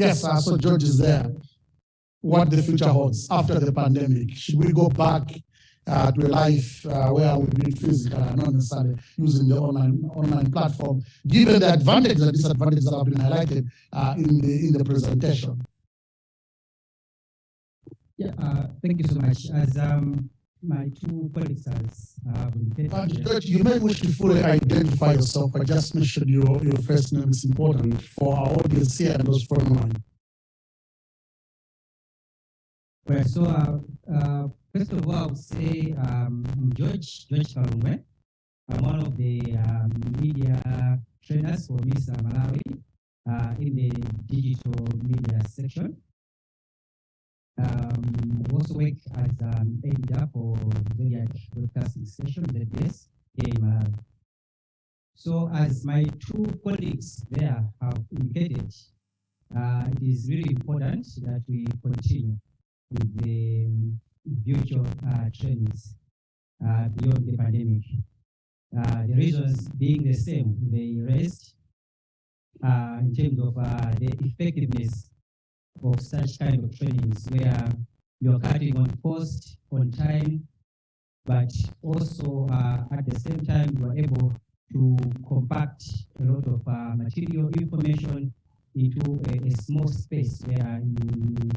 Yes, so George is there. What the future holds after the pandemic. Should we go back to a life where we meet physically and not necessarily using the online platform, given the advantages and disadvantages that have been highlighted in the presentation? Yeah, thank you so much. As my two colleagues have you may wish to fully identify yourself, but just mention your first name. Is important for our audience here and those online. Right, so first of all, I would say I'm George Kalumwe. I'm one of the media trainers for Miss Malawi in the digital media section. I also work as an editor for the broadcasting station, ZBS, here in Malawi. So as my two colleagues there have indicated, it is really important that we continue with the virtual trainings beyond the pandemic. The reasons being the same, they raised in terms of the effectiveness of such kind of trainings where you're cutting on cost, on time, but also at the same time you are able to compact a lot of material information into a small space where you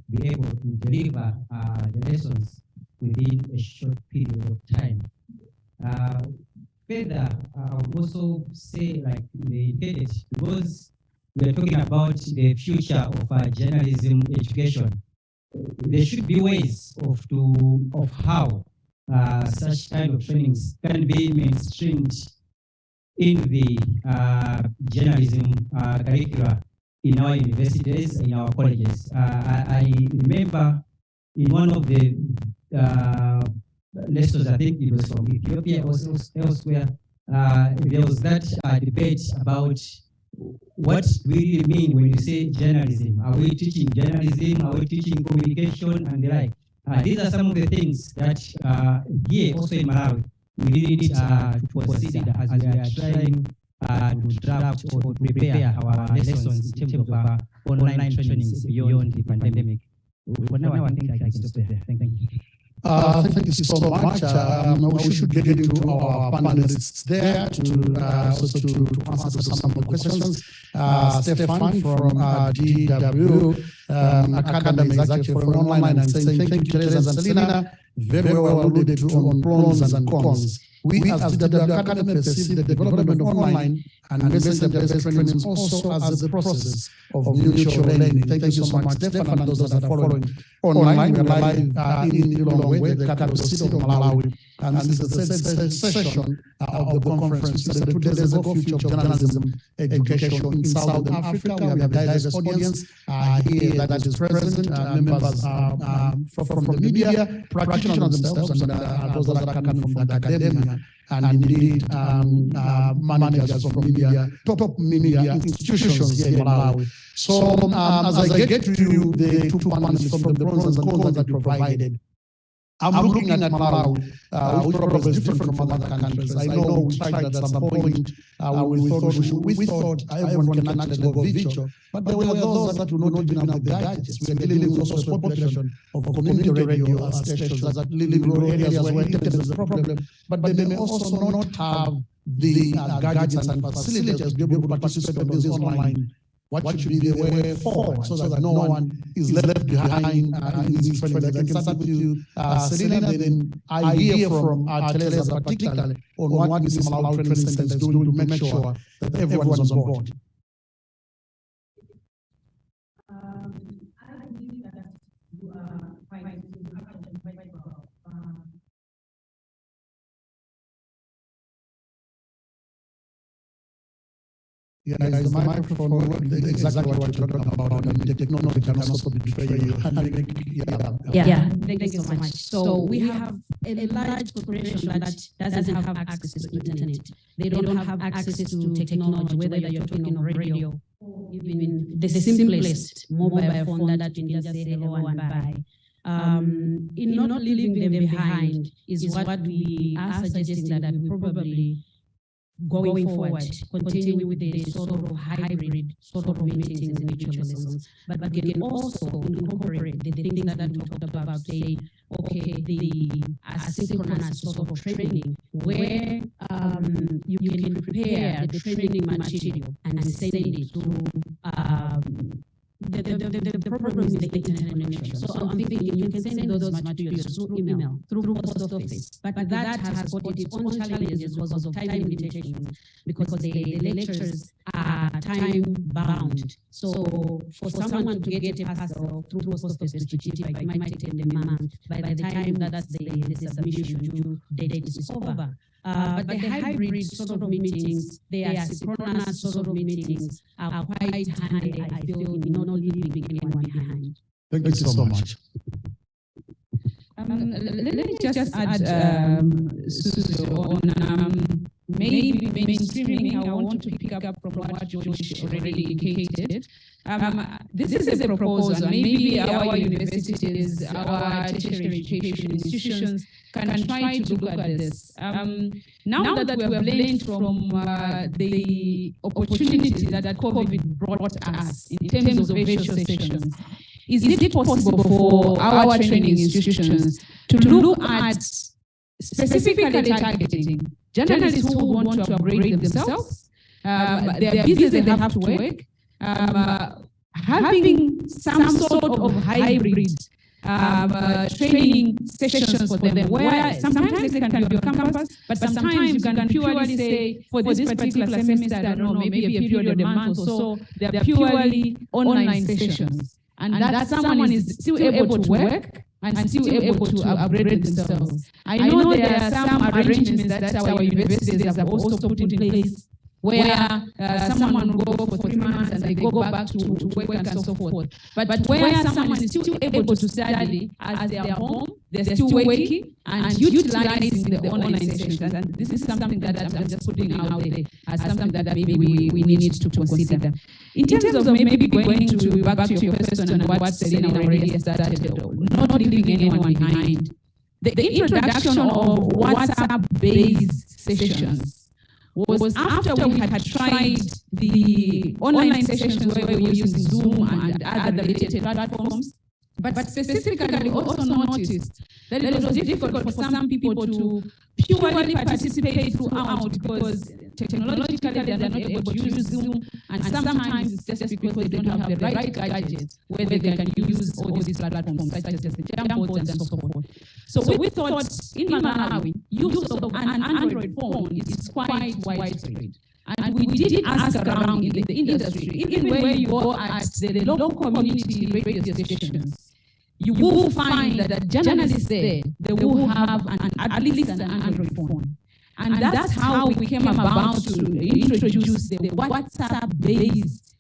be able to deliver the lessons within a short period of time. Further, I would also say, like they indicated, because we are talking about the future of journalism education, there should be ways of how such kind of trainings can be mainstreamed in the journalism curricula in our universities, in our colleges. I remember in one of the lessons, I think it was from Ethiopia or elsewhere, there was that debate about what we really mean when you say journalism. Are we teaching journalism? Are we teaching communication and the like? These are some of the things that here also in Malawi, we need to consider as we are trying to draft or prepare our lessons in terms of online trainings beyond the pandemic. For now, I think I can stop there. Thank you. Thank you so much. We should get into our panelists there to also to answer some of the questions. Stefan from DW Academy is actually for online and saying thank you, Teresa and Selina. Very well alluded to on pros and cons. We as DW Academy perceive the development of online and messenger-based trainings also as a process of mutual learning. Thank you so much, Stefan, and those that are following online. We are live in Lilongwe, the capital city of Malawi, and this is the third session of the conference. We started 2 days ago, Future of Journalism Education in Southern Africa. We have a diverse audience here that is present, members from the media, practitioners themselves, and those that are coming from the academia, and indeed managers from media, top media institutions here in Malawi. So as I get to you, the two panelists from the pros and cons that you provided, I'm looking at Malawi, which probably is different from other countries. I know we tried at some point, we thought everyone can actually go virtual, but there were those that do not even have the gadgets. We are dealing with also a population of community radio stations that live in rural areas where internet is a problem, but they may also not have the gadgets and facilities to be able to participate in this online. What should be the way forward so that no one is left behind in this training? I can start with you, Selina, then I hear from Teresa particularly on what Mrs. Malawi Training Center is doing to make sure that everyone is on board. I believe that you are quite Yeah, is the microphone exactly what you're talking about? And the technology can also betray you. Yeah, thank you so much. So we have a large corporation that doesn't have access to internet. They don't have access to technology, whether you're talking on radio or even the simplest mobile phone that you can just say hello and bye. In not leaving them behind is what we are suggesting that we probably going forward, continue with the sort of hybrid sort of meetings and virtual lessons, but we can also incorporate the things that we talked about, say, okay, the asynchronous sort of training, where you can prepare the training material and send it through the problem is the internet connection. So I'm thinking you can send those materials through email, through post office, but that has got its own challenges because of time limitations, because the lectures are time bound. So for someone to get a parcel through post office to Chichipa, it might take them a month. By the time that's the submission due date is over. But the hybrid sort of meetings, they are synchronous sort of meetings, are quite handy, I feel, in not leaving anyone behind. Thank you so much. Let me just add, Susu, on maybe mainstreaming. I want to pick up from what Josh already indicated. This is a proposal. Maybe our universities, our tertiary education institutions can try to look at this. Now that we have learned from the opportunity that COVID brought us in terms of virtual sessions, is it possible for our training institutions to look at specifically targeting journalists who want to upgrade themselves? They are busy, they have to work. Having some sort of hybrid training sessions for them, where sometimes they can be on campus, but sometimes you can purely say, for this particular semester, I don't know, maybe a period of a month or so, they are purely online sessions. And that someone is still able to work and still able to upgrade themselves. I know there are some arrangements that our universities have also put in place, where someone will go for 3 months and they go back to work and so forth. But where someone is still able to study as they are home, they're still working and utilizing the online sessions. And this is something that I'm just putting out there as something that maybe we need to consider. In terms of maybe going back to your question and what Selena already started, not leaving anyone behind, the introduction of WhatsApp-based sessions was after we had tried the online sessions where we were using Zoom and other related platforms. But specifically, we also noticed that it was difficult for some people to purely participate throughout because technologically they are not able to use Zoom, and sometimes it's just because they don't have the right gadgets where they can use all these platforms such as the Jamboards and so forth. So we thought in Malawi, use of an Android phone is quite widespread. And we did ask around in the industry, even where you go at the local community radio stations, you will find that journalists there, they will have at least an Android phone. And that's how we came about to introduce the WhatsApp-based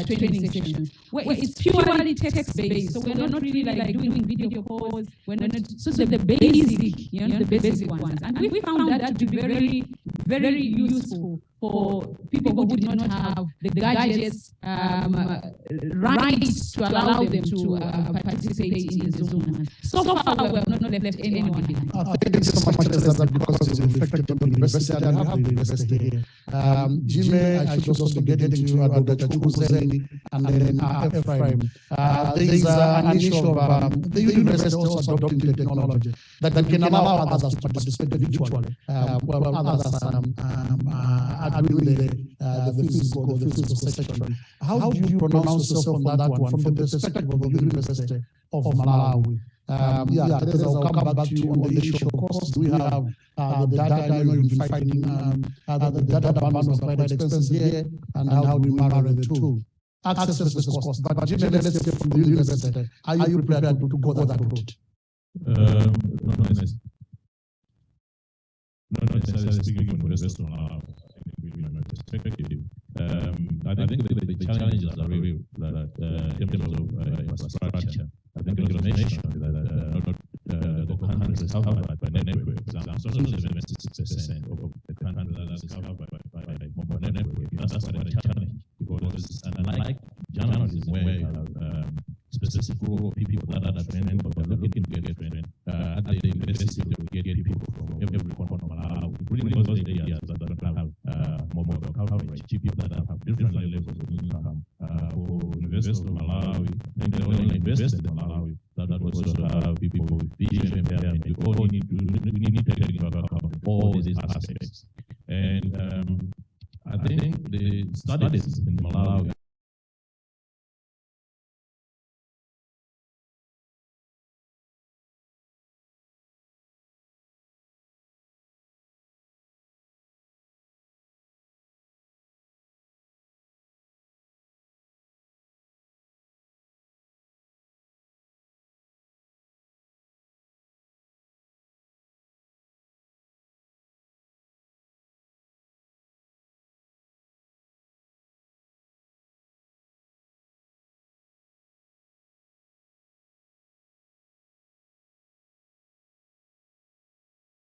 training sessions, where it's purely text-based. So we're not really like doing video calls. We're not, so the basic, the basic ones. And we found that to be very, very useful for people who did not have the gadgets right to allow them to participate in the Zoom. So far, we have not left anyone behind. Thank you so much, Elizabeth, because it's reflected on the university, and we have the university here. Jimmy, I should also get into Dr. Chukuzeni and then Ephraim. There is an issue of the university also adopting the technology that can allow others to participate virtually, while others are doing the physical session. How do you pronounce yourself on that one from the perspective of the University of Malawi? Teresa, I'll come back to you on the issue of cost. We have the data. I know you've been fighting the data bundles are quite expensive here, and how do we marry the two? Access versus cost. But Jimmy, let's get from the university. Are you prepared to go that route? No, necessarily speaking for the rest of our perspective. I think the challenges are real. In terms of infrastructure, I think the mentioned that the countries is covered by network. So only 76% of the countries that is covered by mobile network. That's quite a challenge because unlike journalism where you have specific group of people that are training, but they're looking to get training at the university, they will get people from every corner of Malawi, including those areas that don't have people that have different levels of income. For University of Malawi, I think the only investment in Malawi that also have people with vision impairment. We all need to take into account all these aspects. And I think the studies in Malawi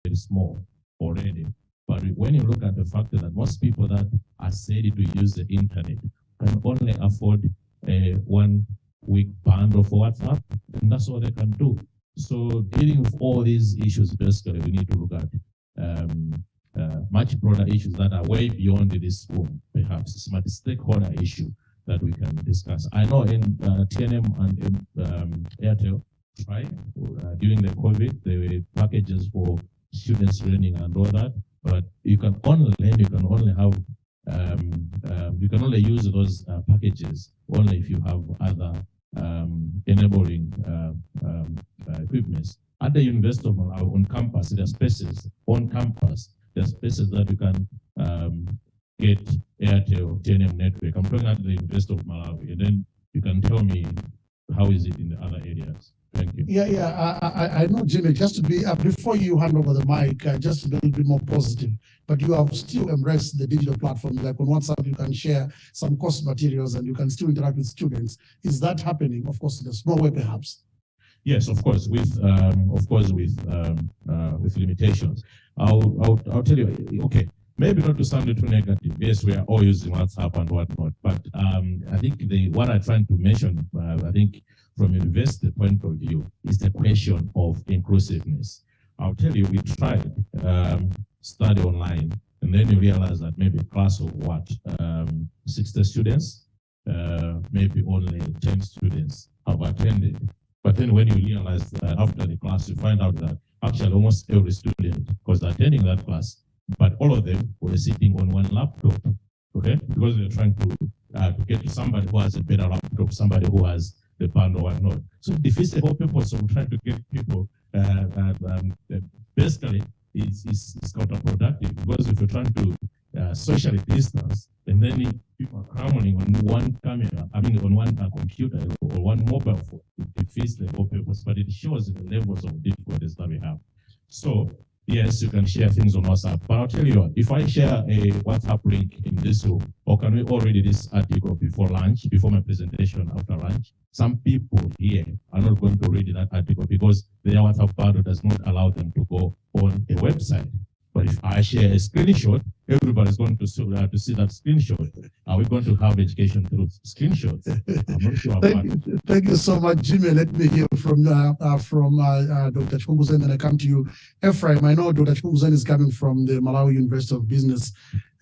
is small already. But when you look at the fact that most people that are said to use the internet can only afford a 1 week bundle for WhatsApp, and that's all they can do. So dealing with all these issues, basically, we need to look at much broader issues that are way beyond this room, perhaps. It's a stakeholder issue that we can discuss. I know in TNM and Airtel, right, during the COVID, there were packages for students learning and all that, but you can only learn, you can only have, you can only use those packages only if you have other enabling equipments. At the University of Malawi on campus, there are spaces on campus, there are spaces that you can get Airtel, TNM network. I'm talking at the University of Malawi, and then you can tell me how is it in the other areas. Thank you. Yeah, I know, Jimmy, just to be, before you hand over the mic, just to be a little bit more positive, but you have still embraced the digital platform. Like on WhatsApp, you can share some course materials and you can still interact with students. Is that happening? Of course, in a small way, perhaps. Yes, of course, with limitations. I'll tell you, okay, maybe not to sound too negative. Yes, we are all using WhatsApp and whatnot, but I think what I'm trying to mention, I think from a university point of view, is the question of inclusiveness. I'll tell you, we tried study online, and then you realize that maybe a class of 60 students, maybe only 10 students have attended. But then when you realize that after the class, you find out that actually almost every student was attending that class, but all of them were sitting on one laptop, okay? Because they're trying to get to somebody who has a better laptop, somebody who has the bundle or not. So it defeats the whole purpose of trying to get people, basically, it's counterproductive, because if you're trying to socially distance, and then people are cramming on one camera, on one computer or one mobile phone, it defeats the whole purpose, but it shows the levels of difficulties that we have. So yes, you can share things on WhatsApp, but I'll tell you what, if I share a WhatsApp link in this room, or can we all read this article before lunch, before my presentation after lunch? Some people here are not going to read that article because their WhatsApp bundle does not allow them to go on a website. But if I share a screenshot, everybody's going to see that screenshot. Are we going to have education through screenshots? I'm not sure about Thank you so much, Jimmy. Let me hear from Dr. Chunguzen, and I come to you. Ephraim, I know Dr. Chunguzen is coming from the Malawi University of Business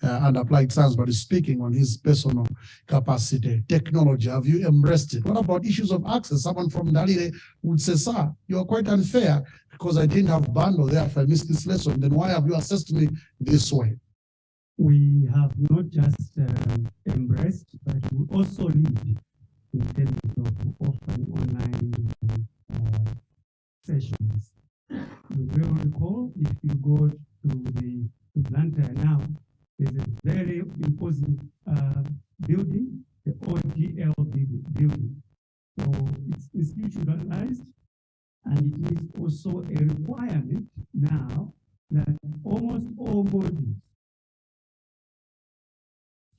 and Applied Science, but he's speaking on his personal capacity. Technology, have you embraced it? What about issues of access? Someone from Dalile would say, sir, you're quite unfair because I didn't have bundle there if I missed this lesson. Then why have you assessed me this way? We have not just embraced, but we also lead in terms of offering online sessions. You will recall, if you go to the Atlanta now, there's a very imposing building, the ODL building. So it's institutionalized, and it is also a requirement now that almost all bodies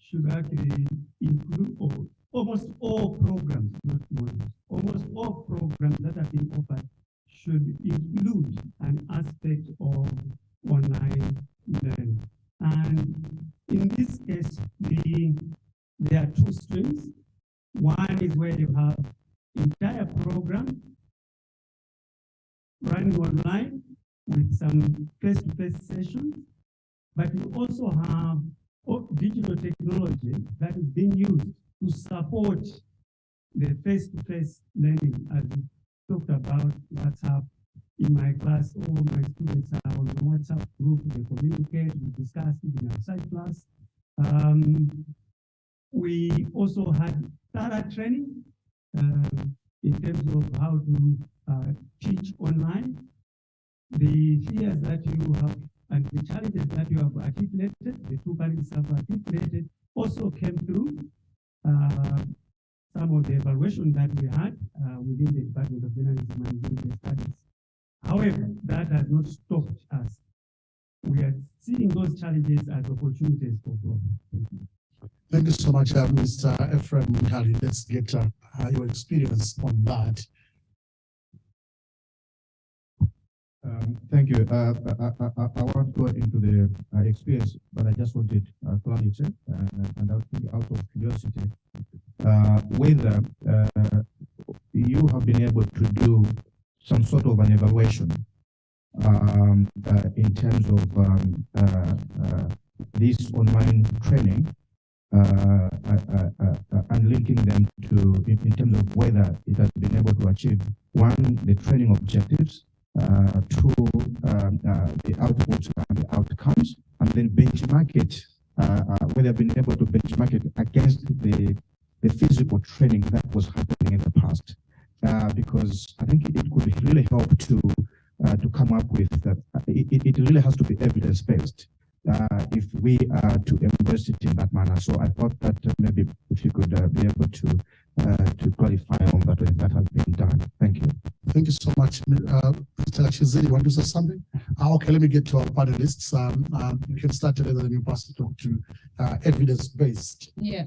should actually include, or almost all programs, not modules, almost all programs that are being offered should include an aspect of online learning. And in this case, there are two streams. One is where you have entire program running online with some face-to-face sessions, but you also have digital technology that is being used to support the face-to-face learning, as we talked about WhatsApp. In my class, all my students are on the WhatsApp group, they communicate, we discuss even outside class. We also had thorough training in terms of how to teach online. The fears that you have and the challenges that you have articulated, the two panelists have articulated, also came through some of the evaluation that we had within the Department of Journalism and Media Studies. However, that has not stopped us. We are seeing those challenges as opportunities for growth. Thank you so much, Mr. Ephraim Mutali. Let's get your experience on that. Thank you. I won't go into the experience, but I just wanted clarity and out of curiosity, whether you have been able to do some sort of an evaluation in terms of this online training and linking them to, in terms of whether it has been able to achieve, one, the training objectives, two, the outputs and the outcomes, and then benchmark it, whether they've been able to benchmark it against the physical training that was happening in the past. Because I think it could really help to come up with, it really has to be evidence-based if we are to embrace it in that manner. So I thought that maybe if you could be able to clarify on that, if that has been done. Thank you. Thank you so much. Mr. Chizili, you want to say something? Okay, let me get to our panelists. You can start together and you pass it on to evidence-based. Yeah.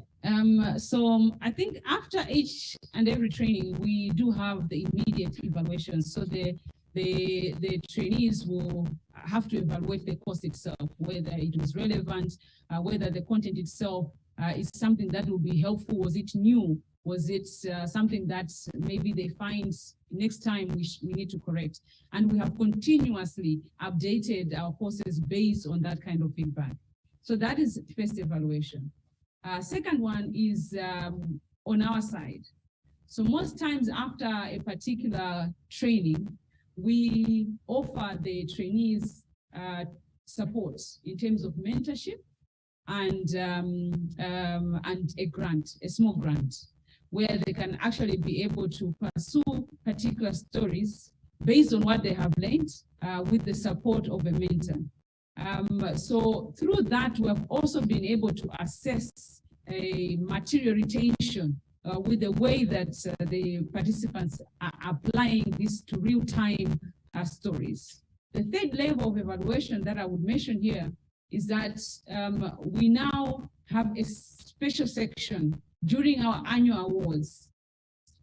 So I think after each and every training, we do have the immediate evaluations. So the trainees will have to evaluate the course itself, whether it was relevant, whether the content itself is something that will be helpful. Was it new? Was it something that maybe they find next time we need to correct? And we have continuously updated our courses based on that kind of feedback. So that is first evaluation. Second one is on our side. So most times after a particular training, we offer the trainees support in terms of mentorship and a grant, a small grant, where they can actually be able to pursue particular stories based on what they have learned with the support of a mentor. So through that, we have also been able to assess a material retention with the way that the participants are applying this to real-time stories. The third level of evaluation that I would mention here is that we now have a special section during our annual awards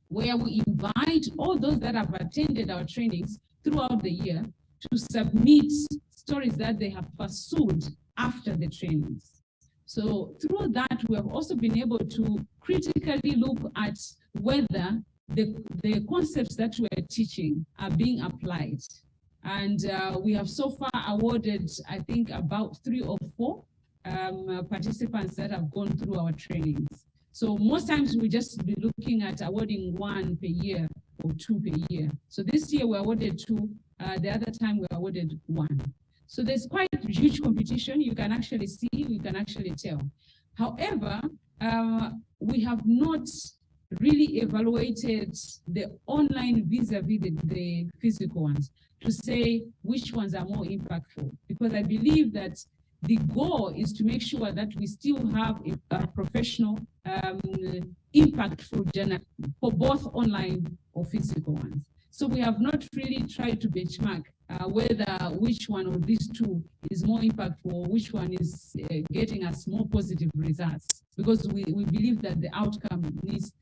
where we invite all those that have attended our trainings throughout the year to submit stories that they have pursued after the trainings. So through that, we have also been able to critically look at whether the concepts that we are teaching are being applied. And we have so far awarded, I think, about 3 or 4 participants that have gone through our trainings. So most times we just be looking at awarding 1 per year or 2 per year. So this year we awarded 2, the other time we awarded 1. So there's quite huge competition. You can actually see, you can actually tell. However, we have not really evaluated the online vis-a-vis the physical ones to say which ones are more impactful, because I believe that the goal is to make sure that we still have a professional, impactful journal for both online or physical ones. So we have not really tried to benchmark whether which one of these 2 is more impactful, which one is getting us more positive results, because we believe that the outcome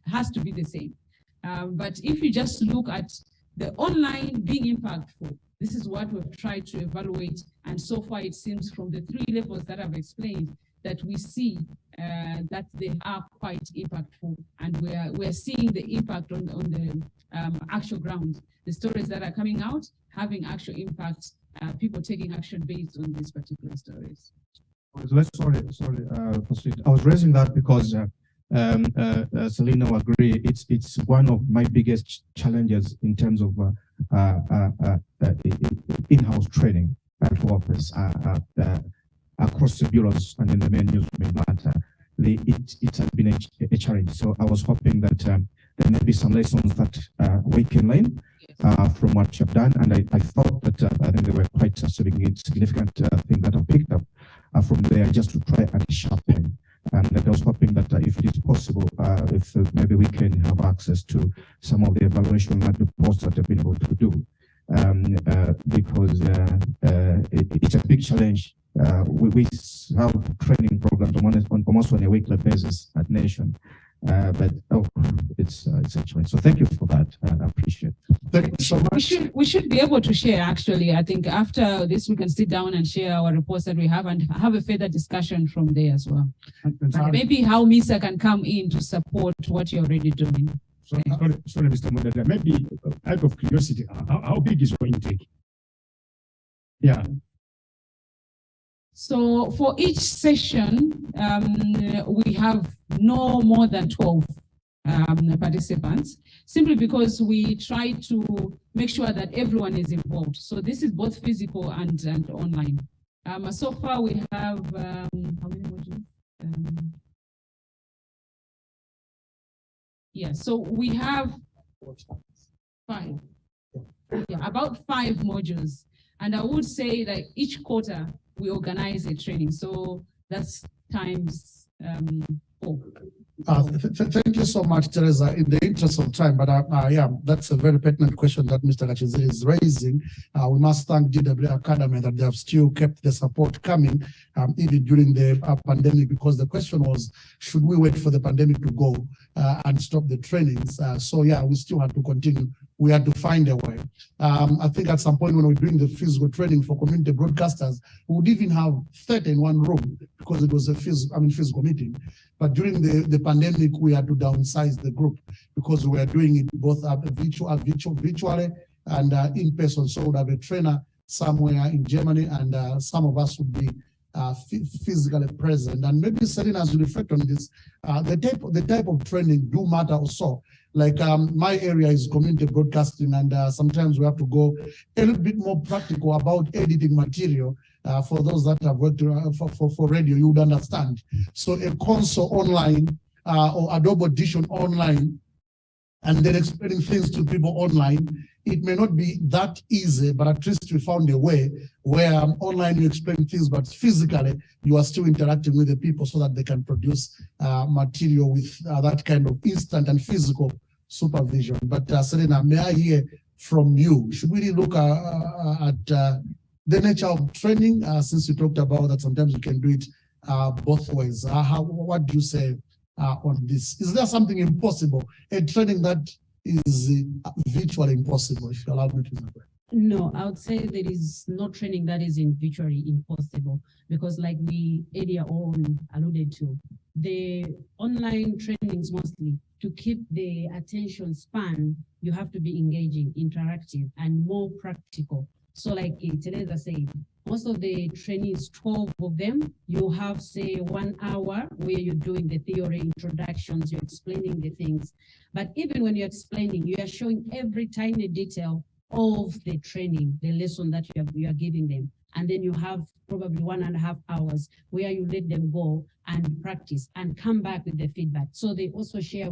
has to be the same. But if you just look at the online being impactful, this is what we've tried to evaluate. And so far, it seems from the 3 levels that I've explained that we see that they are quite impactful. And we're seeing the impact on the actual ground. The stories that are coming out, having actual impact, people taking action based on these particular stories. I was raising that because Selina will agree. It's one of my biggest challenges in terms of in-house training at workers across the bureaus and in the main news matter. It has been a challenge. So I was hoping that there may be some lessons that we can learn from what you've done, and I thought that I think they were quite significant things that I picked up from there, just to try and sharpen. And that I was hoping that if it is possible, if maybe we can have access to some of the evaluation and reports that I've been able to do, because it's a big challenge. We have training programs almost on a weekly basis at Nation. But it's a challenge. So thank you for that. I appreciate it. Thank you so much. We should be able to share, actually. I think after this, we can sit down and share our reports that we have and have a further discussion from there as well. And maybe how MISA can come in to support what you're already doing. Sorry, Mr. Moderator. Maybe out of curiosity, how big is your intake? Yeah. So for each session, we have no more than 12 participants, simply because we try to make sure that everyone is involved. So this is both physical and online. So far we have, how many modules? Yeah, so we have 5. Yeah, about 5 modules. And I would say that each quarter, we organize a training, so that's times 4. Thank you so much, Teresa. In the interest of time, but yeah, that's a very pertinent question that Mr. Gachiziri is raising. We must thank DW Academy that they have still kept the support coming, even during the pandemic, because the question was, should we wait for the pandemic to go and stop the trainings? So yeah, we still had to continue. We had to find a way. I think at some point when we were doing the physical training for community broadcasters, we would even have 30 in one room because it was a physical meeting. But during the pandemic, we had to downsize the group because we were doing it both virtually and in person. So we would have a trainer somewhere in Germany, and some of us would be physically present. And maybe Selina, as you reflect on this, the type of training do matter also. Like my area is community broadcasting, and sometimes we have to go a little bit more practical about editing material. For those that have worked for radio, you would understand. So a console online or Adobe Audition online, and then explaining things to people online, it may not be that easy, but at least we found a way where online you explain things, but physically you are still interacting with the people so that they can produce material with that kind of instant and physical supervision. But Selina, may I hear from you? Should we really look at the nature of training, since you talked about that sometimes you can do it both ways? What do you say on this? Is there something impossible, a training that is virtually impossible, if you allow me to use that word? No, I would say there is no training that is virtually impossible, because like we earlier on alluded to, the online trainings mostly, to keep the attention span, you have to be engaging, interactive, and more practical. So like Teresa said, most of the trainees, 12 of them, you have, say, 1 hour where you're doing the theory introductions, you're explaining the things. But even when you're explaining, you are showing every tiny detail of the training, the lesson that you are giving them. And then you have probably 1.5 hours where you let them go and practice and come back with the feedback. So they also share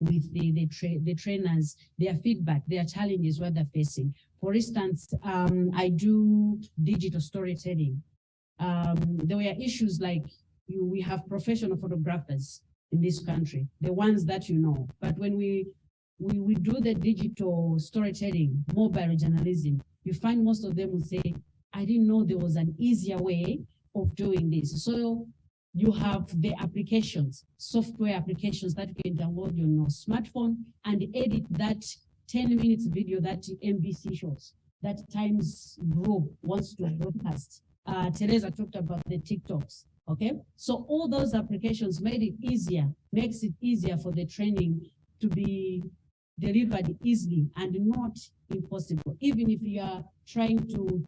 with the trainers their feedback, their challenges, what they're facing. For instance, I do digital storytelling. There were issues like we have professional photographers in this country, the ones that you know. But when we do the digital storytelling, mobile journalism, you find most of them will say, I didn't know there was an easier way of doing this. So you have the applications, software applications that you can download on your smartphone and edit that 10 minutes video that MBC shows, that Times Group wants to broadcast. Teresa talked about the TikToks, okay? So all those applications made it easier, makes it easier for the training to be delivered easily and not impossible. Even if you are trying to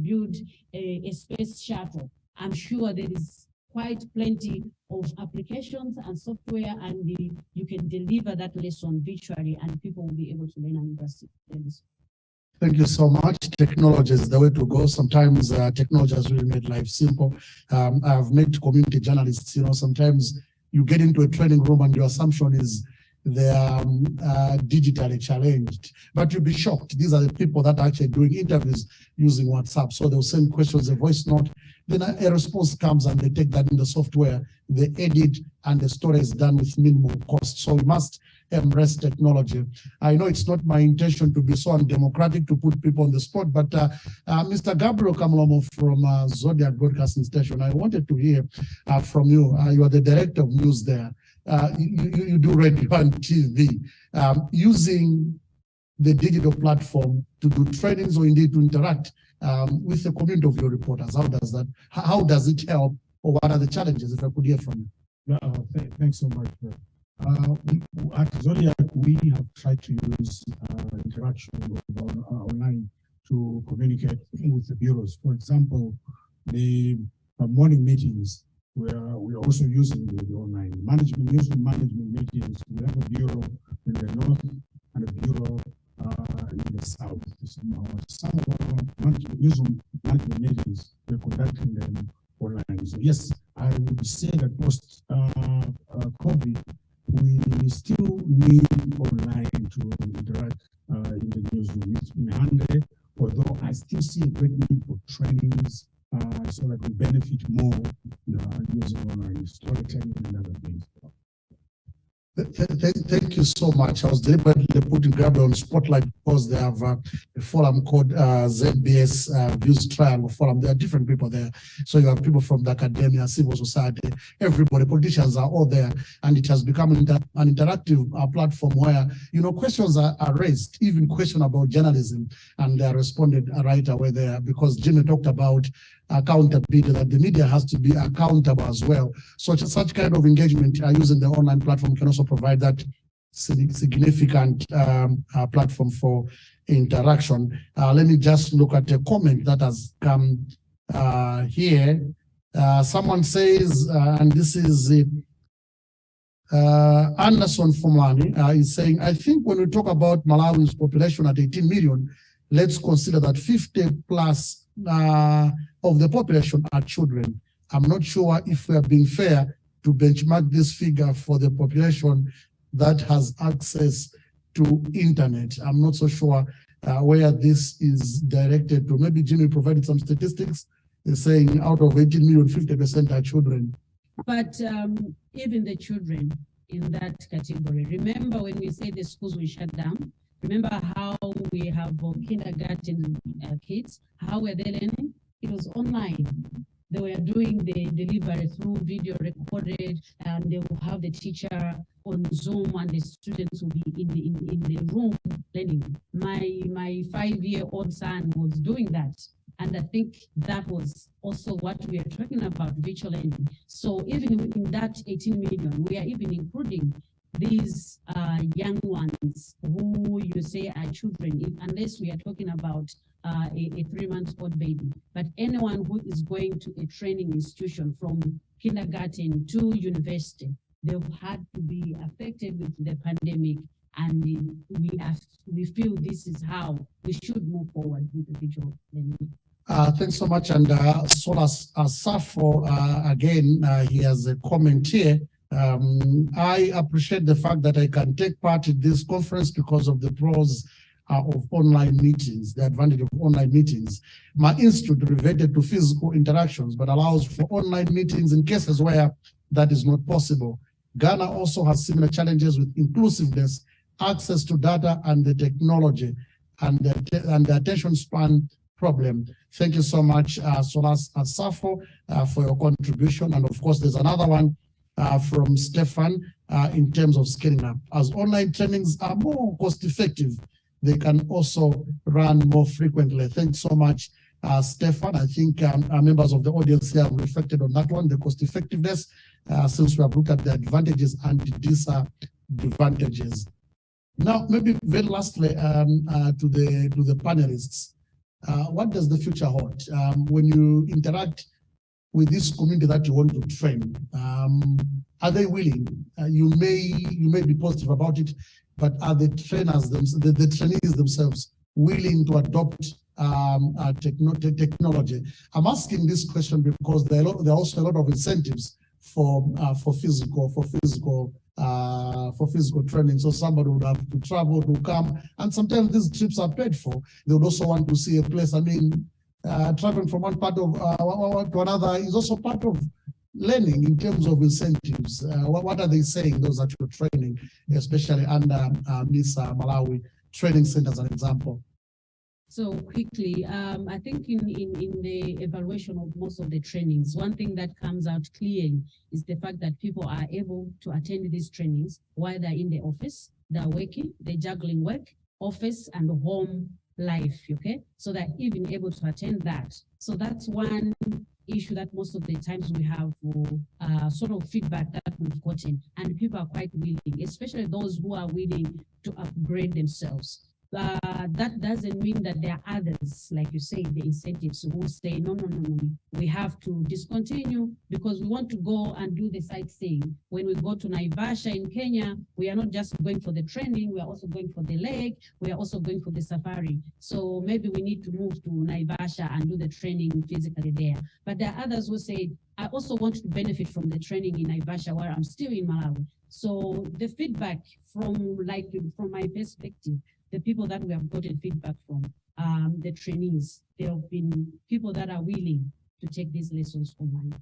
build a space shuttle, I'm sure there is quite plenty of applications and software, and you can deliver that lesson virtually, and people will be able to learn and understand. Thank you so much. Technology is the way to go. Sometimes technology has really made life simple. I've met community journalists, sometimes you get into a training room and your assumption is they are digitally challenged, but you'll be shocked. These are the people that are actually doing interviews using WhatsApp. So they'll send questions, a voice note, then a response comes and they take that in the software, they edit, and the story is done with minimal cost. So we must embrace technology. I know it's not my intention to be so undemocratic to put people on the spot, but Mr. Gabriel Kamlomo from Zodiac Broadcasting Station, I wanted to hear from you. You are the director of news there. You do radio and TV. Using the digital platform to do trainings or indeed to interact with the community of your reporters, how does it help, or what are the challenges, if I could hear from you? Thanks so much. At Zodiac, we have tried to use interaction online to communicate with the bureaus. For example, the morning meetings, where we are also using the online management meetings. We have a bureau in the north and a bureau in the south. Some of our management meetings, we're conducting them online. So yes, I would say that post COVID, we still need online to interact in the newsroom. It's been handy, although I still see a great need for trainings so that we benefit more using online storytelling and other things. Thank you so much. I was deliberately putting Gabriel on spotlight because they have a forum called ZBS Views Triangle Forum. There are different people there. So you have people from the academia, civil society, everybody, politicians are all there. And it has become an interactive platform where, questions are raised, even question about journalism, and they are responded right away there, because Jimmy talked about accountability, that the media has to be accountable as well. So such kind of engagement using the online platform can also provide that significant platform for interaction. Let me just look at a comment that has come here. Someone says, and this is Anderson Fomani, is saying, I think when we talk about Malawi's population at 18 million, let's consider that 50 plus of the population are children. I'm not sure if we are being fair to benchmark this figure for the population that has access to internet. I'm not so sure where this is directed to. Maybe Jimmy provided some statistics saying out of 18 million, 50% are children. But even the children in that category, remember when we say the schools will shut down, remember how we have kindergarten kids, how were they learning? It was online. They were doing the delivery through video recorded, and they will have the teacher on Zoom, and the students will be in the room learning. My 5-year-old son was doing that. And I think that was also what we are talking about, virtual learning. So even in that 18 million, we are even including these young ones who you say are children, unless we are talking about a 3-month-old baby. But anyone who is going to a training institution from kindergarten to university, they've had to be affected with the pandemic, and we feel this is how we should move forward with the virtual learning. Thanks so much. And Solas Safo, again, he has a comment here. I appreciate the fact that I can take part in this conference because of the pros of online meetings, the advantage of online meetings. My institute related to physical interactions, but allows for online meetings in cases where that is not possible. Ghana also has similar challenges with inclusiveness, access to data and the technology, and the attention span problem. Thank you so much, Solas Safo, for your contribution. And of course, there's another one from Stefan in terms of scaling up. As online trainings are more cost effective, they can also run more frequently. Thanks so much, Stefan. I think our members of the audience here have reflected on that one, the cost effectiveness, since we have looked at the advantages and the disadvantages. Now, maybe very lastly, to the panelists, what does the future hold? When you interact with this community that you want to train? Are they willing? You may be positive about it, but are the trainers the trainees themselves willing to adopt technology? I'm asking this question because there are also a lot of incentives for physical training. So somebody would have to travel to come, and sometimes these trips are paid for. They would also want to see a place. I mean, traveling from one part of to another is also part of learning in terms of incentives. What are they saying, those that you're training, especially under MISA Malawi Training Center as an example? So quickly, I think in the evaluation of most of the trainings, one thing that comes out clearly is the fact that people are able to attend these trainings while they're in the office, they're working, they're juggling work, office and home life, okay? So they're even able to attend that. So that's one issue that most of the times we have sort of feedback that we've gotten, and people are quite willing, especially those who are willing to upgrade themselves. That doesn't mean that there are others, like you say, the incentives who say, no, we have to discontinue because we want to go and do the sightseeing. When we go to Naivasha in Kenya, we are not just going for the training, we are also going for the lake, we are also going for the safari. So maybe we need to move to Naivasha and do the training physically there. But there are others who say, I also want to benefit from the training in Naivasha where I'm still in Malawi. So the feedback from my perspective, the people that we have gotten feedback from, the trainees, there have been people that are willing to take these lessons online.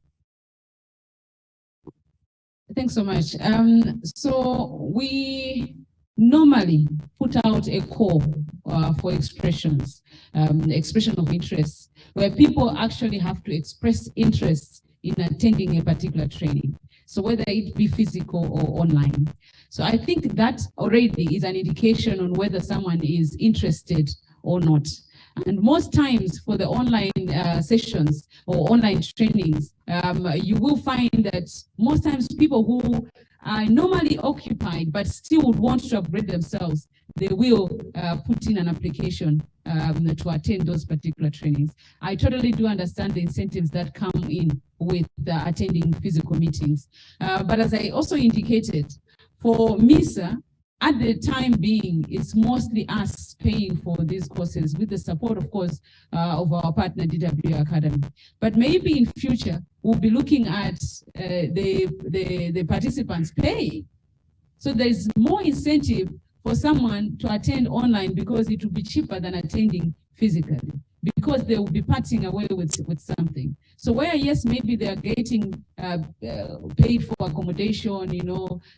Thanks so much. So we normally put out a call for expressions, expression of interest, where people actually have to express interest in attending a particular training. So whether it be physical or online. So I think that already is an indication on whether someone is interested or not. And most times for the online sessions or online trainings, you will find that most times people who are normally occupied but still would want to upgrade themselves, they will put in an application to attend those particular trainings. I totally do understand the incentives that come in with attending physical meetings. But as I also indicated, for MISA, at the time being, it's mostly us paying for these courses with the support, of course, of our partner DW Academy. But maybe in future, we'll be looking at the participants paying. So there's more incentive for someone to attend online because it will be cheaper than attending physically, because they will be parting away with something. So where, yes, maybe they are getting paid for accommodation,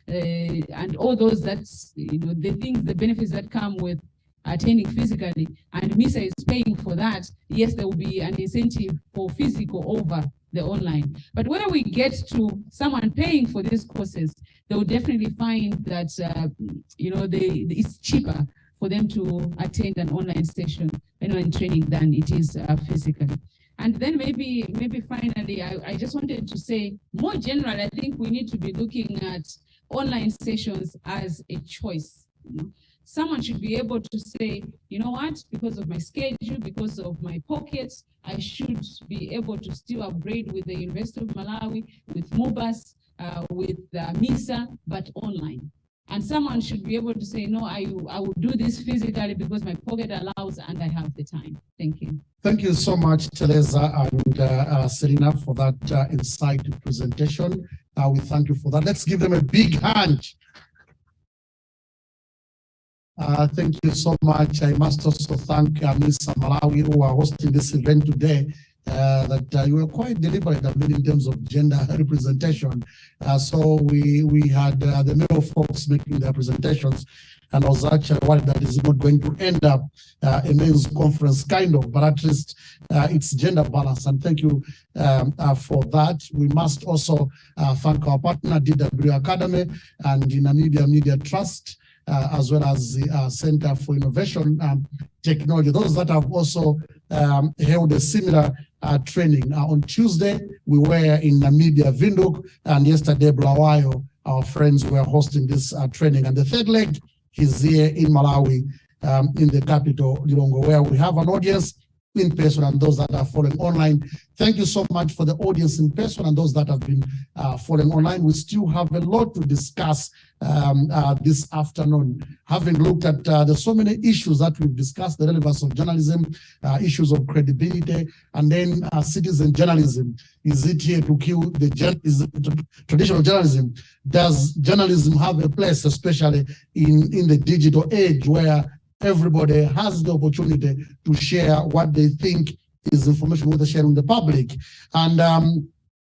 and all those that's, the benefits that come with attending physically, and MISA is paying for that, yes, there will be an incentive for physical over the online. But where we get to someone paying for these courses, they will definitely find that, it's cheaper for them to attend an online session, online training than it is physically. And then maybe finally, I just wanted to say, more generally, I think we need to be looking at online sessions as a choice. Someone should be able to say, you know what, because of my schedule, because of my pockets, I should be able to still upgrade with the University of Malawi, with MOBAS, with MISA, but online. And someone should be able to say, no, I will do this physically because my pocket allows and I have the time. Thank you. Thank you so much, Teresa and Serena, for that insightful presentation. We thank you for that. Let's give them a big hand. Thank you so much. I must also thank MISA Malawi, who are hosting this event today. That you were quite deliberate, in terms of gender representation. So we had the male folks making their presentations, and I was actually worried that it's not going to end up a men's conference, kind of, but at least it's gender balance. And thank you for that. We must also thank our partner, DW Academy, and the Namibia Media Trust, as well as the Center for Innovation Technology. Those that have also held a similar training. On Tuesday, we were in Namibia, Windhoek, and yesterday, Bulawayo, our friends were hosting this training. And the third leg is here in Malawi, in the capital, Lilongwe, where we have an audience in person and those that are following online. Thank you so much for the audience in person and those that have been following online. We still have a lot to discuss this afternoon. Having looked at there's so many issues that we've discussed, the relevance of journalism, issues of credibility, and then citizen journalism. Is it here to kill the traditional journalism? Does journalism have a place, especially in the digital age where everybody has the opportunity to share what they think is information worth sharing with the public? And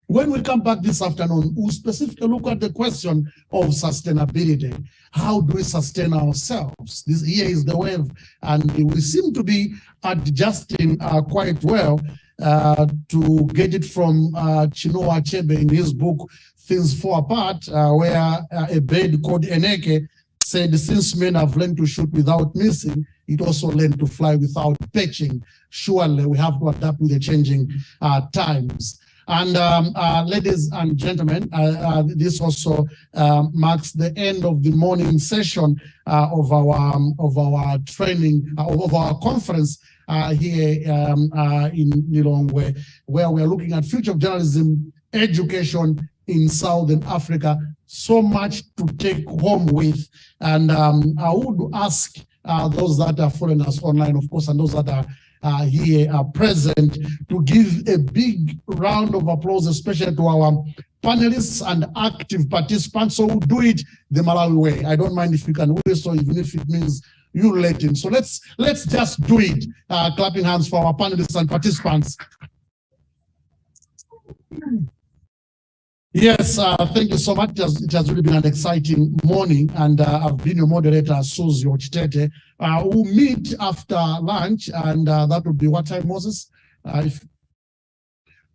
when we come back this afternoon, we'll specifically look at the question of sustainability. How do we sustain ourselves? This here is the wave, and we seem to be adjusting quite well to get it from Chinua Achebe in his book, Things Fall Apart, where a bird called Eneke said, since men have learned to shoot without missing, it also learned to fly without pitching. Surely we have to adapt with the changing times. And ladies and gentlemen, this also marks the end of the morning session of our training, of our conference here in Lilongwe, where we are looking at future of journalism, education in Southern Africa. So much to take home with. And I would ask those that are following us online, of course, and those that are here present, to give a big round of applause, especially to our panelists and active participants. So we'll do it the Malawi way. I don't mind if you can whistle, even if it means you relating. So let's just do it. Clapping hands for our panelists and participants. Yes, thank you so much. It has really been an exciting morning, and I've been your moderator, Susie Ochitete. We'll meet after lunch, and that will be what time, Moses?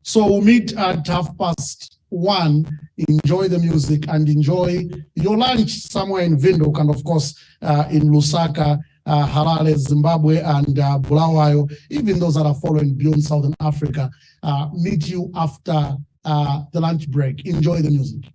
So we'll meet at 1:30. Enjoy the music and enjoy your lunch somewhere in Windhoek, and of course in Lusaka, Harare, Zimbabwe, and Bulawayo. Even those that are following beyond Southern Africa, meet you after the lunch break. Enjoy the music.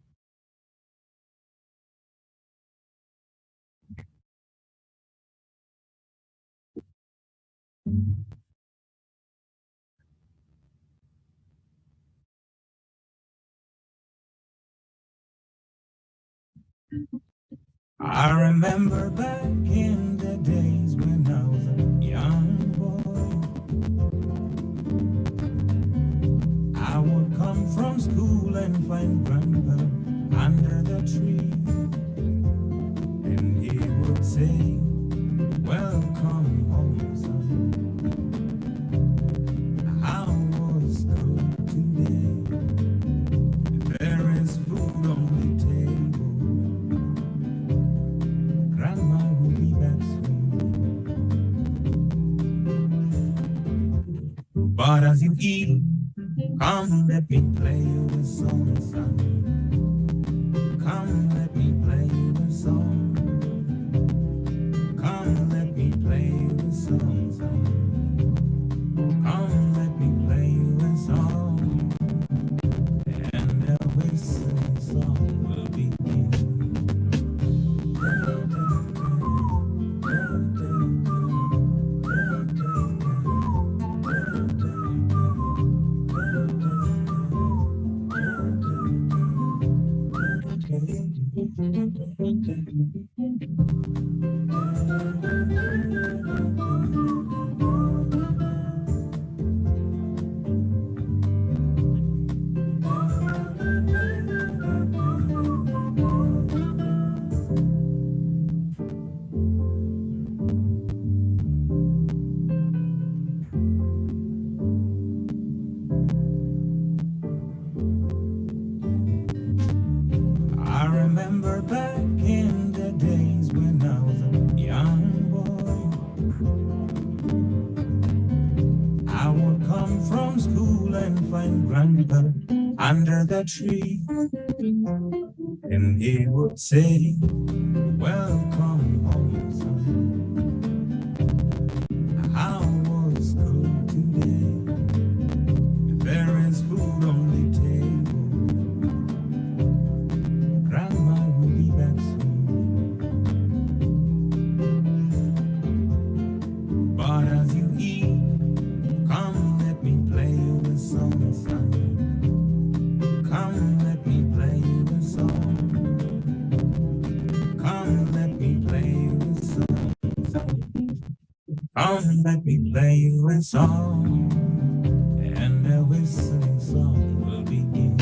I remember back in the days when I was a young boy. I would come from school and find Grandpa under the tree, and he would say, "Welcome home, son. How was good today? There is food on the table. Grandma will be back soon." But as you eat, come, let me play you a song, son. Come, let me play you a song. Come, let me play you a song, son. Come, let me play you a song. And a whistling song will begin. I remember back in the days when I was a young boy. I would come from school and find Grandpa under the tree, and he would say, "Welcome home, son. How was good today? There is food on the table. Grandma will be back soon." But as you eat, Come, let me play you a song. Come, let me play you a song. And a whistling song will begin.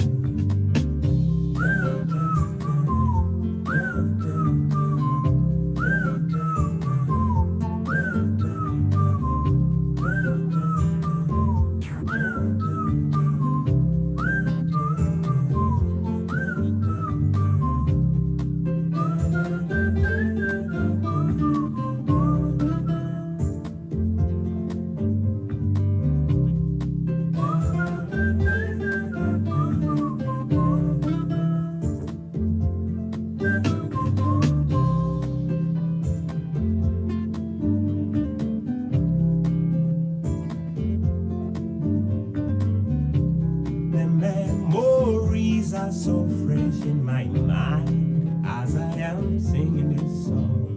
The memories are so fresh in my mind as I am singing this song.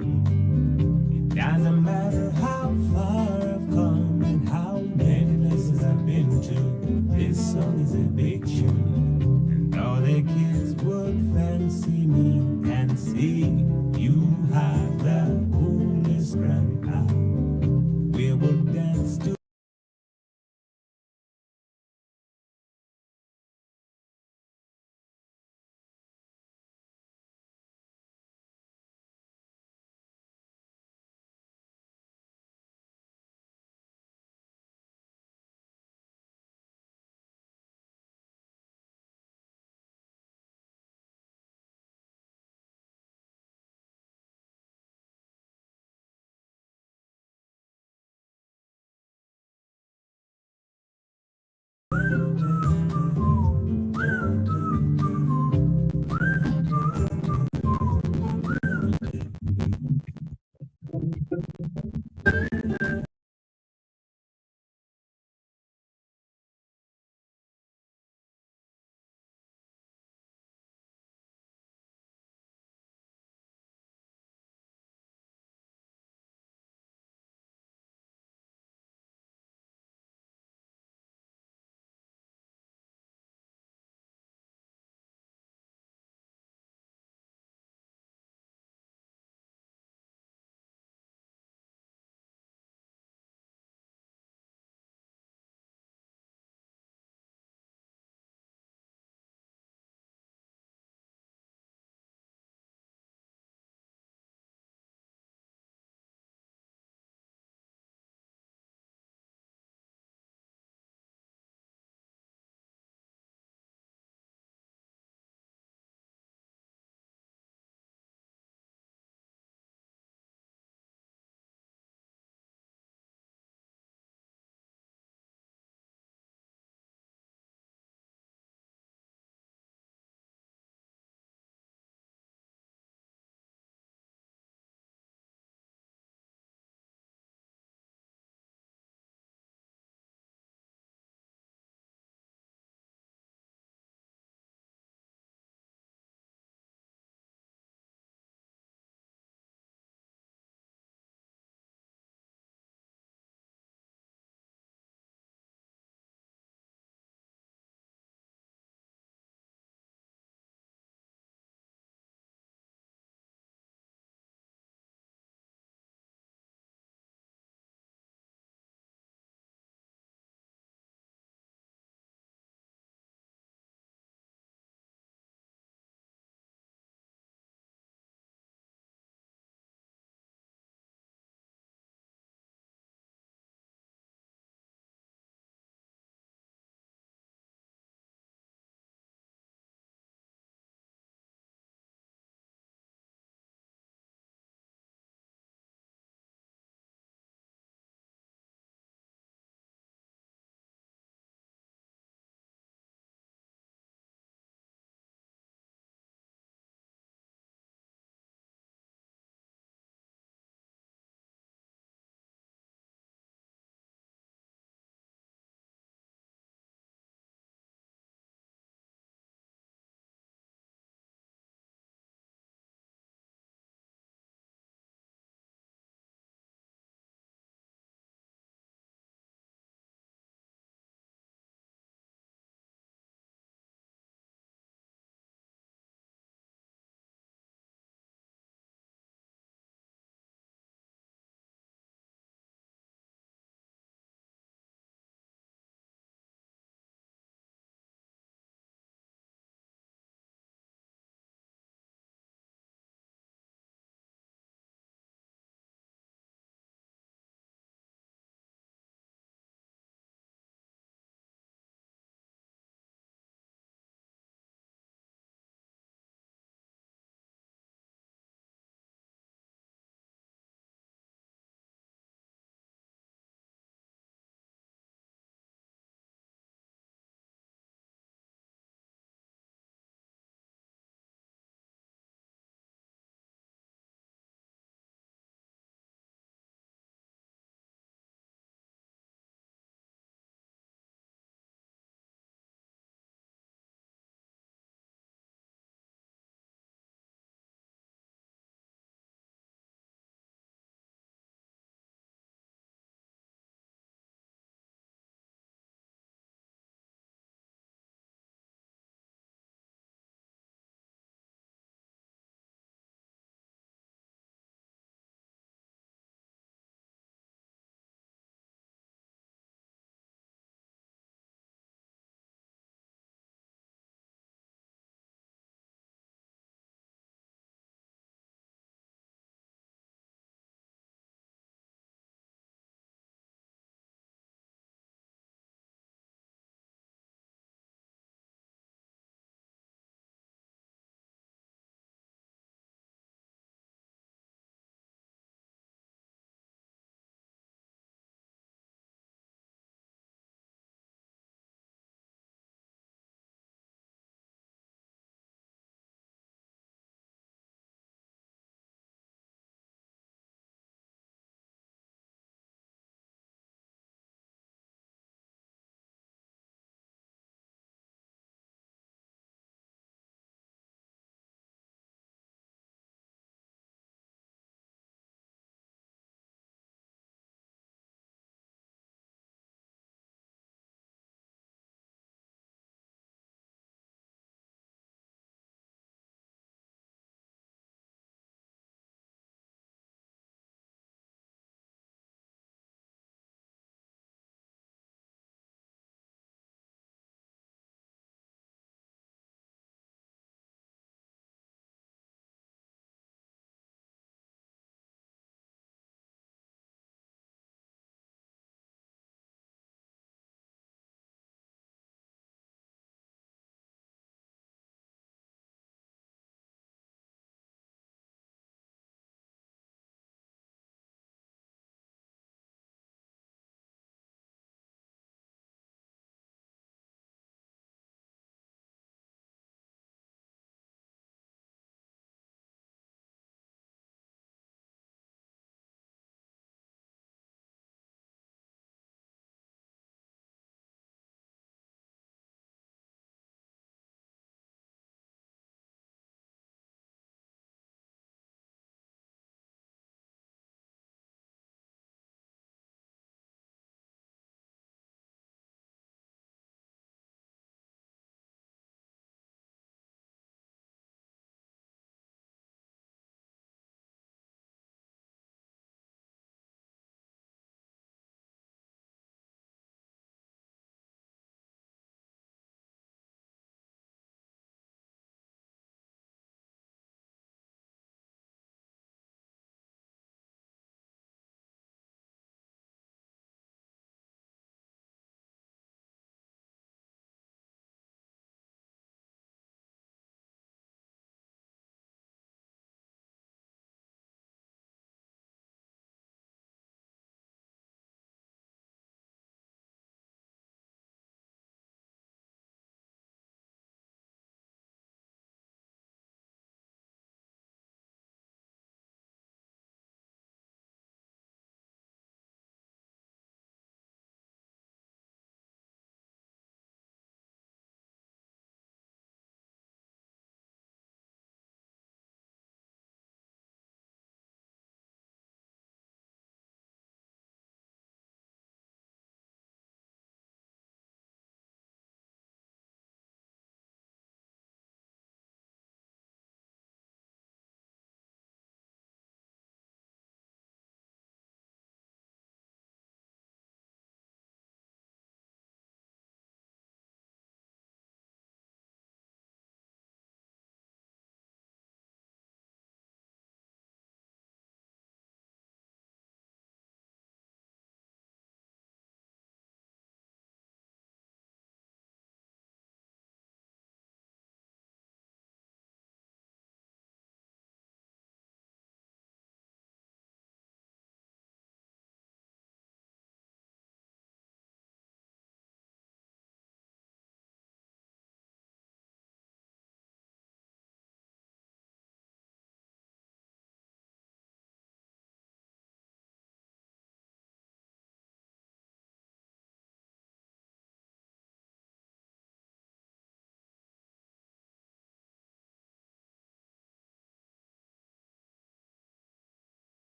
It doesn't matter how far I've come and how many places I've been to. This song is a big tune, and all the kids would fancy me and see you have the coolest grandpa. We would dance to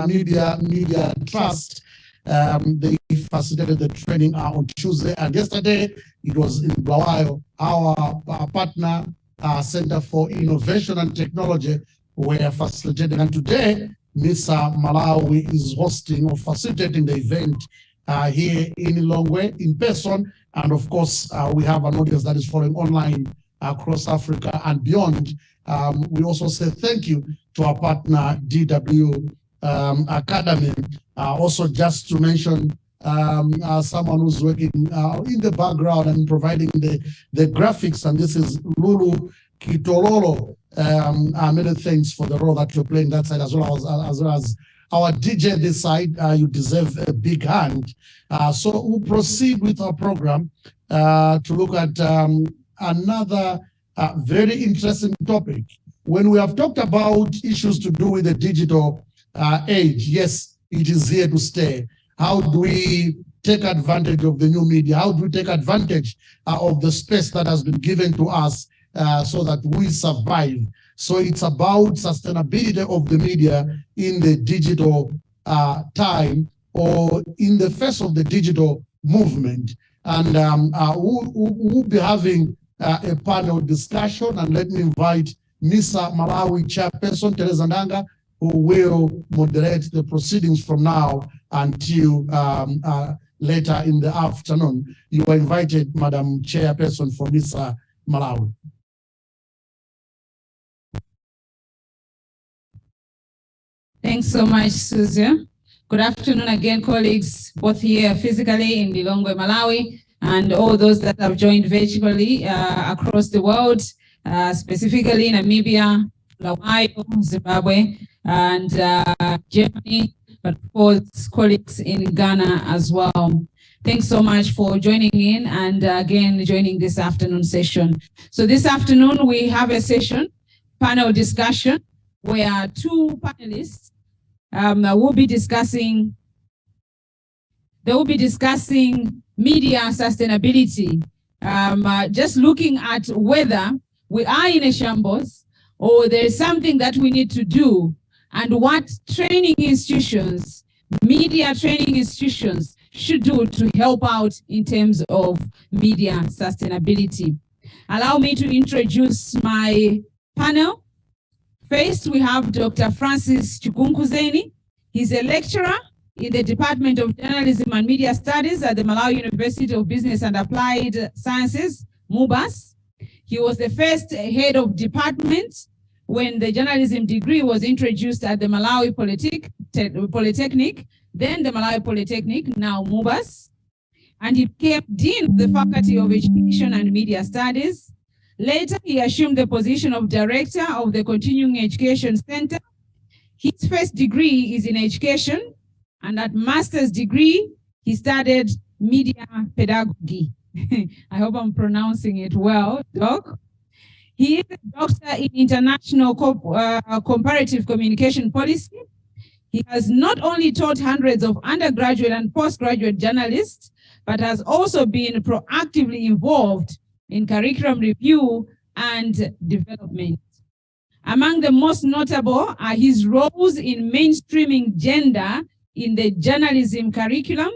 Namibia Media Trust. They facilitated the training on Tuesday, and yesterday it was in Bulawayo. Our partner Center for Innovation and Technology were facilitating, and today MISA Malawi is hosting or facilitating the event here in Lilongwe in person, and of course we have an audience that is following online across Africa and beyond. We also say thank you to our partner DW Academy. Also, just to mention someone who's working in the background and providing the graphics, and this is Lulu Kitololo. Many thanks for the role that you're playing that side, as well as our DJ this side. You deserve a big hand. So we'll proceed with our program to look at another very interesting topic. When we have talked about issues to do with the digital age, yes, it is here to stay. How do we take advantage of the new media? How do we take advantage of the space that has been given to us so that we survive? So it's about sustainability of the media in the digital time, or in the face of the digital movement. And we'll be having a panel discussion, and let me invite MISA Malawi Chairperson Teresa Ndanga, who will moderate the proceedings from now until later in the afternoon. You are invited, Madam Chairperson for MISA Malawi. Thanks so much, Susie. Good afternoon again, colleagues, both here physically in Lilongwe, Malawi, and all those that have joined virtually across the world, specifically Namibia, Malawi, Zimbabwe, and Germany, but of course, colleagues in Ghana as well. Thanks so much for joining in and again, joining this afternoon session. So this afternoon, we have a session, panel discussion, where two panelists will be discussing media sustainability, just looking at whether we are in a shambles or there is something that we need to do, and what training institutions, media training institutions should do to help out in terms of media sustainability. Allow me to introduce my panel. First, we have Dr. Francis Chikunkuzeni. He's a lecturer in the Department of Journalism and Media Studies at the Malawi University of Business and Applied Sciences, MUBAS. He was the first head of department when the journalism degree was introduced at the Malawi Polytechnic, then the Malawi Polytechnic, now MUBAS. And he became Dean of the Faculty of Education and Media Studies. Later, he assumed the position of Director of the Continuing Education Center. His first degree is in education, and at master's degree, he studied media pedagogy. I hope I'm pronouncing it well, Doc. He is a doctor in international comparative communication policy. He has not only taught hundreds of undergraduate and postgraduate journalists, but has also been proactively involved in curriculum review and development. Among the most notable are his roles in mainstreaming gender in the journalism curriculum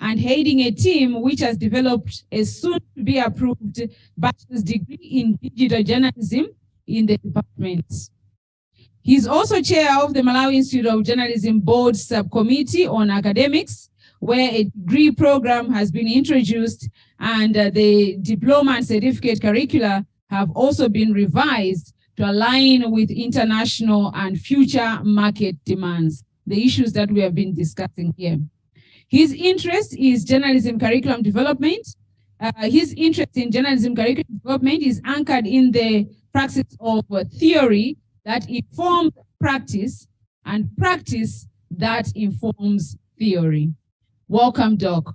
and heading a team which has developed a soon-to-be-approved bachelor's degree in digital journalism in the department. He's also chair of the Malawi Institute of Journalism Board Subcommittee on Academics, where a degree program has been introduced, and the diploma and certificate curricula have also been revised to align with international and future market demands, the issues that we have been discussing here. His interest is journalism curriculum development. His interest in journalism curriculum development is anchored in the practice of theory that informs practice and practice that informs theory. Welcome, Doc.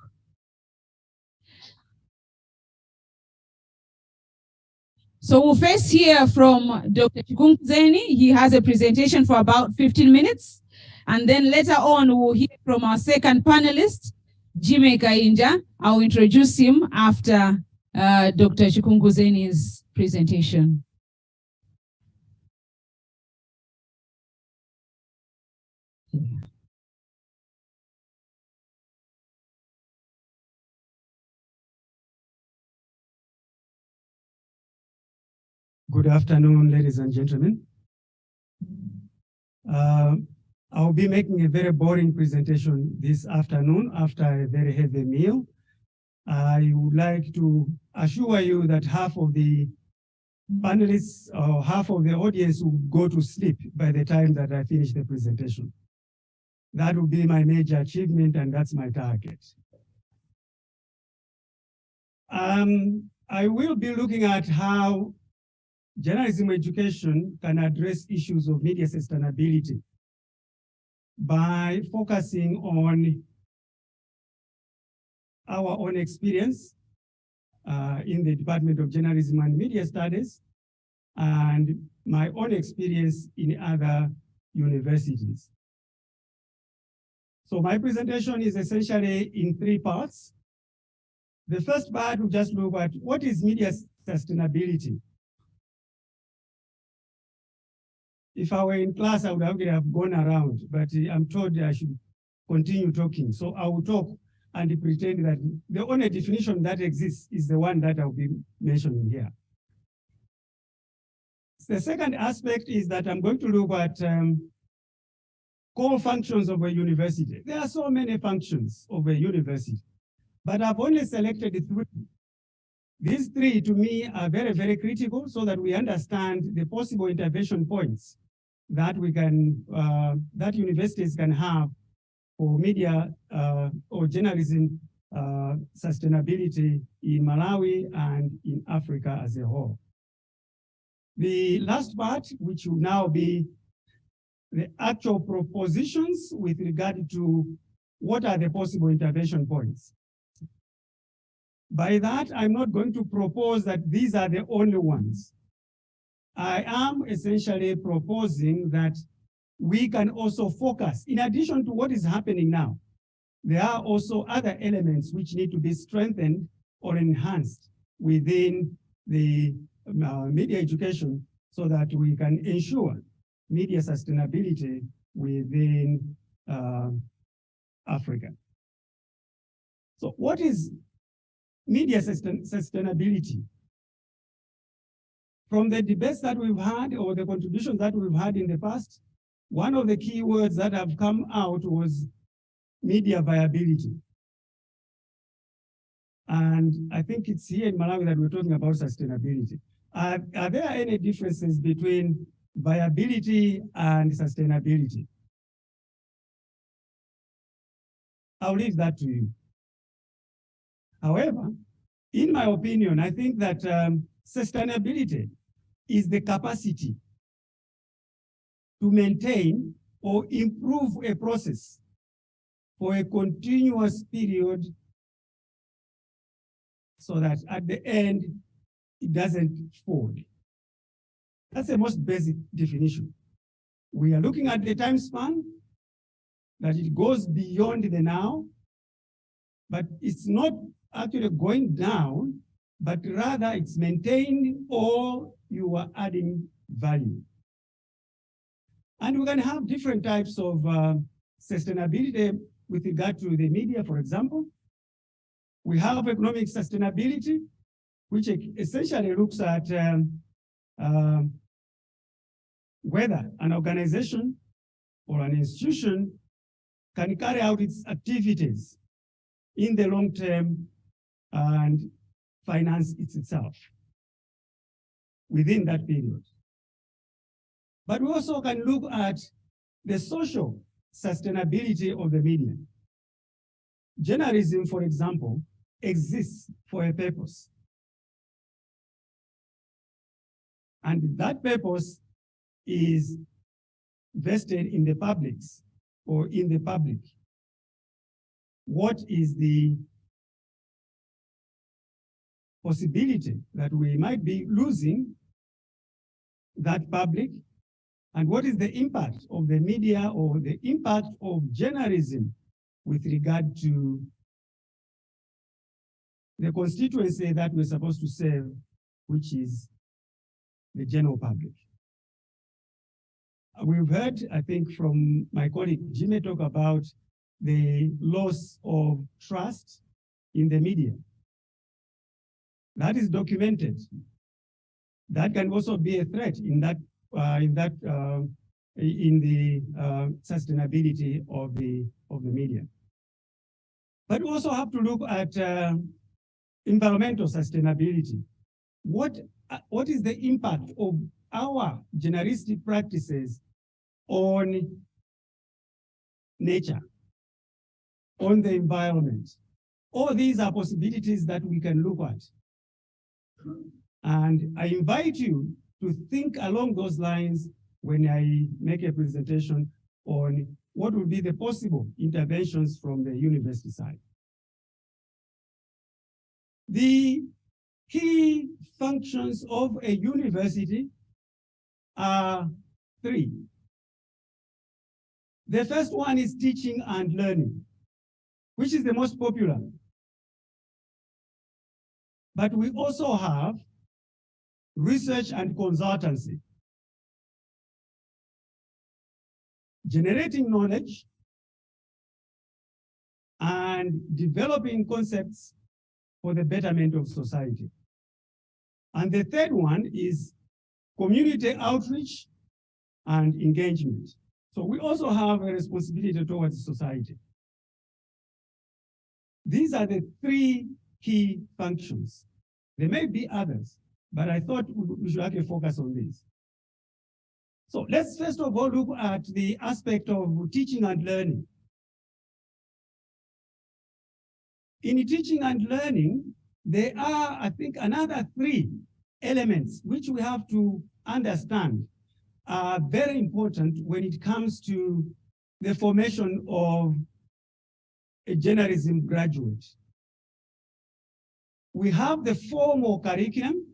So we'll first hear from Dr. Chikunkuzeni. He has a presentation for about 15 minutes. And then later on, we'll hear from our second panelist, Jimmy Kainja. I'll introduce him after Dr. Chikunkuzeni's presentation. Good afternoon, ladies and gentlemen. I'll be making a very boring presentation this afternoon after a very heavy meal. I would like to assure you that half of the panelists or half of the audience will go to sleep by the time that I finish the presentation. That will be my major achievement, and that's my target. I will be looking at how journalism education can address issues of media sustainability by focusing on our own experience in the Department of Journalism and Media Studies and my own experience in other universities. So my presentation is essentially in 3 parts. The first part will just look at what is media sustainability. If I were in class, I would have gone around, but I'm told I should continue talking. So I will talk and pretend that the only definition that exists is the one that I'll be mentioning here. The second aspect is that I'm going to look at core functions of a university. There are so many functions of a university, but I've only selected 3. These 3 to me are very, very critical so that we understand the possible intervention points that we can, that universities can have for media or journalism sustainability in Malawi and in Africa as a whole. The last part, which will now be the actual propositions with regard to what are the possible intervention points. By that, I'm not going to propose that these are the only ones. I am essentially proposing that we can also focus, in addition to what is happening now, there are also other elements which need to be strengthened or enhanced within the media education so that we can ensure media sustainability within Africa. So what is media sustainability? From the debates that we've had or the contributions that we've had in the past, one of the key words that have come out was media viability. And I think it's here in Malawi that we're talking about sustainability. Are there any differences between viability and sustainability? I'll leave that to you. However, in my opinion, I think that sustainability is the capacity to maintain or improve a process for a continuous period so that at the end, it doesn't fall. That's the most basic definition. We are looking at the time span, that it goes beyond the now, but it's not actually going down, but rather it's maintained or you are adding value. And we can have different types of sustainability with regard to the media, for example. We have economic sustainability, which essentially looks at whether an organization or an institution can carry out its activities in the long term and finance itself within that period. But we also can look at the social sustainability of the media. Journalism, for example, exists for a purpose. And that purpose is vested in the publics or in the public. What is the possibility that we might be losing that public? And what is the impact of the media or the impact of journalism with regard to the constituency that we're supposed to serve, which is the general public? We've heard, I think, from my colleague Jimmy talk about the loss of trust in the media. That is documented That can also be a threat in the sustainability of the media. But we also have to look at environmental sustainability. What is the impact of our journalistic practices on nature, on the environment? All these are possibilities that we can look at. And I invite you to think along those lines when I make a presentation on what would be the possible interventions from the university side. The key functions of a university are three. The first one is teaching and learning, which is the most popular. But we also have research and consultancy, generating knowledge and developing concepts for the betterment of society. And the third one is community outreach and engagement. So we also have a responsibility towards society. These are the three key functions. There may be others, but I thought we should actually focus on this. So let's first of all look at the aspect of teaching and learning. In teaching and learning, there are, I think, another three elements which we have to understand are very important when it comes to the formation of a journalism graduate. We have the formal curriculum,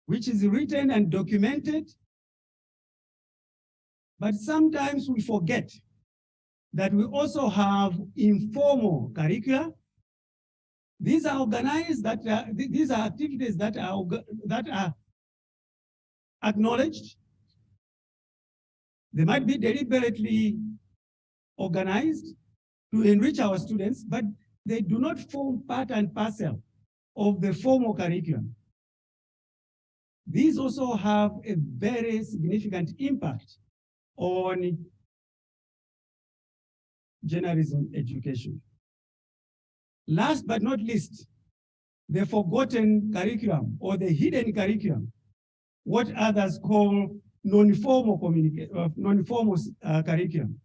which is written and documented, but sometimes we forget that we also have informal curricula. These are organized, these are activities that are acknowledged. They might be deliberately organized to enrich our students, but they do not form part and parcel of the formal curriculum. These also have a very significant impact on journalism education. Last but not least, the forgotten curriculum or the hidden curriculum, what others call non-formal curriculum.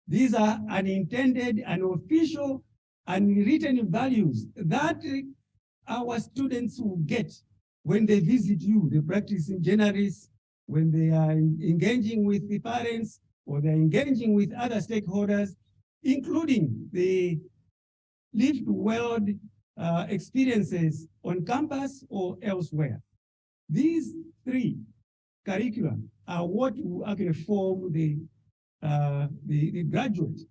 These are unintended, unofficial, unwritten values that our students will get when they visit you, the practicing journalists, when they are engaging with the parents or they're engaging with other stakeholders, including the lived world experiences on campus or elsewhere. These three curriculum are what will actually form the graduate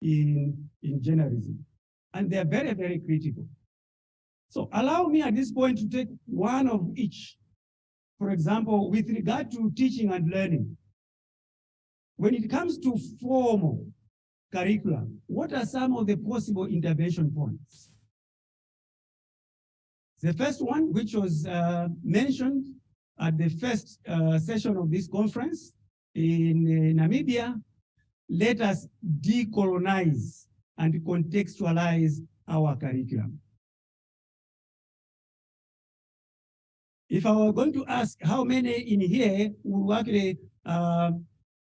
in journalism. And they're very, very critical. So allow me at this point to take one of each. For example, with regard to teaching and learning, when it comes to formal curriculum, what are some of the possible intervention points? The first one, which was mentioned at the first session of this conference in Namibia, let us decolonize and contextualize our curriculum. If I were going to ask how many in here will actually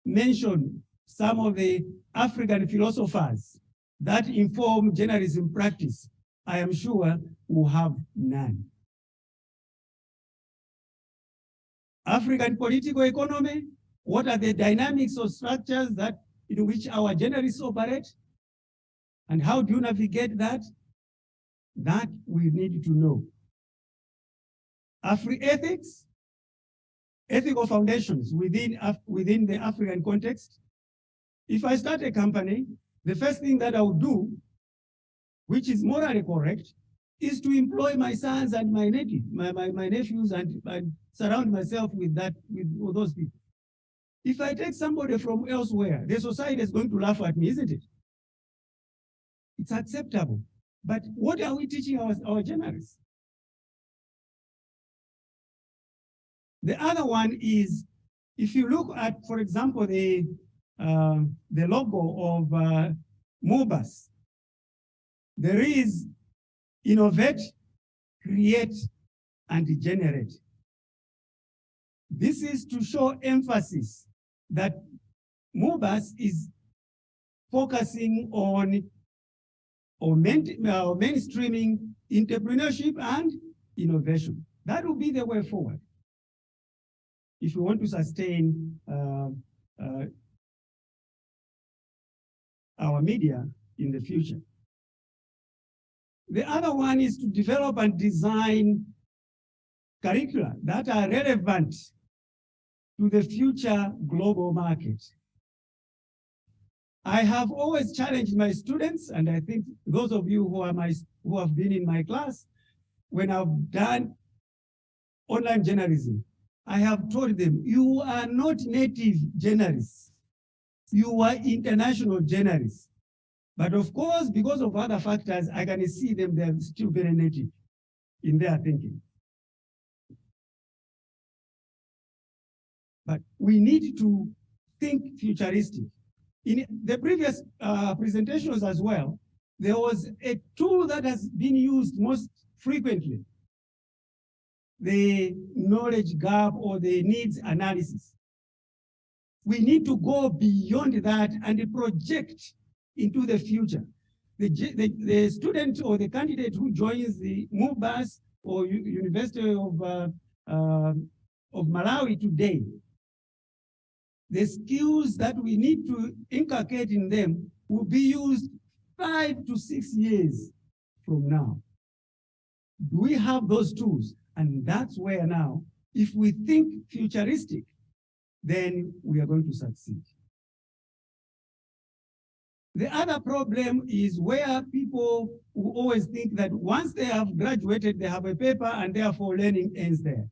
mention some of the African philosophers that inform journalism practice, I am sure we'll have none. African political economy, what are the dynamics or structures that in which our journalists operate? And how do you navigate that? That we need to know. Afri-ethics, ethical foundations within the African context. If I start a company, the first thing that I will do, which is morally correct, is to employ my sons and my nephews and surround myself with those people. If I take somebody from elsewhere, the society is going to laugh at me, isn't it? It's acceptable. But what are we teaching our journalists? The other one is, if you look at, for example, the logo of MOBAS, there is innovate, create, and generate. This is to show emphasis that MOBAS is focusing on mainstreaming entrepreneurship and innovation. That will be the way forward if we want to sustain our media in the future. The other one is to develop and design curricula that are relevant to the future global market. I have always challenged my students, and I think those of you who have been in my class, when I've done online journalism, I have told them, you are not native journalists. You are international journalists. But of course, because of other factors, I can see them, they're still very native in their thinking. But we need to think futuristic. In the previous presentations as well, there was a tool that has been used most frequently, the knowledge gap or the needs analysis. We need to go beyond that and project into the future. The student or the candidate who joins the MOBAS or University of Malawi today, the skills that we need to inculcate in them will be used 5 to 6 years from now. Do we have those tools? And that's where now, if we think futuristic, then we are going to succeed. The other problem is where people who always think that once they have graduated, they have a paper and therefore learning ends there.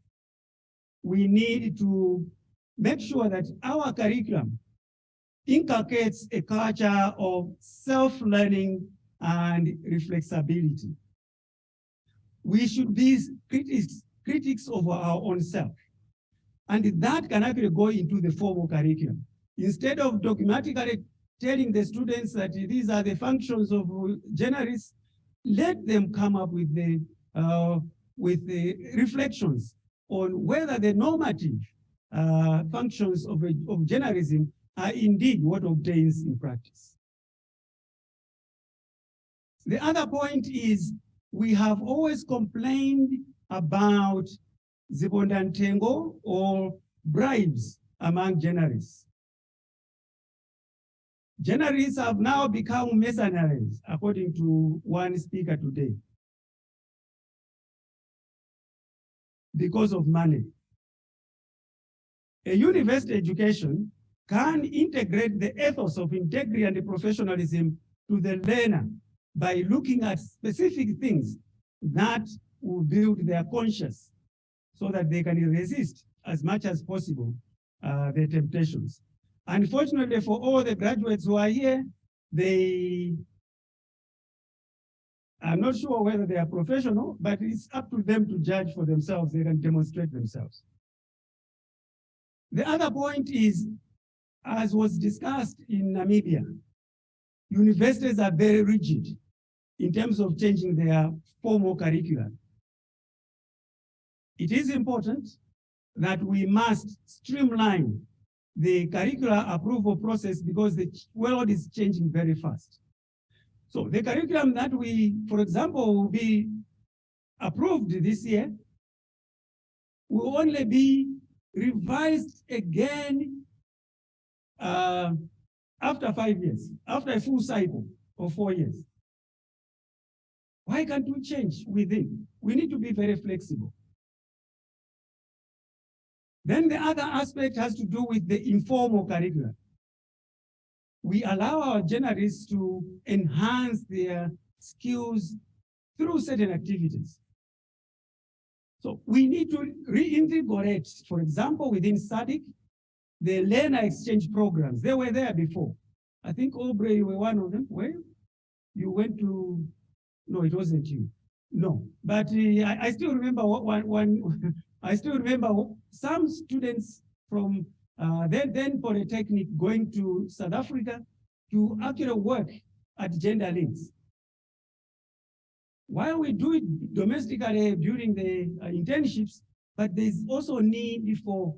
We need to make sure that our curriculum inculcates a culture of self-learning and reflexability. We should be critics of our own self. And that can actually go into the formal curriculum. Instead of dogmatically telling the students that these are the functions of journalists, let them come up with the reflections on whether the normative functions of journalism are indeed what obtains in practice. The other point is we have always complained about zibondantengo or bribes among journalists. Journalists have now become mercenaries, according to one speaker today, because of money. A university education can integrate the ethos of integrity and professionalism to the learner by looking at specific things that will build their conscience so that they can resist as much as possible the temptations. Unfortunately, for all the graduates who are here, I'm not sure whether they are professional, but it's up to them to judge for themselves. They can demonstrate themselves. The other point is, as was discussed in Namibia, universities are very rigid in terms of changing their formal curriculum. It is important that we must streamline the curricular approval process because the world is changing very fast. So the curriculum that we, for example, will be approved this year will only be revised again after 5 years, after a full cycle of 4 years. Why can't we change within? We need to be very flexible. Then the other aspect has to do with the informal curriculum. We allow our journalists to enhance their skills through certain activities. So we need to reinvigorate, for example, within SADC, the learner exchange programs. They were there before. I think Aubrey, you were one of them. Well, you went to, no, it wasn't you. No, but I still remember I still remember some students from then Polytechnic going to South Africa to actually work at gender links. While we do it domestically during the internships, but there's also need for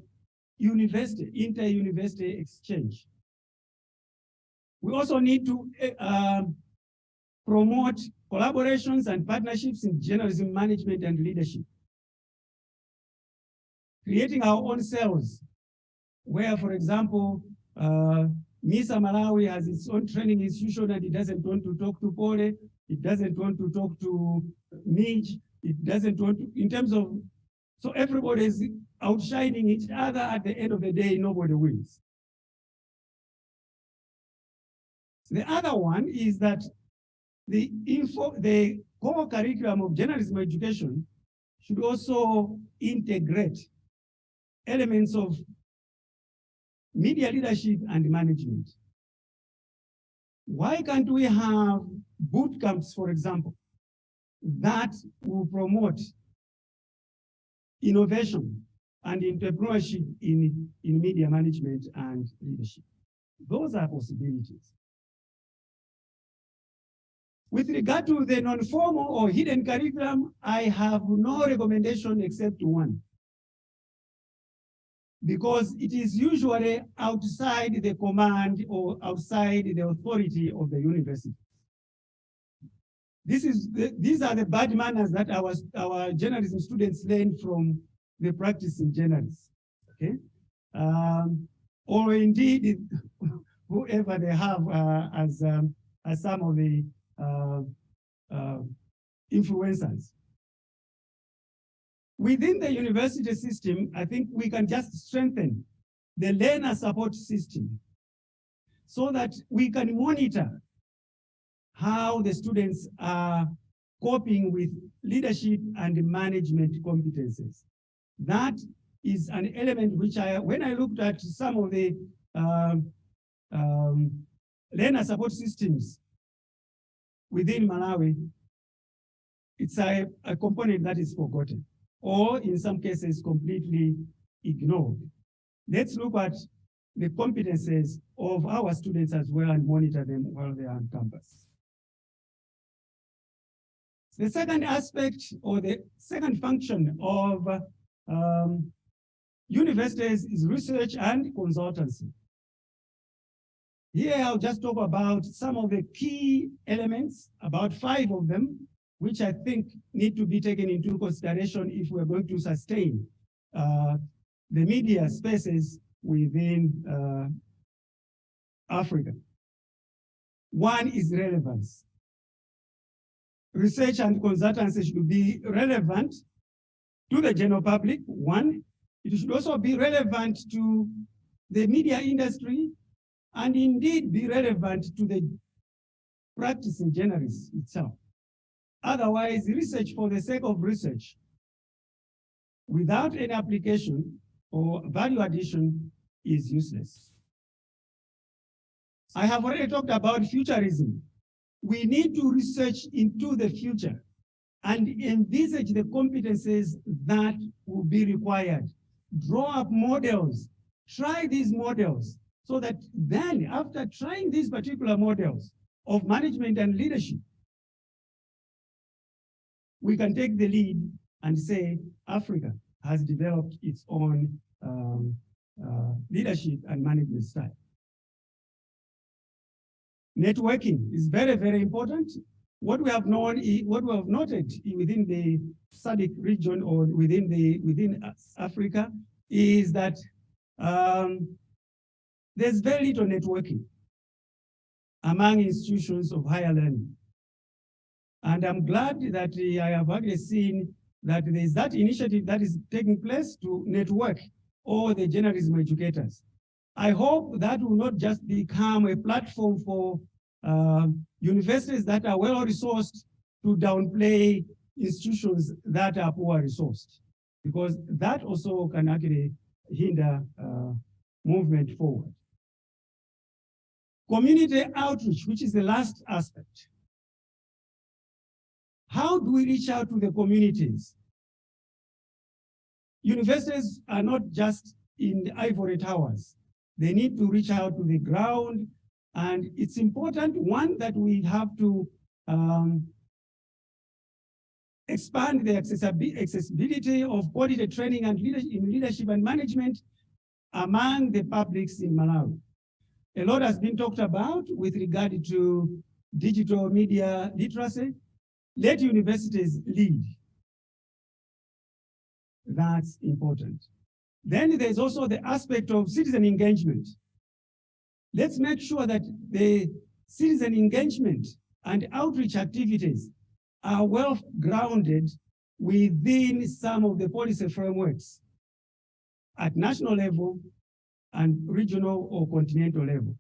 university, inter-university exchange. We also need to promote collaborations and partnerships in journalism management and leadership. Creating our own cells, where, for example, MISA Malawi has its own training institution and it doesn't want to talk to Pole, it doesn't want to talk to Mij, it doesn't want to, in terms of, so everybody is outshining each other. At the end of the day, nobody wins. The other one is that the core curriculum of journalism education should also integrate elements of media leadership and management. Why can't we have boot camps, for example, that will promote innovation and entrepreneurship in media management and leadership? Those are possibilities. With regard to the non-formal or hidden curriculum, I have no recommendation except one, because it is usually outside the command or outside the authority of the university. These are the bad manners that our journalism students learn from the practicing journalists, okay? Or indeed, whoever they have as some of the influencers. Within the university system, I think we can just strengthen the learner support system so that we can monitor how the students are coping with leadership and management competences. That is an element which when I looked at some of the learner support systems within Malawi, it's a component that is forgotten, or in some cases completely ignored. Let's look at the competences of our students as well and monitor them while they are on campus. The second aspect or the second function of universities is research and consultancy. Here I'll just talk about some of the key elements, about 5 of them, which I think need to be taken into consideration if we're going to sustain the media spaces within Africa. One is relevance. Research and consultancy should be relevant to the general public. One, it should also be relevant to the media industry and indeed be relevant to the practicing journalist itself. Otherwise, research for the sake of research without any application or value addition is useless. I have already talked about futurism. We need to research into the future and envisage the competences that will be required. Draw up models, try these models, so that then after trying these particular models of management and leadership, we can take the lead and say Africa has developed its own leadership and management style. Networking is very, very important. What we have noted within the SADC region or within Africa is that there's very little networking among institutions of higher learning. And I'm glad that I have already seen that there's that initiative that is taking place to network all the journalism educators. I hope that will not just become a platform for universities that are well resourced to downplay institutions that are poor resourced, because that also can actually hinder movement forward. Community outreach, which is the last aspect. How do we reach out to the communities? universities are not just in the ivory towers. They need to reach out to the ground. And it's important, one, that we have to expand the accessibility of quality training and leadership and management among the publics in Malawi. A lot has been talked about with regard to digital media literacy. Let universities lead. That's important. Then there's also the aspect of citizen engagement. Let's make sure that the citizen engagement and outreach activities are well grounded within some of the policy frameworks at national level and regional or continental level.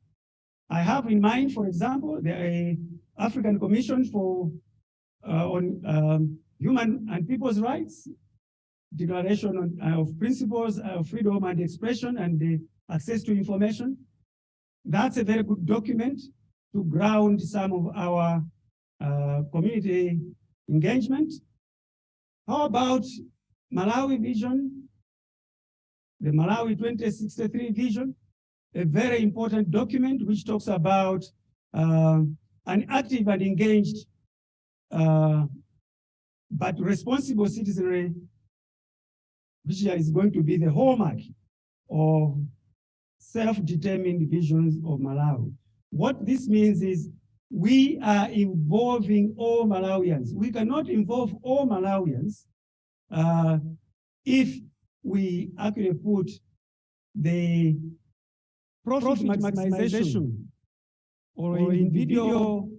I have in mind, for example, the African Commission on Human and People's Rights, Declaration of Principles of Freedom and Expression and the Access to Information. That's a very good document to ground some of our community engagement. How about Malawi Vision, the Malawi 2063 Vision, a very important document which talks about an active and engaged but responsible citizenry, which is going to be the hallmark of self-determined visions of Malawi. What this means is we are involving all Malawians. We cannot involve all Malawians if we actually put the profit maximization or individual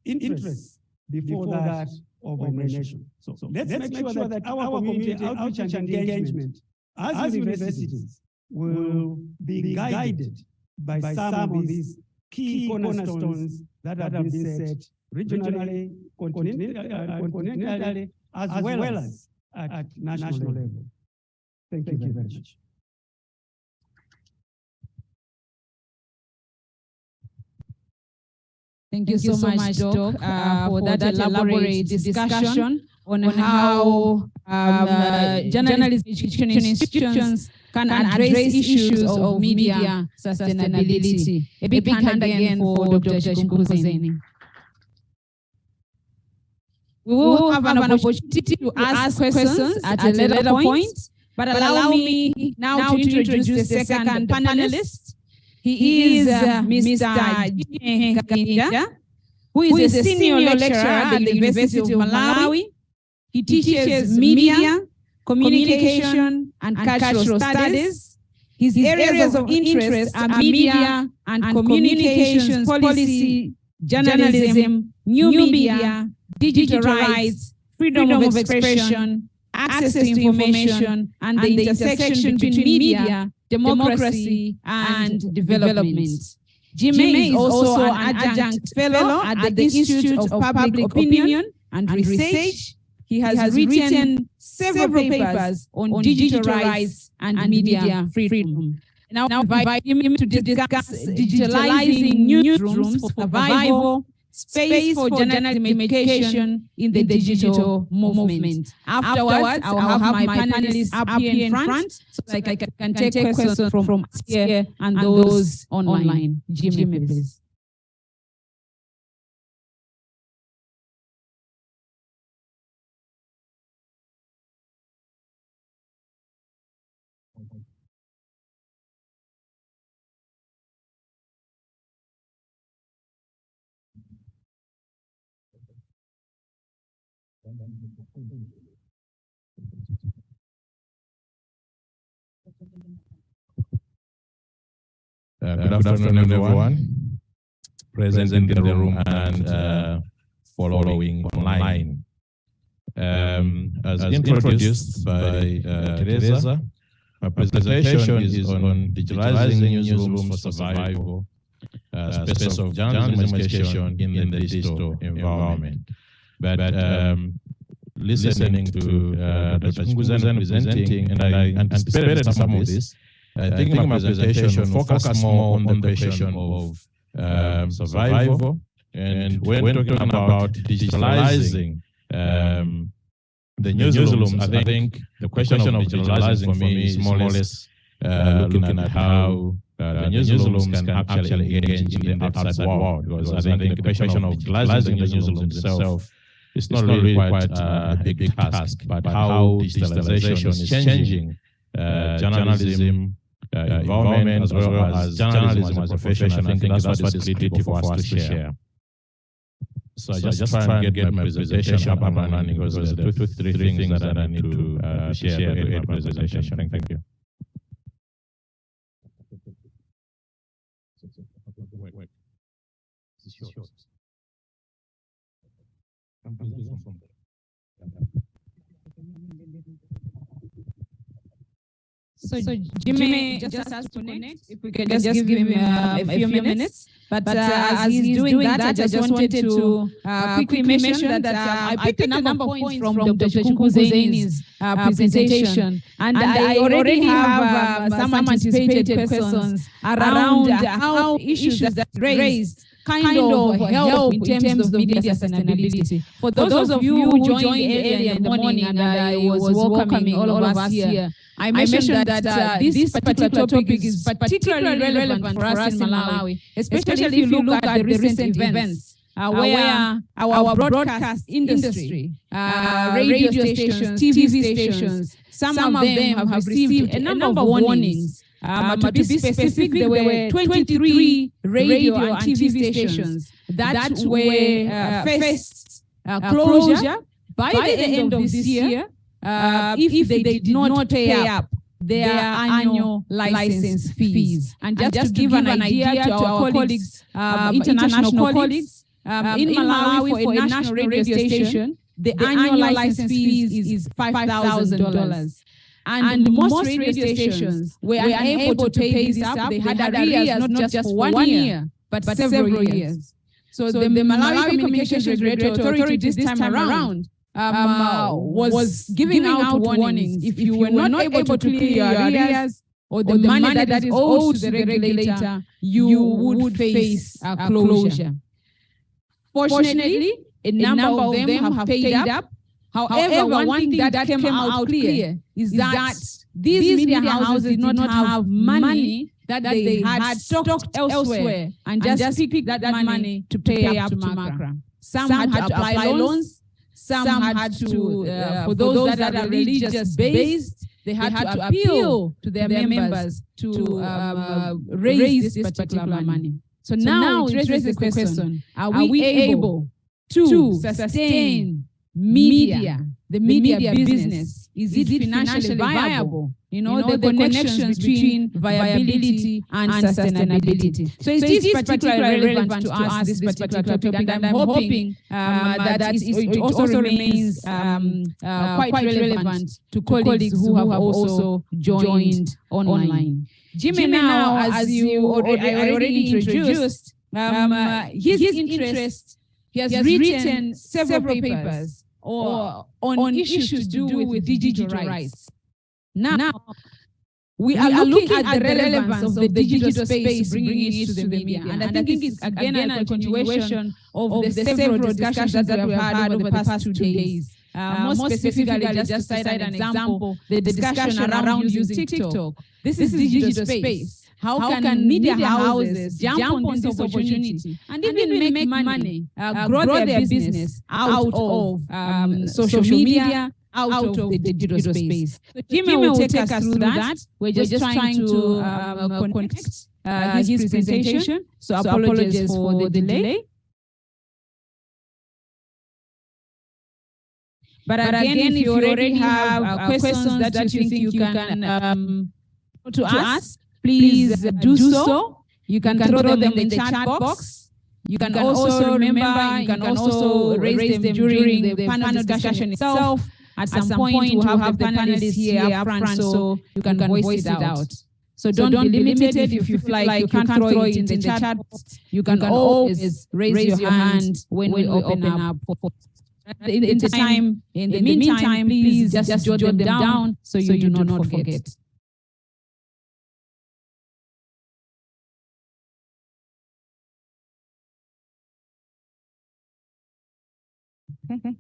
interests before that of a nation. So let's make sure that our community outreach and engagement as universities will be guided by some of these key cornerstones that have been set regionally, continentally, as well as at national level. Thank you very much. Thank you so much, Doc, for that elaborate discussion on how journalism education institutions can address issues of media sustainability. A big hand again for Dr. Chikumuzeni. We will have an opportunity to ask questions at a later point, but allow me now to introduce the second panelist. He is Mr. Jimmy, who is a senior lecturer at the University of Malawi. He teaches media, communication, and cultural studies. His areas of interest are media and communications policy, journalism, new media, digital rights, freedom of expression, access to information, and the intersection between media, democracy, and development. Jimmy is also an adjunct fellow at the Institute of Public Opinion and Research. He has written several papers on digital rights and media freedom. Now invite him to discuss digitalizing newsrooms for survival, space for journalism education in the digital movement. Afterwards, I will have my panelists up here in front so I can take questions from us here and those online. Jimmy, please. Good afternoon, everyone present in the room and following online. As introduced by Teresa, my presentation is on digitalizing newsrooms for survival, space of journalism education in the digital environment. But listening to Dr. Chikumuzeni presenting, and I anticipated some of this, I think my presentation will focus more on the question of survival. And when talking about digitalizing the newsrooms, I think the question of digitalizing for me is more or less looking at how the newsrooms can actually engage in the outside world. Because I think the question of digitalizing the newsrooms itself is not really quite a big task, but how digitalization is changing journalism, environment, as well as journalism as a profession. I think that's what is critical for us to share. So I just try and get my presentation up and running, because there's two, three things that I need to share in my presentation. Thank you. Wait. This is short. So Jimmy just has to connect. If we can just give him a few minutes. But as he's doing that, I just wanted to quickly mention that I picked a number of points from Dr. Chukwuzeni's presentation. And I already have some anticipated questions around how issues that raised kind of help in terms of media sustainability. For those of you who joined earlier in the morning, and I was welcoming all of us here, I mentioned that this particular topic is particularly relevant for us in Malawi, especially if you look at the recent events where our broadcast industry, radio stations, TV stations, some of them have received a number of warnings. To be specific, there were 23 radio and TV stations that were faced closure by the end of this year if they did not pay up their annual license fees. And just to give an idea to our colleagues, international colleagues, in Malawi for a national radio station, the annual license fees is $5,000. And most radio stations were unable to pay this up. They had arrears not just for 1 year, but several years. So the Malawi Communications Regulatory Authority this time around was giving out warnings. If you were not able to clear your arrears or the money that is owed to the regulator, you would face a closure. Fortunately, a number of them have paid up. However, one thing that came out clear is that these media houses did not have money that they had stocked elsewhere and just picked that money to pay up to MACRA. Some had to apply loans, some had to, for those that are religious-based, they had to appeal to their members to raise this particular money. So now it raises the question, are we able to sustain the media business? Is it financially viable? You know, the connections between viability and sustainability. So it is particularly relevant to us, this particular topic, and I'm hoping that it also remains quite relevant to colleagues who have also joined online. Jimmy now, as I already introduced, his interest, he has written several papers on issues to do with digital rights. Now, we are looking at the relevance of the digital space, bringing it to the media. And I think it's again a continuation of the several discussions that we have had over the past 2 days. More specifically, just to cite an example, the discussion around using TikTok. This is digital space. How can media houses jump on this opportunity and even make money, grow their business out of social media, out of the digital space? So Jimmy will take us through that. We're just trying to connect his presentation. So apologies for the delay. But again, if you already have questions that you think you can to us, please do so. You can throw them in the chat box. You can also remember, you can also raise them during the panel discussion itself. At some point, we'll have the panelists here up front, so you can voice it out. So don't be limited. If you feel like you can't throw it in the chat box, you can always raise your hand when we open up. In the meantime, please just jot them down so you do not forget. Okay.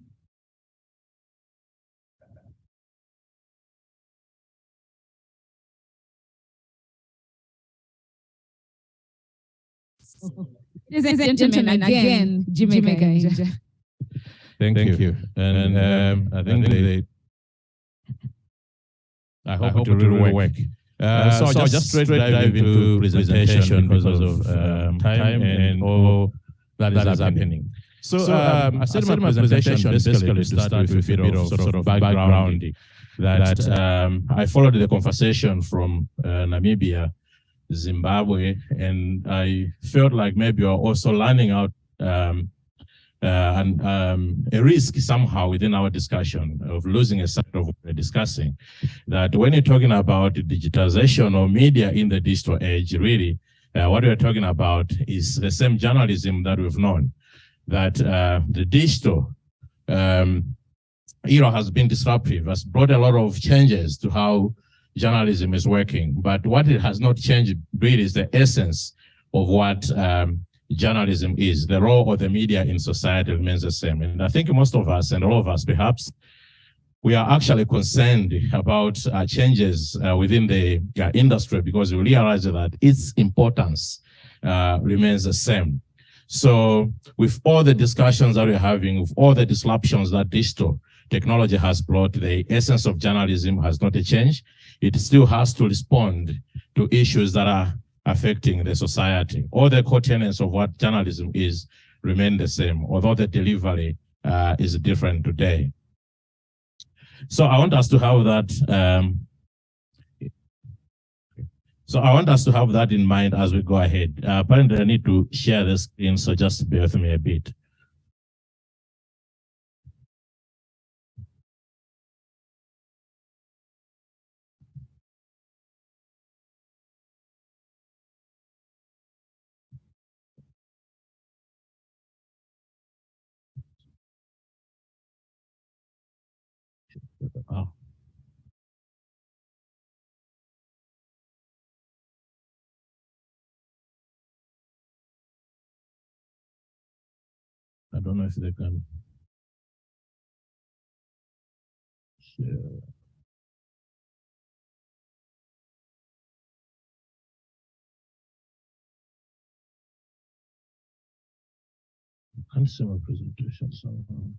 Ladies and gentlemen, again, Jimmy Gainja. Thank you. And I think I hope it will work. So I'll just straight dive into presentation because of time and all that is happening. So I said my presentation basically to start with a bit of sort of background that I followed the conversation from Namibia, Zimbabwe, and I felt like maybe we're also learning out a risk somehow within our discussion of losing a side of what we're discussing. That when you're talking about digitization or media in the digital age, really, what we're talking about is the same journalism that we've known. That the digital era has been disruptive, has brought a lot of changes to how journalism is working. But what it has not changed really is the essence of what journalism is. The role of the media in society remains the same. And I think most of us and all of us, perhaps, we are actually concerned about changes within the industry because we realize that its importance remains the same. So with all the discussions that we're having, with all the disruptions that digital technology has brought, the essence of journalism has not changed. It still has to respond to issues that are affecting the society. All the core tenets of what journalism is remain the same, although the delivery is different today. So I want us to have that in mind as we go ahead. Apparently I need to share the screen, so just bear with me a bit. Oh. I don't know if they can share. I can't see my presentation somehow.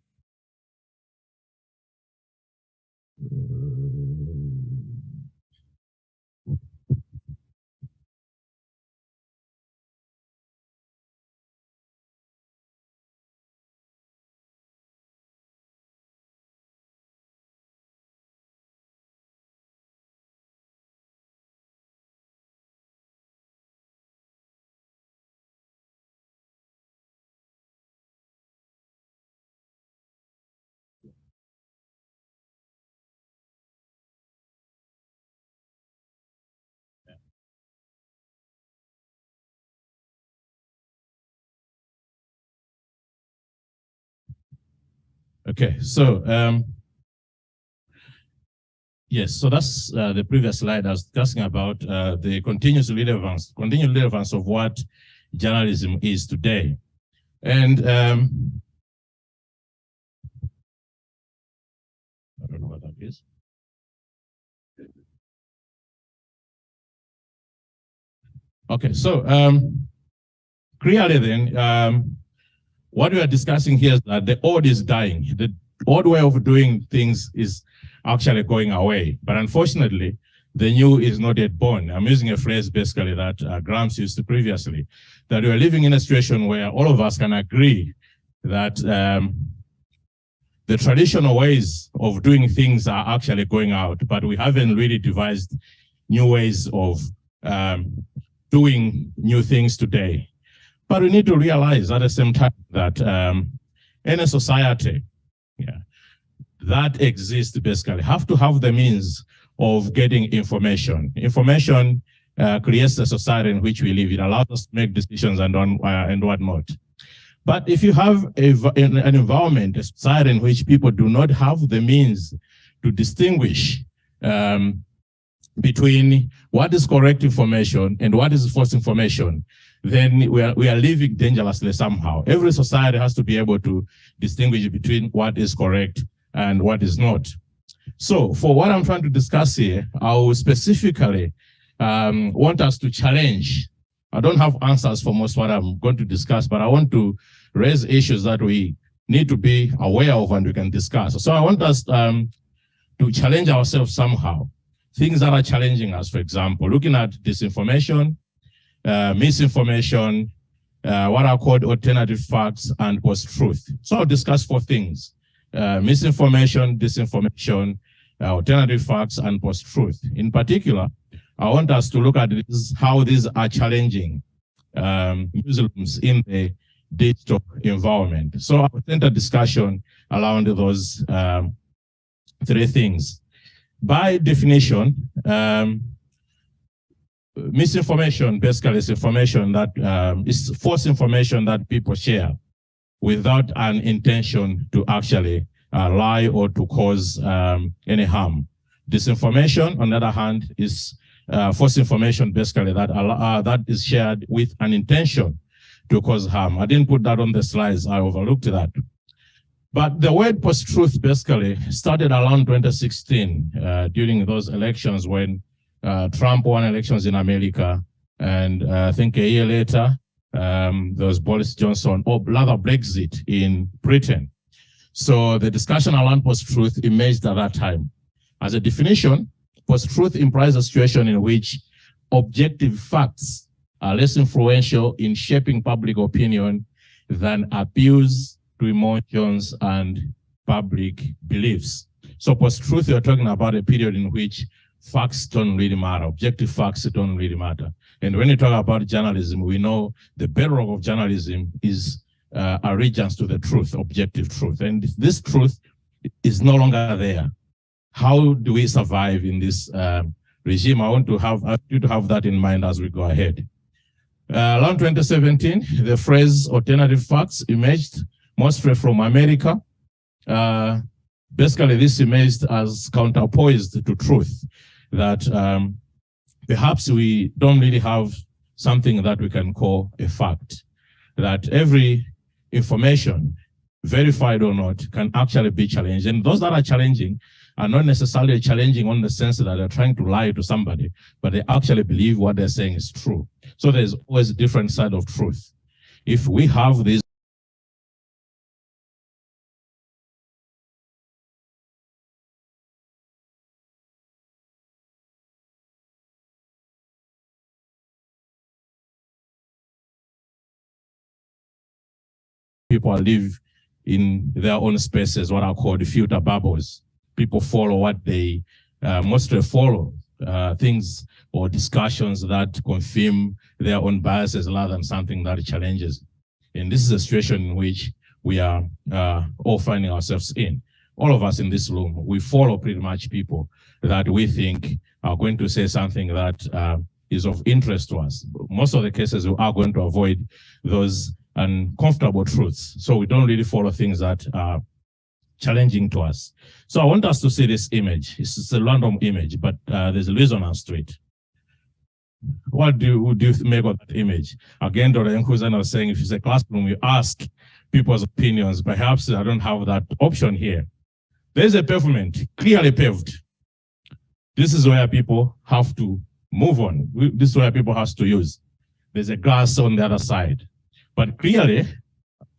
Okay, so yes, so that's the previous slide. I was discussing about the continued relevance of what journalism is today. And I don't know what that is. Okay, so clearly then, what we are discussing here is that the old is dying. The old way of doing things is actually going away. But unfortunately, the new is not yet born. I'm using a phrase basically that Grams used to previously, that we are living in a situation where all of us can agree that the traditional ways of doing things are actually going out, but we haven't really devised new ways of doing new things today. But we need to realize at the same time that in a society that exists basically have to have the means of getting information. Information creates the society in which we live. It allows us to make decisions and whatnot. But if you have an environment, a society in which people do not have the means to distinguish between what is correct information and what is false information, then we are living dangerously somehow. Every society has to be able to distinguish between what is correct and what is not. So for what I'm trying to discuss here, I will specifically want us to challenge I don't have answers for most what I'm going to discuss, but I want to raise issues that we need to be aware of and we can discuss. So I want us to challenge ourselves somehow. Things that are challenging us, for example, looking at disinformation, misinformation, what are called alternative facts and post-truth. So I'll discuss 4 things: misinformation, disinformation, alternative facts, and post-truth. In particular, I want us to look at this, how these are challenging Muslims in the digital environment. So I will center discussion around those 3 things. By definition, misinformation basically is information that is false information that people share without an intention to actually lie or to cause any harm. Disinformation, on the other hand, is false information basically that is shared with an intention to cause harm. I didn't put that on the slides, I overlooked that. But the word post-truth basically started around 2016 during those elections when Trump won elections in America, and I think a year later there was Boris Johnson, or rather Brexit, in Britain. So the discussion around post-truth emerged at that time. As a definition, post-truth implies a situation in which objective facts are less influential in shaping public opinion than appeals to emotions and public beliefs. So post-truth, you're talking about a period in which facts don't really matter, objective facts don't really matter. And when you talk about journalism, we know the bedrock of journalism is allegiance to the truth, objective truth. And if this truth is no longer there, how do we survive in this regime? I want you to have that in mind as we go ahead. Around 2017, the phrase alternative facts emerged, mostly from America. Basically, this emerged as counterpoised to truth, that perhaps we don't really have something that we can call a fact, that every information, verified or not, can actually be challenged. And those that are challenging are not necessarily challenging on the sense that they're trying to lie to somebody, but they actually believe what they're saying is true. So there's always a different side of truth. If we have these people live in their own spaces, what are called filter bubbles. People follow what they mostly follow, things or discussions that confirm their own biases rather than something that challenges. And this is a situation in which we are all finding ourselves in. All of us in this room, we follow pretty much people that we think are going to say something that is of interest to us. Most of the cases, we are going to avoid those uncomfortable truths. So we don't really follow things that are challenging to us. So I want us to see this image. It's a random image, but there's a resonance to it. What do you make of that image? Again, Dr. Nkuzan was saying, if it's a classroom, you ask people's opinions. Perhaps I don't have that option here. There's a pavement, clearly paved. This is where people have to move on. This is where people have to use. There's a grass on the other side. But clearly,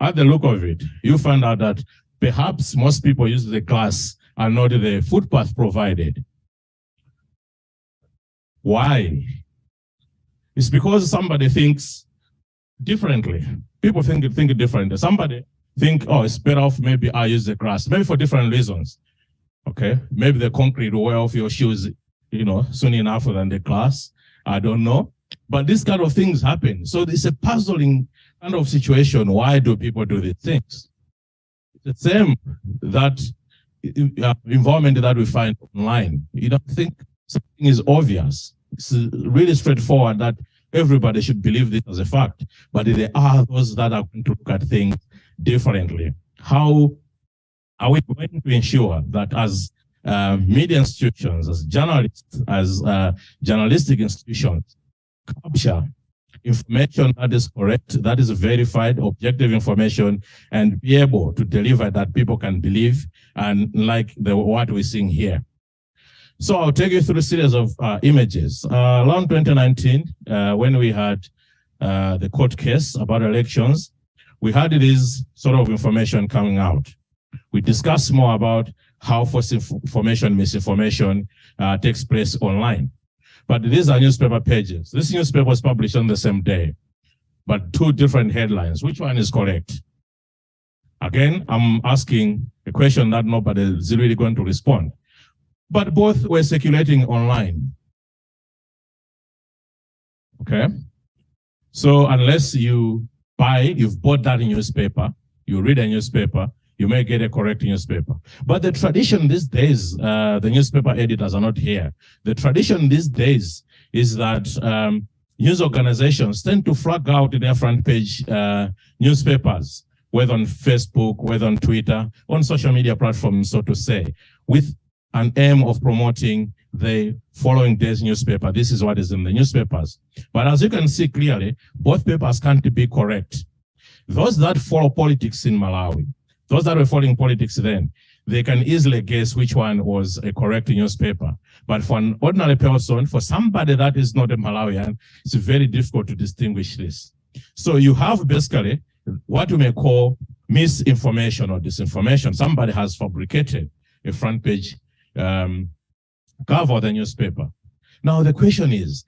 at the look of it, you find out that perhaps most people use the grass and not the footpath provided. Why? It's because somebody thinks differently. People think differently. Somebody think, oh, it's better off maybe I use the grass, maybe for different reasons. Okay, maybe the concrete will wear off your shoes, soon enough than the grass. I don't know. But these kind of things happen. So it's a puzzling kind of situation. Why do people do these things? It's the same that environment that we find online. You don't think something is obvious. It's really straightforward that everybody should believe this as a fact, but there are those that are going to look at things differently. How are we going to ensure that as media institutions, as journalists, as journalistic institutions, capture information that is correct, that is verified, objective information, and be able to deliver that people can believe, and like what we're seeing here. So I'll take you through a series of images. Around 2019, when we had the court case about elections, we had this sort of information coming out. We discussed more about how false information, misinformation takes place online. But these are newspaper pages. This newspaper was published on the same day, but two different headlines. Which one is correct? Again, I'm asking a question that nobody is really going to respond. But both were circulating online. Okay? So unless you've bought that newspaper, you read a newspaper, you may get a correct newspaper. But the tradition these days, the newspaper editors are not here. The tradition these days is that news organizations tend to flag out their front page newspapers, whether on Facebook, whether on Twitter, on social media platforms, so to say, with an aim of promoting the following day's newspaper. This is what is in the newspapers. But as you can see clearly, both papers can't be correct. Those that follow politics in Malawi, those that were following politics then, they can easily guess which one was a correct newspaper. But for an ordinary person, for somebody that is not a Malawian, it's very difficult to distinguish this. So you have basically what you may call misinformation or disinformation. Somebody has fabricated a front page cover of the newspaper. Now the question is,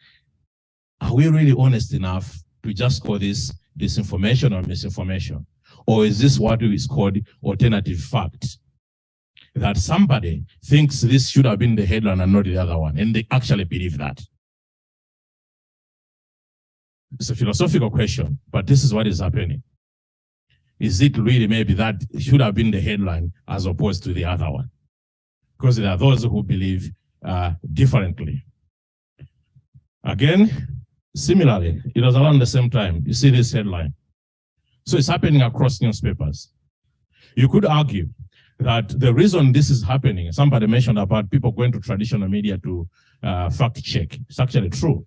are we really honest enough to just call this disinformation or misinformation? Or is this what is called alternative fact? That somebody thinks this should have been the headline and not the other one, and they actually believe that. It's a philosophical question, but this is what is happening. Is it really maybe that should have been the headline as opposed to the other one? Because there are those who believe differently. Again, similarly, it was around the same time. You see this headline. So it's happening across newspapers. You could argue that the reason this is happening, somebody mentioned about people going to traditional media to fact check. It's actually true.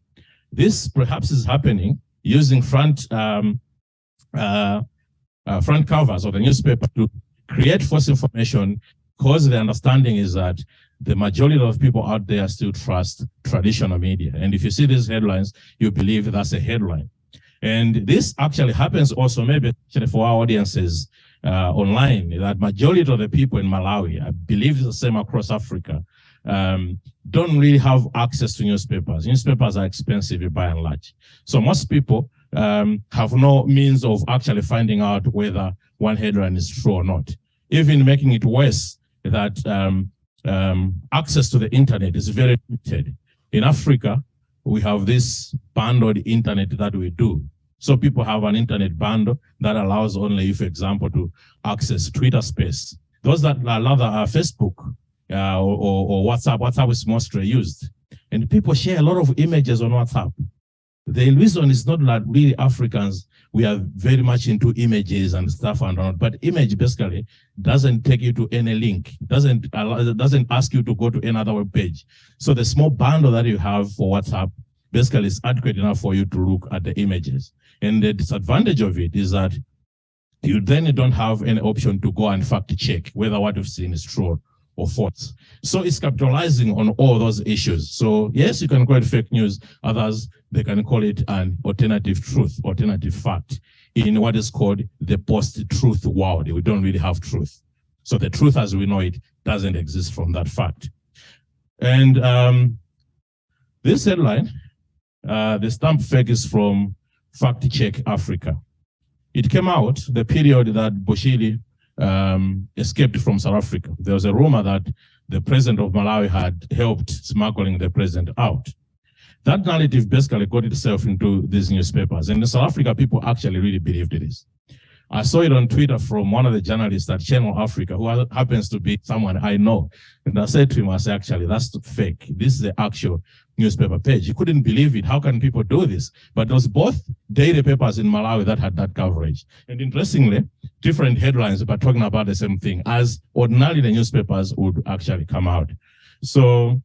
This perhaps is happening using front covers of the newspaper to create false information, because the understanding is that the majority of people out there still trust traditional media. And if you see these headlines, you believe that's a headline. And this actually happens also maybe for our audiences online, that majority of the people in Malawi, I believe it's the same across Africa, don't really have access to newspapers. Newspapers are expensive by and large. So most people have no means of actually finding out whether one headline is true or not. Even making it worse, that access to the internet is very limited. In Africa, we have this bundled internet that we do. So people have an internet bundle that allows only, for example, to access Twitter space. Those that allow Facebook or WhatsApp. WhatsApp is mostly used. And people share a lot of images on WhatsApp. The reason is not that really Africans, we are very much into images and stuff and all, but image basically doesn't take you to any link, doesn't ask you to go to another web page. So the small bundle that you have for WhatsApp basically is adequate enough for you to look at the images. And the disadvantage of it is that you then don't have any option to go and fact check whether what you've seen is true or false. So it's capitalizing on all those issues. So yes, you can call it fake news. Others, they can call it an alternative truth, alternative fact in what is called the post-truth world. We don't really have truth. So the truth as we know it doesn't exist from that fact. And this headline, the stamp fake is from Fact Check Africa. It came out the period that Boshili escaped from South Africa. There was a rumor that the president of Malawi had helped smuggling the president out. That narrative basically got itself into these newspapers. And in South Africa, people actually really believed this. I saw it on Twitter from one of the journalists at Channel Africa, who happens to be someone I know. And I said to him, I said, actually, that's fake. This is the actual newspaper page. He couldn't believe it. How can people do this? But it was both daily papers in Malawi that had that coverage. And interestingly, different headlines, but talking about the same thing, as ordinarily the newspapers would actually come out. So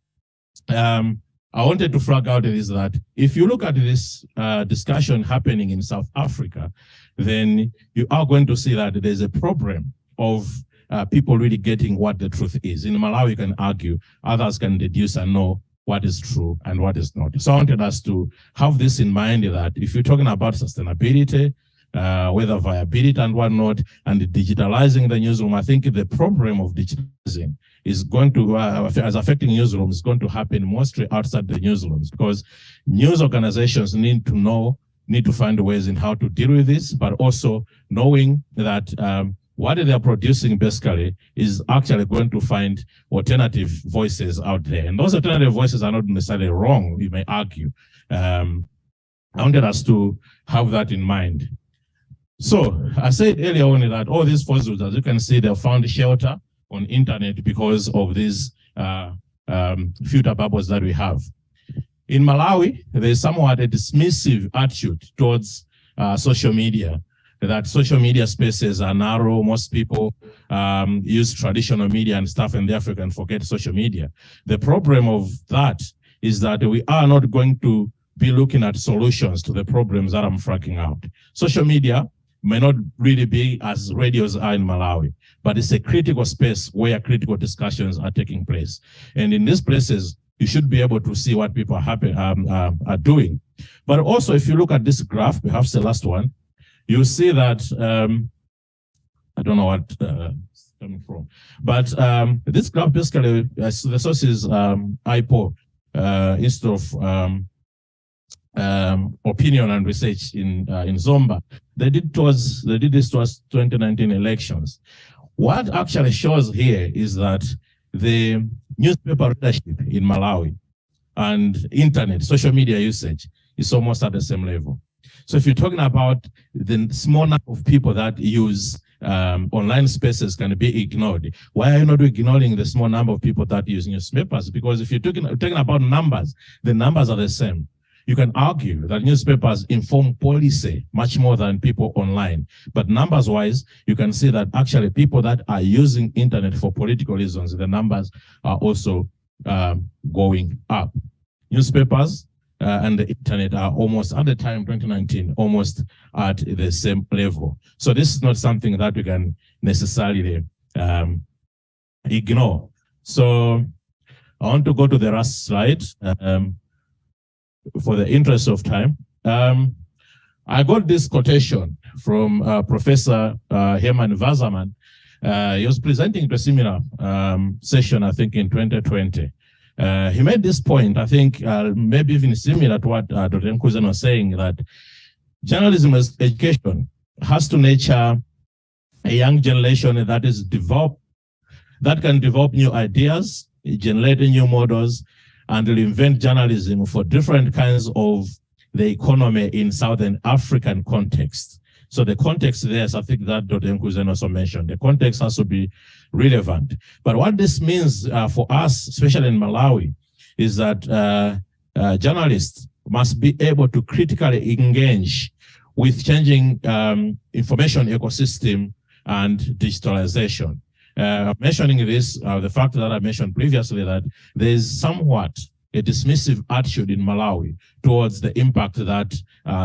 I wanted to flag out is that if you look at this discussion happening in South Africa, then you are going to see that there's a problem of people really getting what the truth is. In Malawi, you can argue, others can deduce and know what is true and what is not. So I wanted us to have this in mind, that if you're talking about sustainability, whether viability and whatnot, and digitalizing the newsroom, I think the problem of digitalizing is going to, as affecting newsrooms, is going to happen mostly outside the newsrooms, because news organizations need to find ways in how to deal with this, but also knowing that what they're producing basically is actually going to find alternative voices out there. And those alternative voices are not necessarily wrong, we may argue. I wanted us to have that in mind. So I said earlier on that all these fossils, as you can see, they found shelter on internet because of these filter bubbles that we have. In Malawi, there's somewhat a dismissive attitude towards social media, that social media spaces are narrow. Most people use traditional media and stuff, and therefore can forget social media. The problem of that is that we are not going to be looking at solutions to the problems that I'm flagging out. Social media may not really be as radios are in Malawi, but it's a critical space where critical discussions are taking place. And in these places, you should be able to see what people are doing. But also, if you look at this graph, perhaps the last one, you see that, I don't know what it's coming from, but this graph basically, the source is IPO, Institute of Opinion and Research in Zomba. They did this towards 2019 elections. What actually shows here is that the newspaper readership in Malawi and internet, social media usage is almost at the same level. So if you're talking about the small number of people that use online spaces can be ignored, why are you not ignoring the small number of people that use newspapers? Because if you're talking about numbers, the numbers are the same. You can argue that newspapers inform policy much more than people online. But numbers-wise, you can see that actually people that are using internet for political reasons, the numbers are also going up. Newspapers and the internet are almost, at the time, 2019, almost at the same level. So this is not something that we can necessarily ignore. So I want to go to the last slide for the interest of time. I got this quotation from Professor Herman Wasserman. He was presenting to a similar session, I think, in 2020. He made this point, I think, maybe even similar to what Dr. Nkuzan was saying, that journalism as education has to nurture a young generation that is developed, that can develop new ideas, generate new models, and reinvent journalism for different kinds of the economy in Southern African context. So the context there is something that Dr. Nkuzan also mentioned. The context has to be relevant. But what this means for us, especially in Malawi, is that journalists must be able to critically engage with changing information ecosystem and digitalization. Mentioning this, the fact that I mentioned previously, that there is somewhat a dismissive attitude in Malawi towards the impact that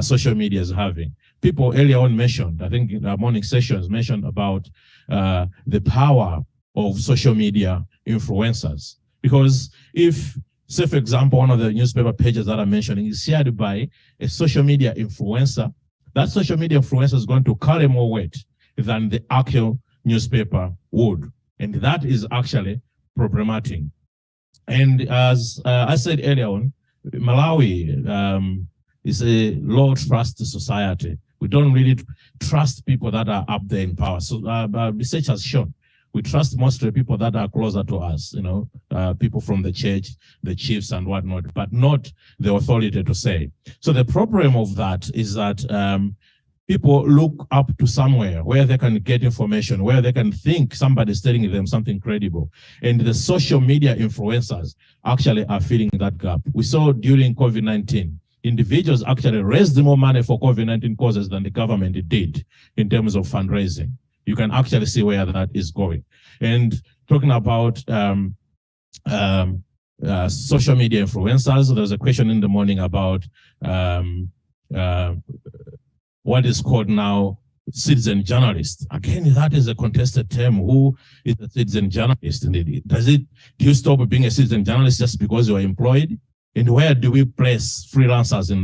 social media is having. People earlier on mentioned, I think in our morning sessions, mentioned about the power of social media influencers. Because if, say for example, one of the newspaper pages that I'm mentioning is shared by a social media influencer, that social media influencer is going to carry more weight than the actual newspaper would. And that is actually problematic. And as I said earlier on, Malawi is a low trust society. We don't really trust people that are up there in power. So research has shown we trust mostly people that are closer to us, people from the church, the chiefs and whatnot, but not the authority to say. So the problem of that is that people look up to somewhere where they can get information, where they can think somebody's telling them something credible. And the social media influencers actually are filling that gap. We saw during COVID-19, individuals actually raised more money for COVID-19 causes than the government did in terms of fundraising. You can actually see where that is going. And talking about social media influencers, there was a question in the morning about what is called now citizen journalist. Again, that is a contested term. Who is a citizen journalist? Do you stop being a citizen journalist just because you are employed? And where do we place freelancers in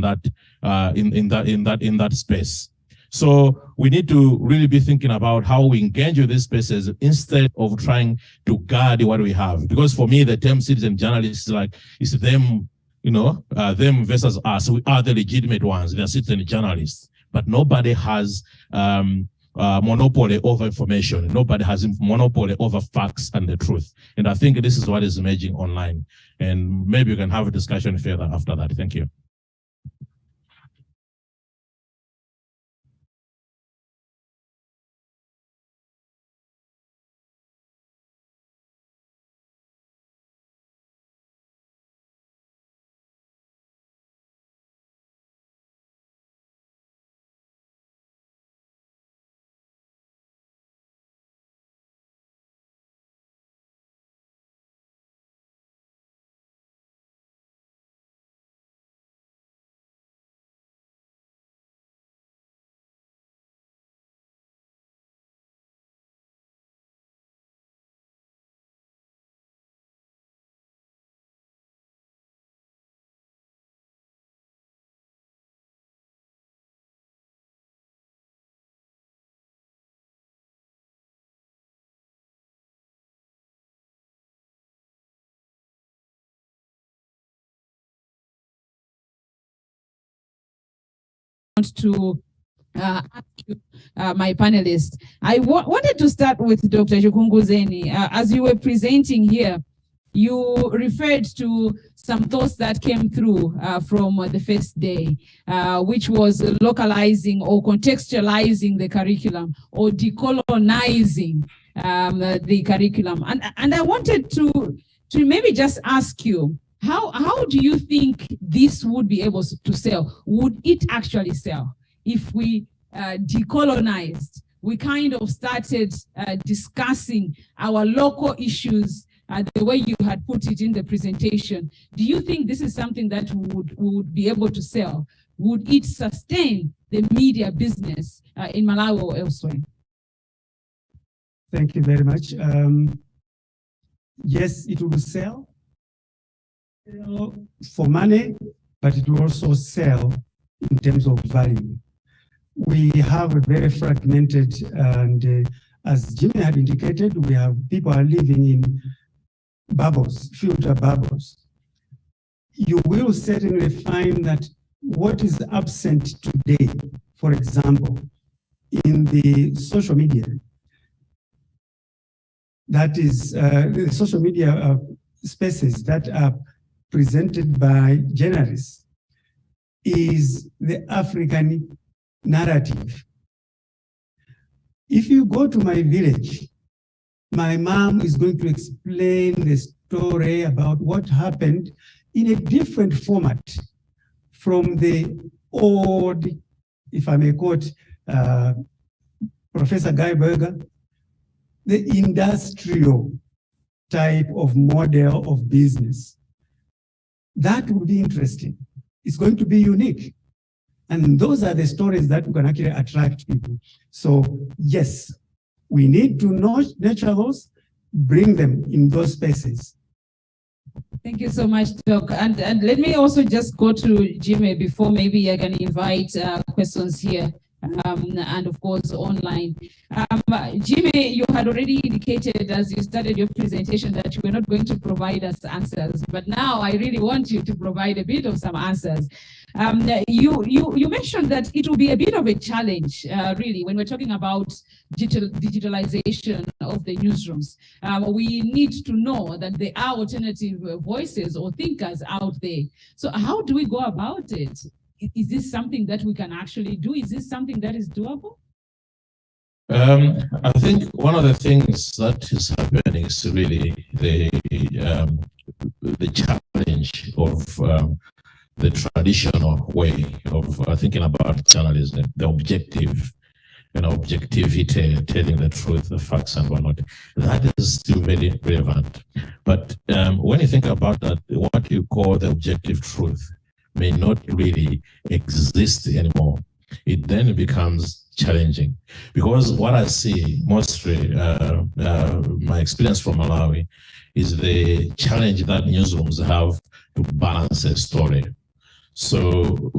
that space? So we need to really be thinking about how we engage with these spaces instead of trying to guard what we have. Because for me, the term citizen journalist is them, them versus us. We are the legitimate ones. They're citizen journalists, but nobody has monopoly over information. Nobody has monopoly over facts and the truth. And I think this is what is emerging online. And maybe we can have a discussion further after that. Thank you. To ask you, my panelists. I wanted to start with Dr. Chikunguzeni. As you were presenting here, you referred to some thoughts that came through from the first day, which was localizing or contextualizing the curriculum or decolonizing the curriculum. And I wanted to maybe just ask you, how do you think this would be able to sell? Would it actually sell if we decolonized? We kind of started discussing our local issues the way you had put it in the presentation. Do you think this is something that would be able to sell? Would it sustain the media business in Malawi or elsewhere? Thank you very much. Yes, it will sell for money, but it will also sell in terms of value. We have a very fragmented, and as Jimmy had indicated, we have people are living in bubbles, filter bubbles. You will certainly find that what is absent today, for example, in the social media, that is the social media spaces that are presented by journalists, is the African narrative. If you go to my village, my mom is going to explain the story about what happened in a different format from the old, if I may quote Professor Guy Berger, the industrial type of model of business. That would be interesting. It's going to be unique. And those are the stories that can actually attract people. So yes, we need to nurture those, bring them in those spaces. Thank you so much, Doc. And let me also just go to Jimmy before maybe I can invite questions here. And of course online. Jimmy, you had already indicated as you started your presentation that you were not going to provide us answers, but now I really want you to provide a bit of some answers. You mentioned that it will be a bit of a challenge, really, when we're talking about digitalization of the newsrooms. We need to know that there are alternative voices or thinkers out there. So how do we go about it? Is this something that we can actually do? Is this something that is doable? I think one of the things that is happening is really the challenge of the traditional way of thinking about journalism, the objective, objectivity, telling the truth, the facts and whatnot. That is still very relevant. But when you think about that, what you call the objective truth may not really exist anymore. It then becomes challenging, because what I see mostly, my experience from Malawi, is the challenge that newsrooms have to balance a story. So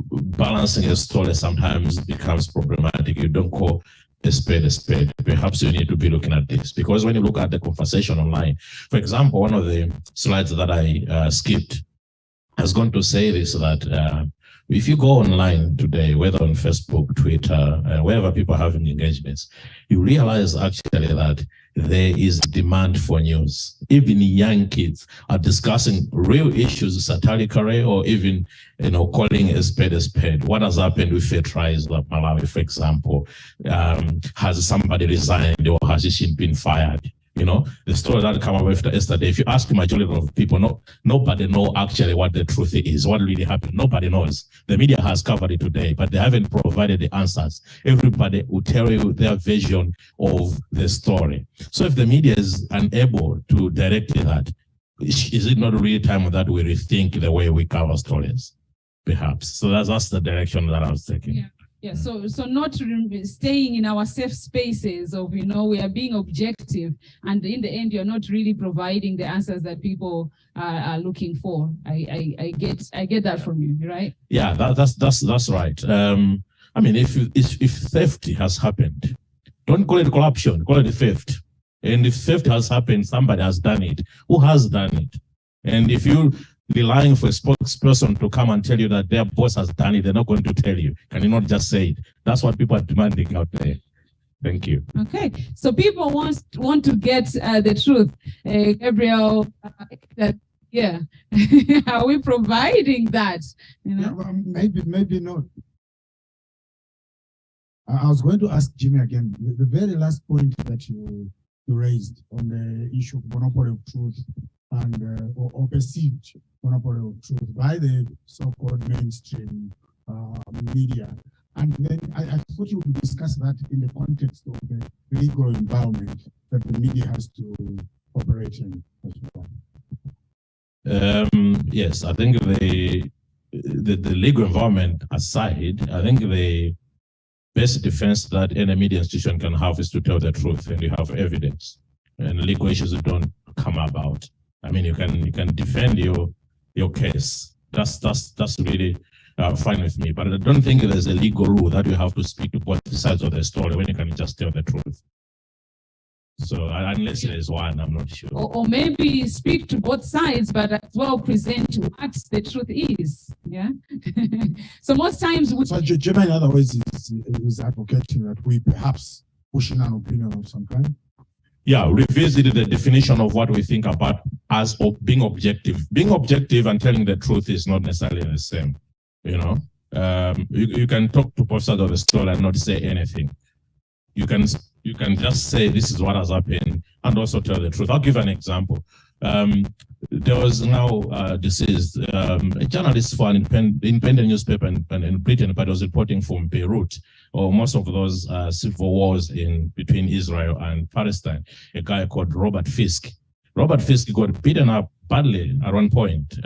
balancing a story sometimes becomes problematic. You don't call a spade a spade. Perhaps you need to be looking at this, because when you look at the conversation online, for example, one of the slides that I skipped has gone to say this, that if you go online today, whether on Facebook, Twitter, wherever people are having engagements, you realize actually that there is demand for news. Even young kids are discussing real issues satirically, or even, calling a spade. What has happened with fair trials like Malawi, for example? Has somebody resigned, or has she been fired? The story that came up after yesterday, if you ask the majority of people, nobody know actually what the truth is, what really happened. Nobody knows. The media has covered it today, but they haven't provided the answers. Everybody will tell you their version of the story. So if the media is unable to direct that, is it not really time that we rethink the way we cover stories? Perhaps. So that's the direction that I was taking. Yeah. Yeah, so not staying in our safe spaces of, we are being objective, and in the end, you're not really providing the answers that people are looking for. I get that from you, right? Yeah, that's right. If theft has happened, don't call it corruption, call it theft. And if theft has happened, somebody has done it. Who has done it? And if you relying for a spokesperson to come and tell you that their boss has done it, they're not going to tell you. Can you not just say it? That's what people are demanding out there. Thank you. Okay, so people want to get the truth. Gabriel, are we providing that? Yeah, well, maybe not. I was going to ask Jimmy again, the very last point that you raised on the issue of monopoly of truth and or perceived monopoly of truth by the so-called mainstream media. And then I thought you would discuss that in the context of the legal environment that the media has to operate in as well. Yes, I think the legal environment aside, I think the best defense that any media institution can have is to tell the truth, and you have evidence. And legal issues don't come about. You can defend your case. That's really fine with me. But I don't think there's a legal rule that you have to speak to both sides of the story when you can just tell the truth. So unless there's one, I'm not sure. Or maybe speak to both sides, but as well present what the truth is. Yeah. So most times, so Jemma, in other words, is advocating that we perhaps push in an opinion of some kind. Yeah, revisit the definition of what we think about as being objective. Being objective and telling the truth is not necessarily the same. You can talk to both sides of the story and not say anything. You can just say this is what has happened and also tell the truth. I'll give an example. There was now deceased a journalist for an independent newspaper in Britain, but was reporting from Beirut, or most of those civil wars between Israel and Palestine. A guy called Robert Fisk. Robert Fisk got beaten up badly at one point.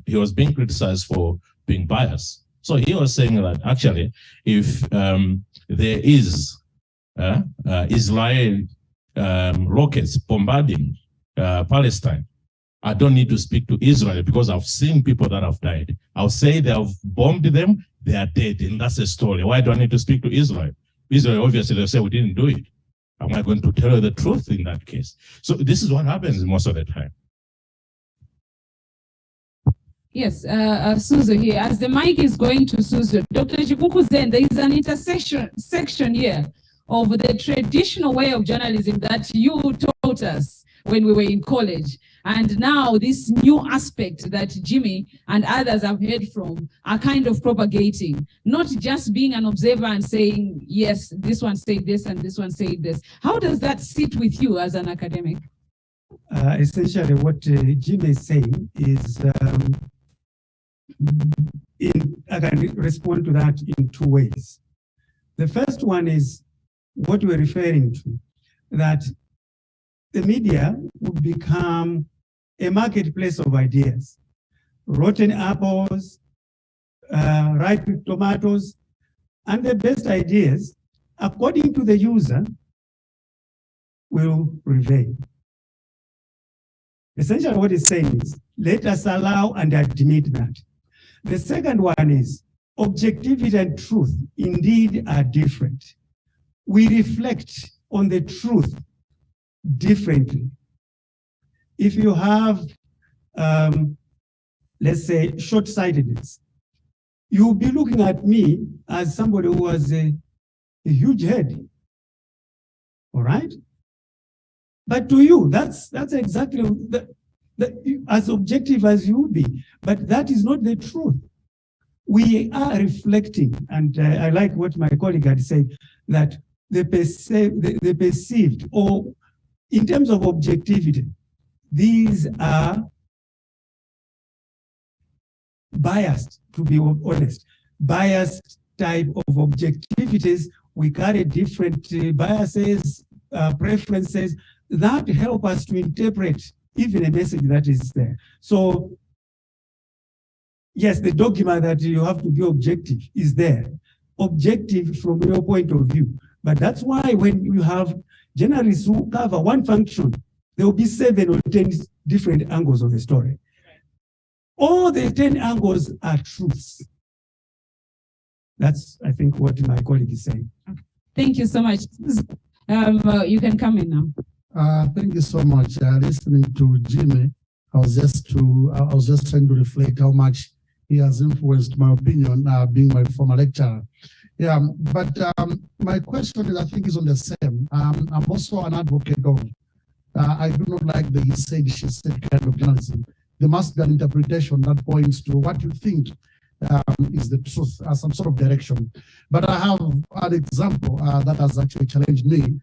He was being criticized for being biased. So he was saying that actually, if there is Israel rockets bombarding Palestine, I don't need to speak to Israel because I've seen people that have died. I'll say they have bombed them, they are dead, and that's a story. Why do I need to speak to Israel? Israel, obviously, they'll say we didn't do it. Am I going to tell you the truth in that case? So this is what happens most of the time. Yes, Suzu here. As the mic is going to Suzu, Dr. Chikukuzen, there is an intersection here of the traditional way of journalism that you taught us when we were in college. And now this new aspect that Jimmy and others have heard from are kind of propagating, not just being an observer and saying, yes, this one said this and this one said this. How does that sit with you as an academic? Essentially, what Jimmy is saying is, I can respond to that in two ways. The first one is what we're referring to, that the media would become a marketplace of ideas. Rotten apples, ripe tomatoes, and the best ideas according to the user, will prevail. Essentially what it's saying is, let us allow and admit that. The second one is, objectivity and truth indeed are different. We reflect on the truth differently. If you have, let's say, short-sightedness, you'll be looking at me as somebody who has a huge head, all right? But to you, that's exactly as objective as you would be, but that is not the truth. We are reflecting, and I like what my colleague had said, that the perceived, or in terms of objectivity, these are biased, to be honest, biased type of objectivities. We carry different biases, preferences that help us to interpret even a message that is there. So yes, the dogma that you have to be objective is there, objective from your point of view. But that's why when you have journalists who cover one function, there will be 7 or 10 different angles of the story. All the 10 angles are truths. That's, I think, what my colleague is saying. Thank you so much. You can come in now. Thank you so much. Listening to Jimmy, I was just trying to reflect how much he has influenced my opinion, being my former lecturer. Yeah, but my question is, I think, is on the same. I'm also an advocate of, I do not like the he said, she said kind of journalism. There must be an interpretation that points to what you think is the truth as some sort of direction. But I have an example that has actually challenged me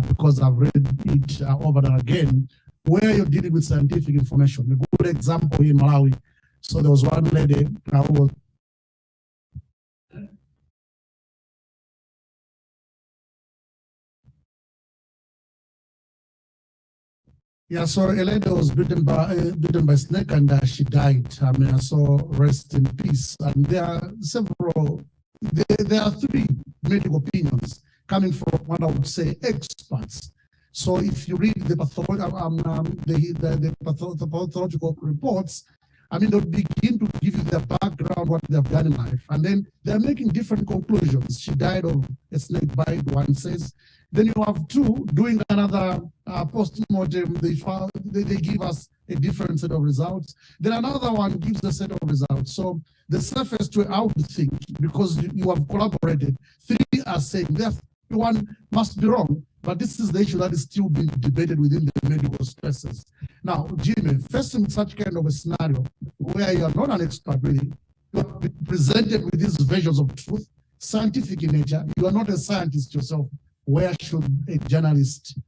because I've read it over and again, where you're dealing with scientific information. A good example in Malawi. So there was one lady who was yeah, so a lady was bitten by snake and she died. I mean, so rest in peace. And there are several, there are 3 medical opinions coming from what I would say experts. So if you read the pathological reports, I mean, they'll begin to give you their background, what they've done in life. And then they're making different conclusions. She died of a snake bite, one says. Then you have 2 doing another post-mortem. They give us a different set of results. Then another one gives a set of results. So the safest way I would think, because you have collaborated, 3 are saying, therefore, one must be wrong. But this is the issue that is still being debated within the medical spaces. Now, Jimmy, facing such kind of a scenario where you are not an expert really, you are presented with these versions of truth, scientific in nature, you are not a scientist yourself. Where should a journalist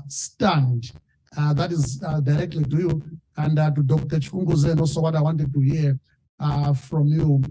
stand? That is directly to you and to Dr. Chikunguze, and also what I wanted to hear from you.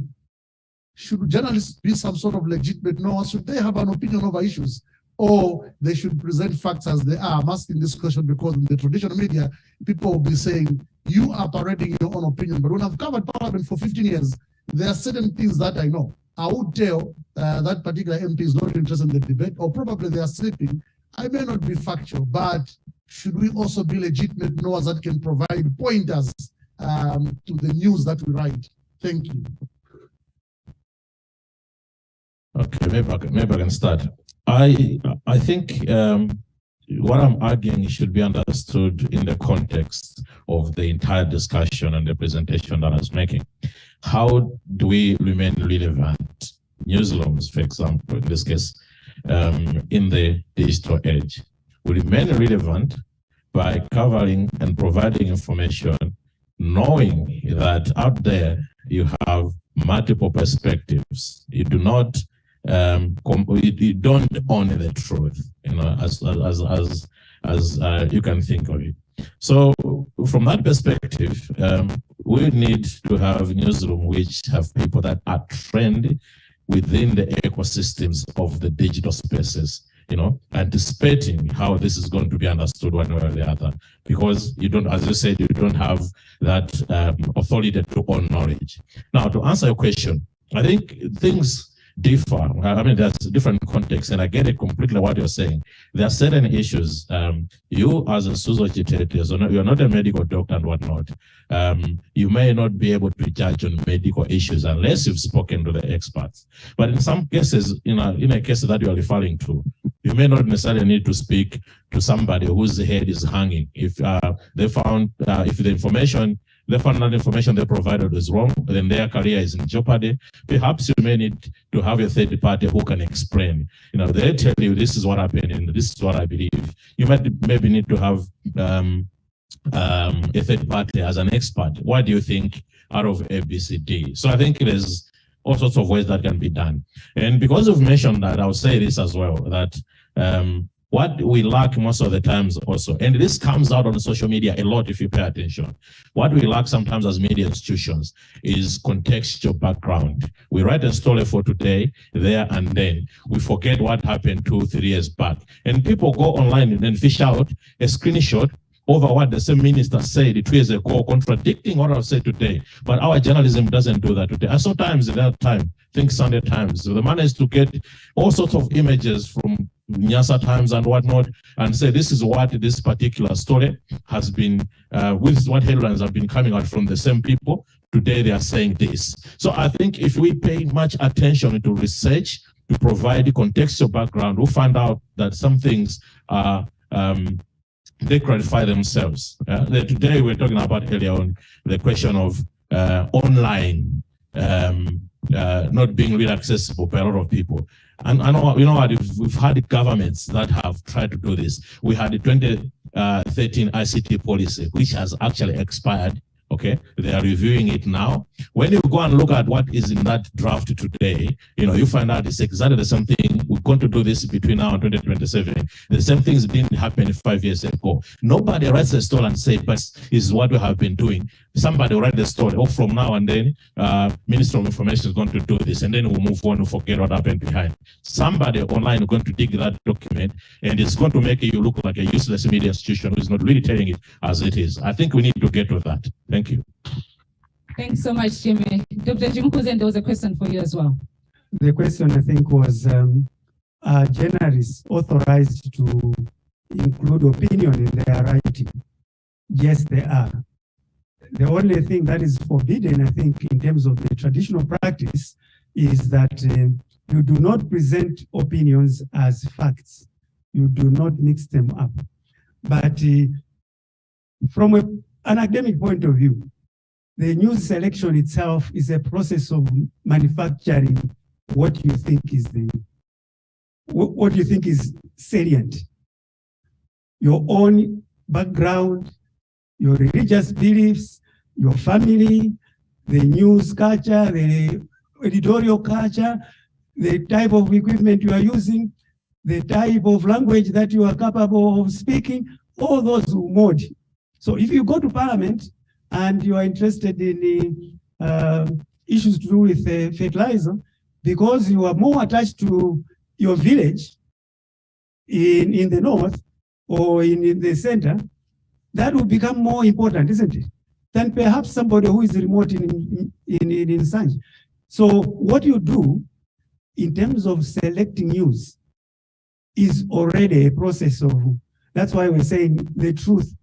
Should journalists be some sort of legitimate know? Should they have an opinion over issues? Or they should present facts as they are? I'm asking this question because in the traditional media, people will be saying, you are parading your own opinion. But when I've covered Parliament for 15 years, there are certain things that I know. I would tell that particular MP is not interested in the debate, or probably they are sleeping. I may not be factual, but should we also be legitimate knowers that can provide pointers to the news that we write? Thank you. Okay, maybe I can start. I think what I'm arguing should be understood in the context of the entire discussion and the presentation that I was making. How do we remain relevant, newsrooms, for example, in this case, in the digital age? We remain relevant by covering and providing information, knowing that out there you have multiple perspectives. You do not you don't own the truth, as you can think of it. So from that perspective, we need to have newsroom which have people that are trained within the ecosystems of the digital spaces, anticipating how this is going to be understood one way or the other, because you don't, as you said, you don't have that authority to own knowledge. Now, to answer your question, I think things differ. I mean, there's different contexts, and I get it completely what you're saying. There are certain issues. You as a Suzo, you're not a medical doctor and whatnot. You may not be able to judge on medical issues unless you've spoken to the experts. But in some cases, in a case that you're referring to, you may not necessarily need to speak to somebody whose head is hanging. If they found the information they provided is wrong, then their career is in jeopardy. Perhaps you may need to have a third party who can explain. They tell you this is what happened and this is what I believe. You might maybe need to have a third party as an expert. What do you think out of ABCD? So I think there's all sorts of ways that can be done. And because you've mentioned that, I'll say this as well, that what we lack most of the times also, and this comes out on social media a lot if you pay attention, what we lack sometimes as media institutions is contextual background. We write a story for today, there and then. We forget what happened 2-3 years back. And people go online and then fish out a screenshot over what the same minister said 2 years ago, contradicting what I've said today. But our journalism doesn't do that today. I saw Times at that time, think Sunday Times. So they managed to get all sorts of images from Nyasa Times and whatnot, and say this is what this particular story has been, with what headlines have been coming out from the same people. Today they are saying this. So I think if we pay much attention to research, to provide the contextual background, we'll find out that some things are they clarify themselves. Today we're talking about earlier on the question of online not being really accessible by a lot of people. And I know, what, we've had governments that have tried to do this. We had the 2013 ICT policy, which has actually expired. Okay, they are reviewing it now. When you go and look at what is in that draft today, you find out it's exactly the same thing. We're going to do this between now and 2027. The same things didn't happen 5 years ago. Nobody writes a story and says, but this is what we have been doing. Somebody will write the story, from now and then, Minister of Information is going to do this, and then we'll move on and forget what happened behind. Somebody online is going to dig that document, and it's going to make you look like a useless media institution who is not really telling it as it is. I think we need to get to that. Thank you. Thanks so much, Jimmy. Dr. Jimkuzen, there was a question for you as well. The question, I think, was are journalists authorized to include opinion in their writing? Yes, they are. The only thing that is forbidden, I think, in terms of the traditional practice is that you do not present opinions as facts. You do not mix them up. But from an academic point of view, the news selection itself is a process of manufacturing what you think is salient. Your own background, your religious beliefs, your family, the news culture, the editorial culture, the type of equipment you are using, the type of language that you are capable of speaking, all those will mold. So if you go to Parliament and you are interested in issues to do with fertilizer, because you are more attached to your village in the north or in the center, that will become more important, isn't it? Than perhaps somebody who is remote in Sanj. So what you do in terms of selecting news is already a process of, that's why we're saying the truth.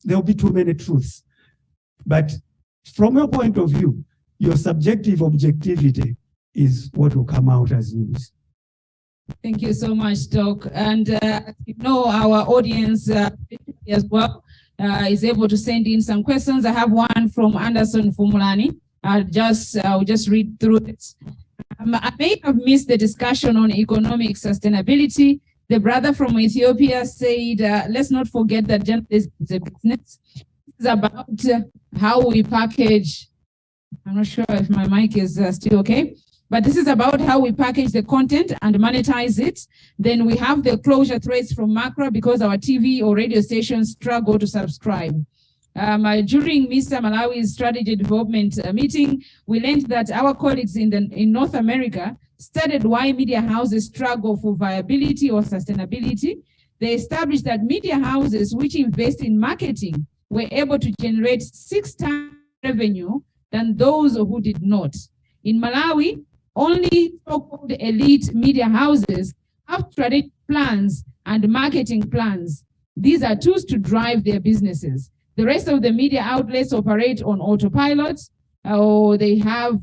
There will be too many truths. But from your point of view, your subjective objectivity is what will come out as news. Thank you so much, Doc. And our audience as well is able to send in some questions. I have one from Anderson Fumulani. I'll just read through it. I may have missed the discussion on economic sustainability. The brother from Ethiopia said, let's not forget that journalism is a business. It's about how we package. I'm not sure if my mic is still okay, but this is about how we package the content and monetize it. Then we have the closure threats from Macra because our TV or radio stations struggle to subscribe. During Mr. Malawi's strategy development meeting, we learned that our colleagues in North America studied why media houses struggle for viability or sustainability. They established that media houses which invest in marketing were able to generate 6 times revenue than those who did not. In Malawi, Only so-called elite media houses have strategic plans and marketing plans. These are tools to drive their businesses. The rest of the media outlets operate on autopilot, or they have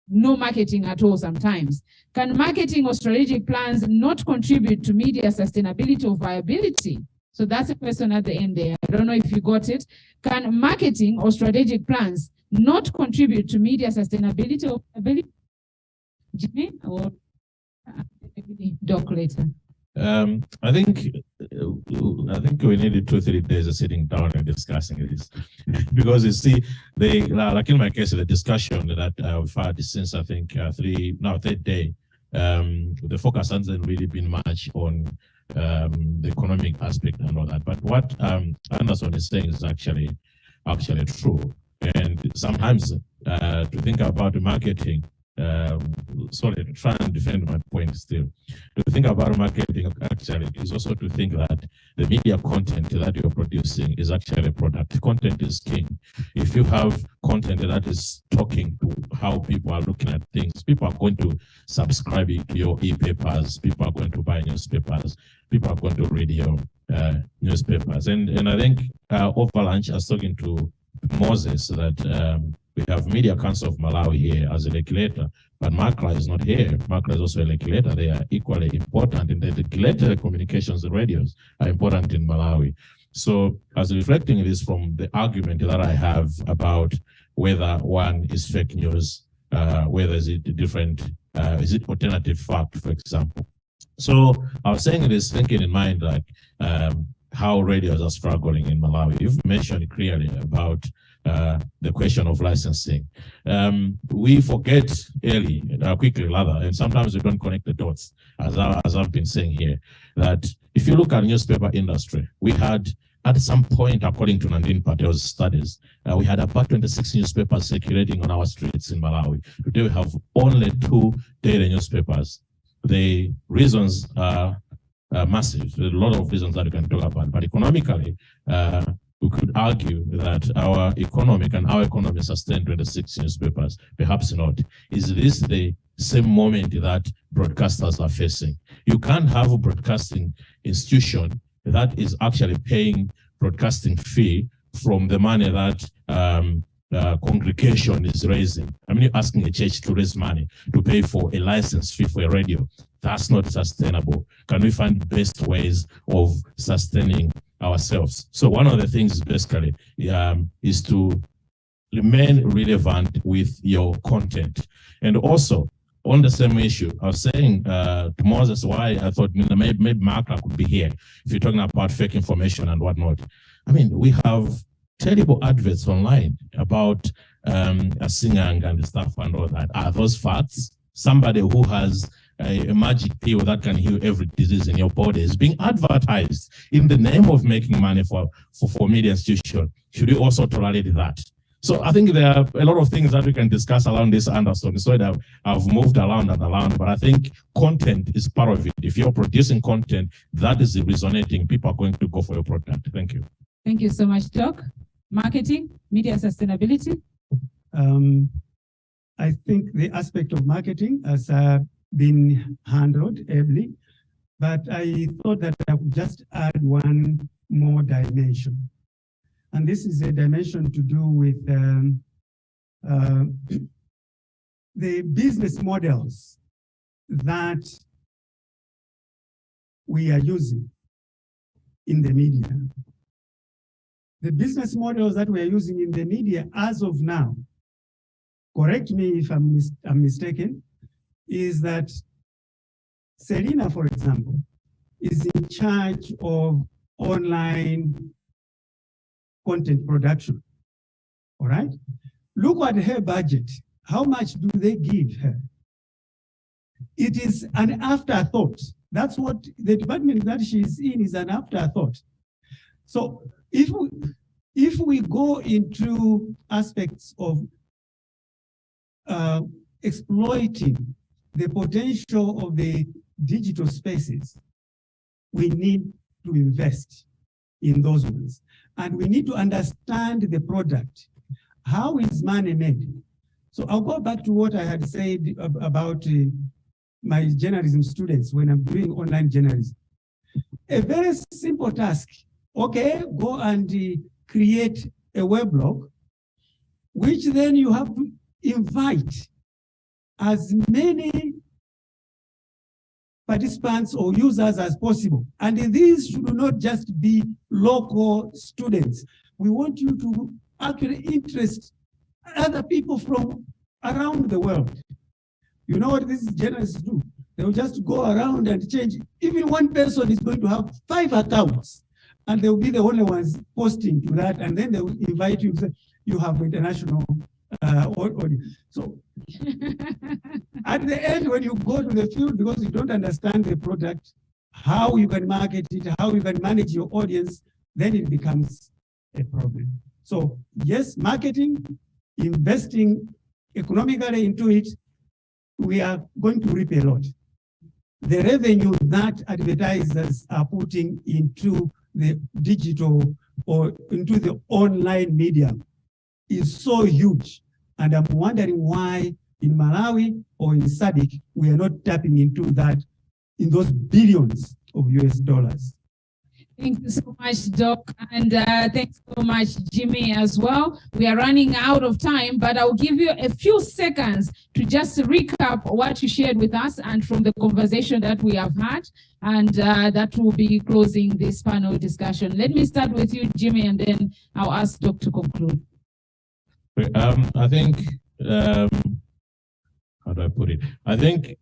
no marketing at all sometimes. Can marketing or strategic plans not contribute to media sustainability or viability? So that's a question at the end there. I don't know if you got it. Can marketing or strategic plans not contribute to media sustainability or viability? Jimmy or Doc later? I think we needed 2-3 days of sitting down and discussing this, because you see, like in my case, the discussion that I've had since I think third day, the focus hasn't really been much on the economic aspect and all that. But what Anderson is saying is actually true, and sometimes to think about the marketing. Sorry, to try and defend my point still. To think about marketing actually is also to think that the media content that you're producing is actually a product. Content is king. If you have content that is talking to how people are looking at things, people are going to subscribe to your e-papers, people are going to buy newspapers, people are going to read your newspapers. And I think over lunch I was talking to Moses that we have Media Council of Malawi here as a regulator, but MACRA is not here. MACRA is also a regulator. They are equally important, and the regulated communications radios are important in Malawi. So I was reflecting this from the argument that I have about whether one is fake news, whether is it different, is it alternative fact, for example. So I was saying this thinking in mind like how radios are struggling in Malawi. You've mentioned clearly about the question of licensing. We forget quickly rather, and sometimes we don't connect the dots, as I've been saying here, that if you look at newspaper industry, we had at some point, according to Nandine Patel's studies, we had about 26 newspapers circulating on our streets in Malawi. Today we have only 2 daily newspapers. The reasons are massive. There's a lot of reasons that we can talk about, but economically, we could argue that our economy sustained 26 newspapers, perhaps not. Is this the same moment that broadcasters are facing? You can't have a broadcasting institution that is actually paying broadcasting fee from the money that congregation is raising. I mean, you're asking a church to raise money to pay for a license fee for a radio. That's not sustainable. Can we find best ways of sustaining ourselves? So one of the things basically is to remain relevant with your content. And also on the same issue, I was saying to Moses why I thought maybe Marka could be here if you're talking about fake information and whatnot. I mean, we have terrible adverts online about Singang and the stuff and all that. Are those facts? Somebody who has a magic pill that can heal every disease in your body is being advertised in the name of making money for media institution. Should we also tolerate that? So I think there are a lot of things that we can discuss around this, Anderson. So that I've moved around and around, but I think content is part of it. If you're producing content that is resonating, people are going to go for your product. Thank you. Thank you so much, Doc. Marketing, media sustainability. I think the aspect of marketing has been handled ably, but I thought that I would just add one more dimension. And this is a dimension to do with the business models that we are using in the media. The business models that we are using in the media as of now, correct me if I'm mistaken, is that Selina, for example, is in charge of online content production, all right? Look at her budget. How much do they give her? It is an afterthought. That's what the department that she's in is, an afterthought. So if we go into aspects of exploiting the potential of the digital spaces, we need to invest in those ones. And we need to understand the product. How is money made? So I'll go back to what I had said about my journalism students when I'm doing online journalism. A very simple task. Okay, go and create a weblog, which then you have to invite as many participants or users as possible. And these should not just be local students. We want you to actually interest other people from around the world. You know what these journalists do? They will just go around and change. Even one person is going to have 5 accounts, and they'll be the only ones posting to that, and then they will invite you. You have international audience. So at the end, when you go to the field, because you don't understand the product, how you can market it, how you can manage your audience, then it becomes a problem. So yes, marketing, investing economically into it, we are going to reap a lot. The revenue that advertisers are putting into the digital or into the online media is so huge. And I'm wondering why in Malawi or in SADC, we are not tapping into that, in those billions of US dollars. Thank you so much, Doc, and thanks so much, Jimmy, as well. We are running out of time, but I'll give you a few seconds to just recap what you shared with us and from the conversation that we have had, and that will be closing this panel discussion. Let me start with you, Jimmy, and then I'll ask Doc to conclude. I think, how do I put it? I think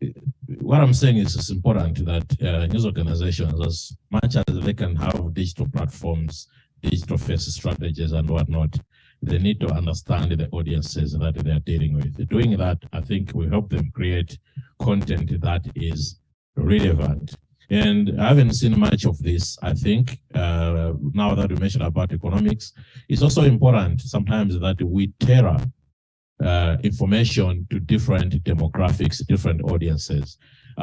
what I'm saying is it's important that news organizations, as much as they can have digital platforms, digital face strategies and whatnot, they need to understand the audiences that they are dealing with. Doing that, I think will help them create content that is relevant. And I haven't seen much of this. I think now that we mentioned about economics, it's also important sometimes that we tailor information to different demographics, different audiences.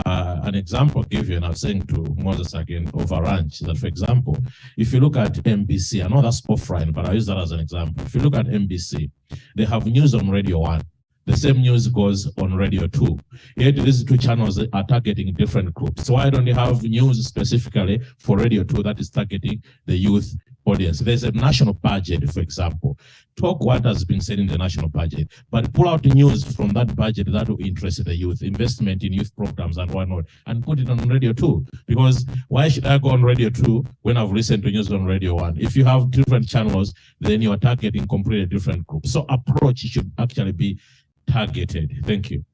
An example I'll give you, and I was saying to Moses again over Ranch, that for example, if you look at NBC, I know that's offline, but I use that as an example. If you look at NBC, they have news on Radio 1. The same news goes on Radio 2. Yet these two channels are targeting different groups. So why don't you have news specifically for Radio 2 that is targeting the youth audience? There's a national budget, for example. Talk what has been said in the national budget, but pull out the news from that budget that will interest the youth, investment in youth programs and whatnot, and put it on Radio 2. Because why should I go on Radio 2 when I've listened to news on Radio 1? If you have different channels, then you are targeting completely different groups. So approach should actually be targeted. Thank you.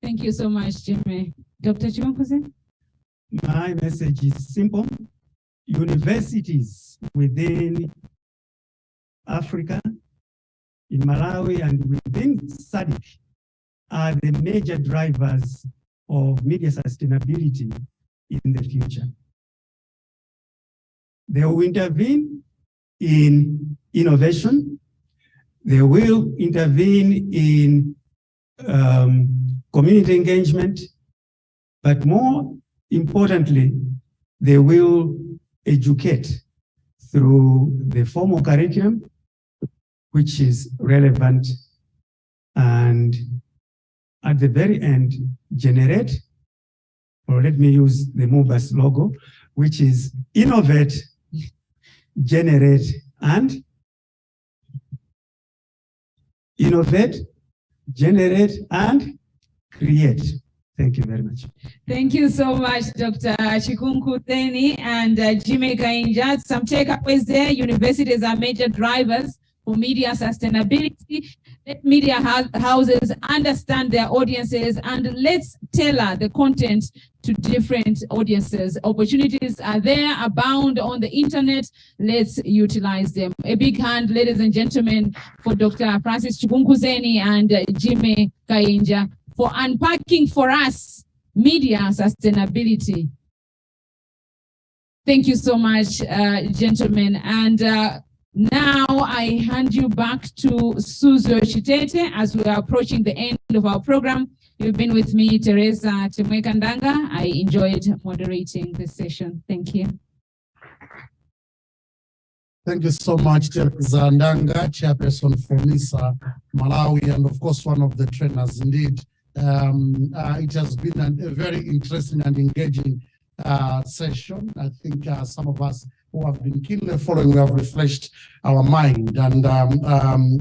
Thank you so much, Jimmy. Dr. Chiwankuze? My message is simple. Universities within Africa, in Malawi, and within SADC are the major drivers of media sustainability in the future. They will intervene in innovation. They will intervene in community engagement, but more importantly, they will educate through the formal curriculum, which is relevant, and at the very end, generate, or let me use the MOBAS logo, which is innovate, generate, and innovate, generate, and create. Thank you very much. Thank you so much, Dr. Chikunkutheni and Jimmy Kainja. Some takeaways there. Universities are major drivers for media sustainability. Let media houses understand their audiences, and let's tailor the content to different audiences. Opportunities are there, abound on the internet. Let's utilize them. A big hand, ladies and gentlemen, for Dr. Francis Chikunkutheni and Jimmy Kainja for unpacking for us media sustainability. Thank you so much, gentlemen. And now I hand you back to Suzo Chitete as we are approaching the end of our program. You've been with me, Teresa Temwekandanga. I enjoyed moderating this session. Thank you. Thank you so much, Zandanga, chairperson for MISA Malawi, and of course, one of the trainers indeed. It has been a very interesting and engaging session. I think some of us who have been keenly following, we have refreshed our mind, and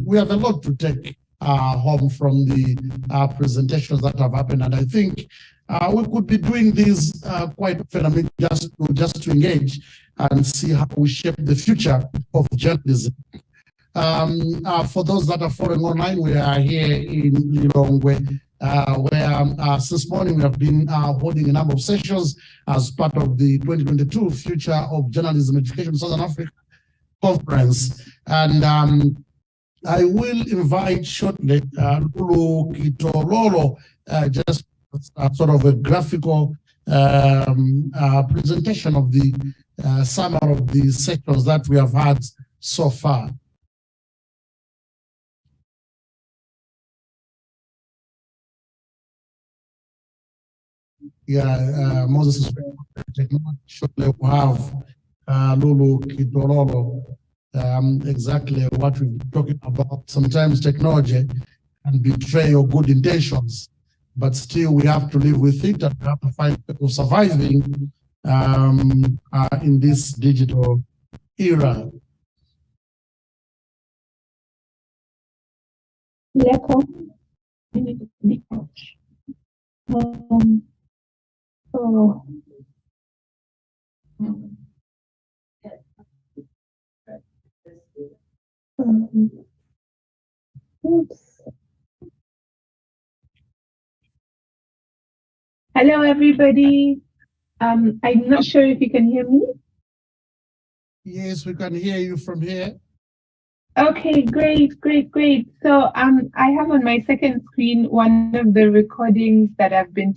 we have a lot to take home from the presentations that have happened. And I think we could be doing this quite often. I mean, just to engage and see how we shape the future of journalism. For those that are following online, we are here in Lilongwe, where since morning we have been holding a number of sessions as part of the 2022 Future of Journalism Education Southern Africa Conference. And I will invite shortly Lulu Kitololo, just sort of a graphical presentation of the summary of the sectors that we have had so far. Yeah, Moses is shortly we'll have Lulu Kitololo, exactly what we're talking about. Sometimes technology can betray your good intentions, but still we have to live with it, and we have to find people surviving in this digital era. So, oops. Hello, everybody. I'm not sure if you can hear me. Yes, we can hear you from here. Okay, great. So I have on my second screen one of the recordings that I've been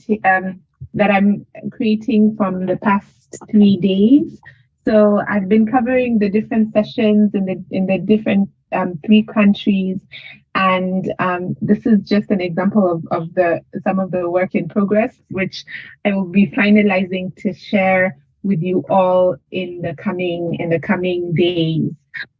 that I'm creating from the past 3 days. So I've been covering the different sessions in the different 3 countries, and this is just an example of some of the work in progress, which I will be finalizing to share with you all in the coming days.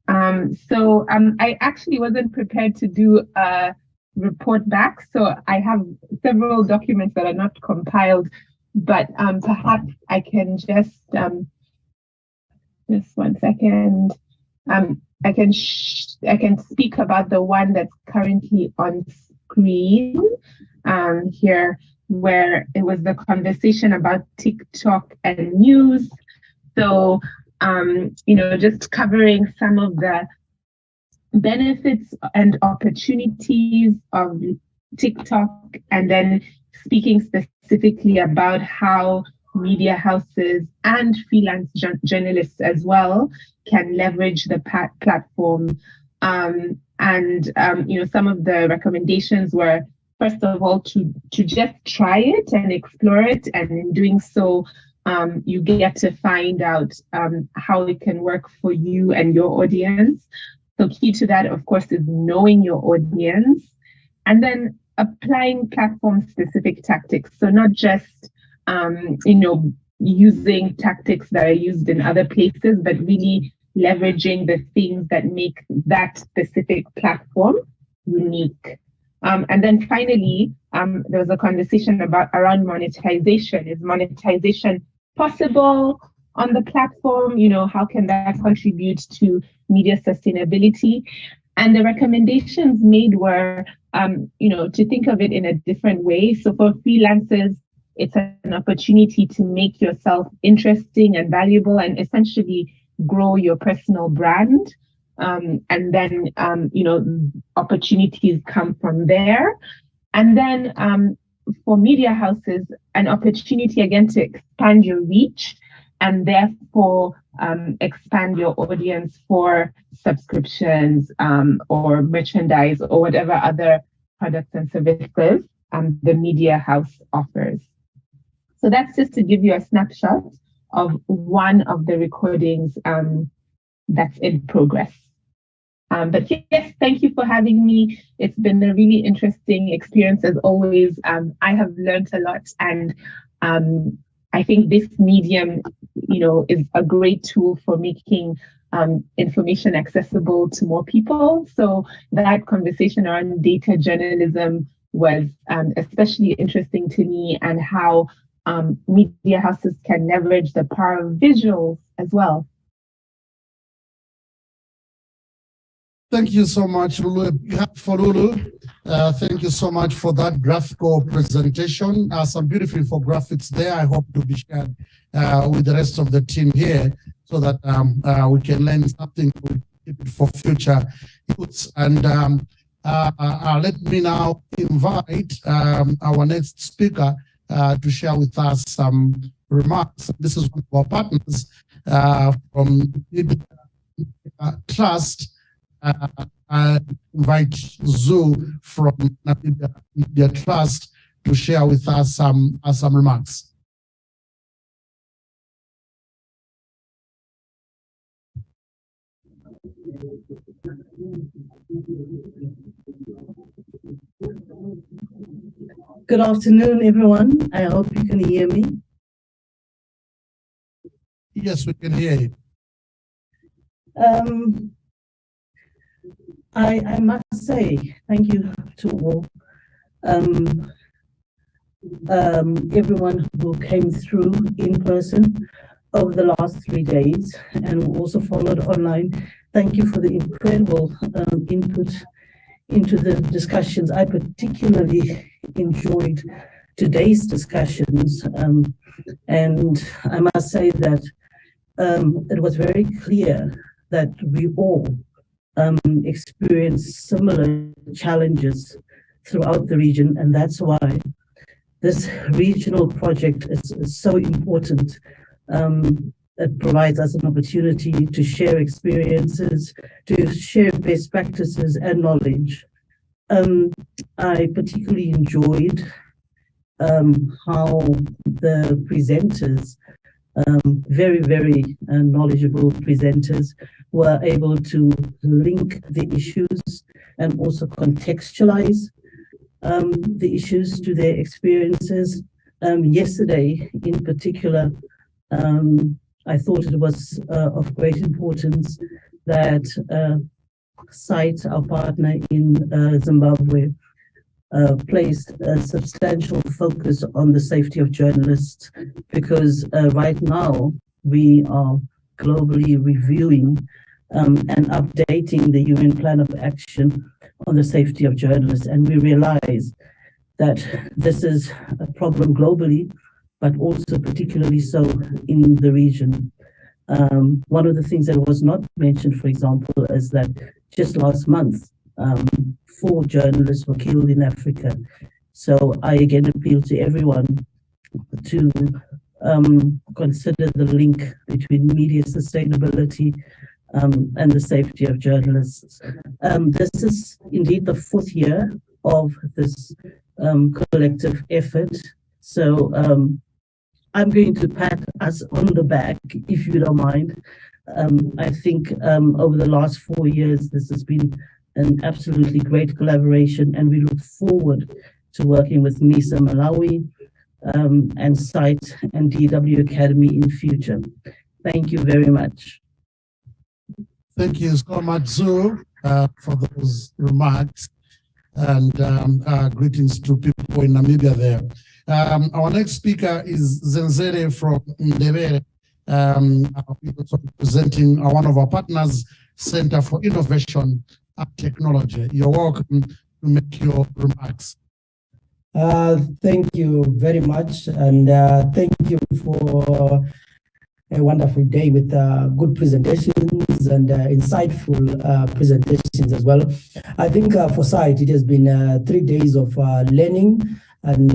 I actually wasn't prepared to do a report back, so I have several documents that are not compiled, but perhaps I can just 1 second. I can speak about the one that's currently on screen here, where it was the conversation about TikTok and news. So just covering some of the benefits and opportunities of TikTok, and then speaking specifically about how media houses and freelance journalists as well can leverage the platform. Some of the recommendations were, first of all, to just try it and explore it, and in doing so, you get to find out how it can work for you and your audience. So key to that, of course, is knowing your audience, and then applying platform-specific tactics. So not just, using tactics that are used in other places, but really leveraging the things that make that specific platform unique. And then finally, there was a conversation around monetization. Is monetization possible on the platform? How can that contribute to media sustainability? And the recommendations made were, to think of it in a different way. So for freelancers, it's an opportunity to make yourself interesting and valuable, and essentially grow your personal brand. And then, opportunities come from there. And then for media houses, an opportunity again to expand your reach, and therefore expand your audience for subscriptions or merchandise or whatever other products and services the media house offers. So that's just to give you a snapshot of one of the recordings that's in progress. But yes, thank you for having me. It's been a really interesting experience as always. I have learned a lot, and I think this medium, is a great tool for making information accessible to more people. So that conversation around data journalism was especially interesting to me, and how media houses can leverage the power of visuals as well. Thank you so much, Lulu. For Lulu, thank you so much for that graphical presentation. Some beautiful infographics there. I hope to be shared with the rest of the team here, so that we can learn something to keep it for future use. And let me now invite our next speaker to share with us some remarks. This is one of our partners from Trust. I invite Zoo from Namibia Media Trust to share with us some remarks. Good afternoon, everyone. I hope you can hear me. Yes, we can hear you. I must say thank you to all, everyone who came through in person over the last 3 days and who also followed online. Thank you for the incredible input into the discussions. I particularly enjoyed today's discussions, and I must say that it was very clear that we all experience similar challenges throughout the region, and that's why this regional project is so important. It provides us an opportunity to share experiences, to share best practices and knowledge. I particularly enjoyed how the presenters, very knowledgeable presenters, were able to link the issues and also contextualize the issues to their experiences. Yesterday, in particular, I thought it was of great importance that SITE, our partner in Zimbabwe, placed a substantial focus on the safety of journalists, because right now we are globally reviewing and updating the UN Plan of Action on the safety of journalists. And we realize that this is a problem globally, but also particularly so in the region. One of the things that was not mentioned, for example, is that just last month, 4 journalists were killed in Africa. So I again appeal to everyone to consider the link between media sustainability and the safety of journalists. This is indeed the 4th year of this collective effort. So I'm going to pat us on the back, if you don't mind. I think over the last 4 years, this has been an absolutely great collaboration, and we look forward to working with MISA Malawi and SITE and DW Academy in future. Thank you very much. Thank you so much, Zoo, for those remarks, and greetings to people in Namibia there. Our next speaker is Zenzere from Ndebele, representing one of our partners, Center for Innovation and Technology. You're welcome to make your remarks. Thank you very much, and thank you for a wonderful day with good presentations and insightful presentations as well. I think for SITE, it has been 3 days of learning, and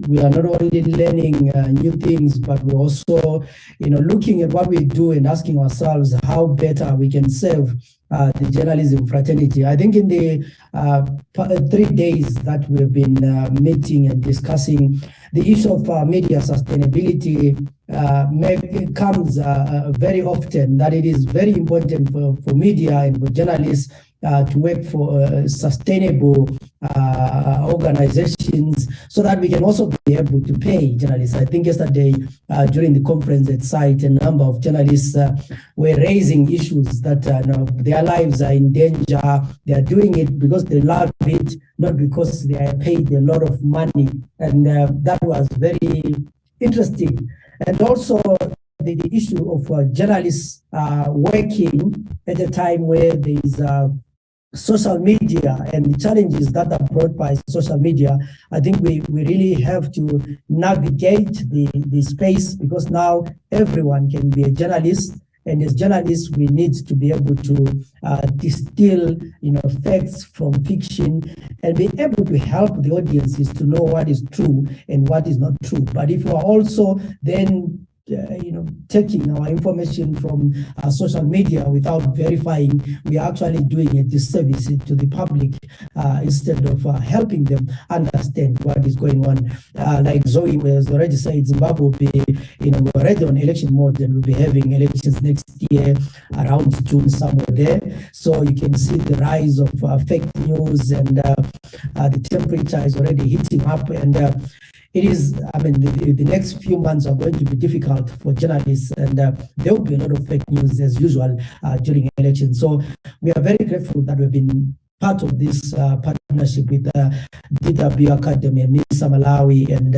we are not only learning new things, but we're also, looking at what we do and asking ourselves how better we can serve the journalism fraternity. I think in the 3 days that we've been meeting and discussing, the issue of media sustainability comes very often, that it is very important for media and for journalists to work for sustainable organizations so that we can also be able to pay journalists. I think yesterday during the conference at site, a number of journalists were raising issues that their lives are in danger. They are doing it because they love it, not because they are paid a lot of money. And that was very interesting. And also the issue of journalists working at a time where there is social media and the challenges that are brought by social media. I think we really have to navigate the space, because now everyone can be a journalist. And as journalists, we need to be able to distill, facts from fiction and be able to help the audiences to know what is true and what is not true. But if we are also then taking our information from social media without verifying, we are actually doing a disservice to the public instead of helping them understand what is going on. Like Zoe has already said, Zimbabwe will be, we're already on election mode, and we'll be having elections next year around June, somewhere there. So you can see the rise of fake news, and the temperature is already heating up, and it is, the next few months are going to be difficult for journalists, and there will be a lot of fake news as usual during elections. So we are very grateful that we've been part of this partnership with DW Academy and MISA Malawi and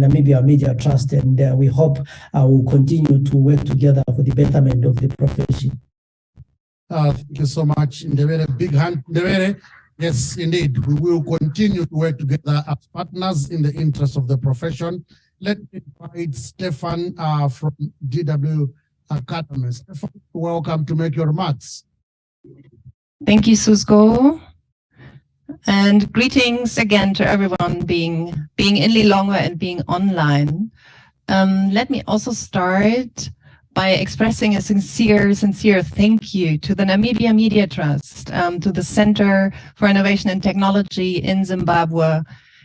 Namibia Media Trust, and we hope we'll continue to work together for the betterment of the profession. Thank you so much, Ndebere. Big hand, Ndebere. Yes, indeed. We will continue to work together as partners in the interest of the profession. Let me invite Stefan from DW Academy. Stefan, welcome to make your remarks. Thank you, Susko. And greetings again to everyone being in Lilongwe and being online. Let me also start by expressing a sincere thank you to the Namibia Media Trust, to the Center for Innovation and Technology in Zimbabwe,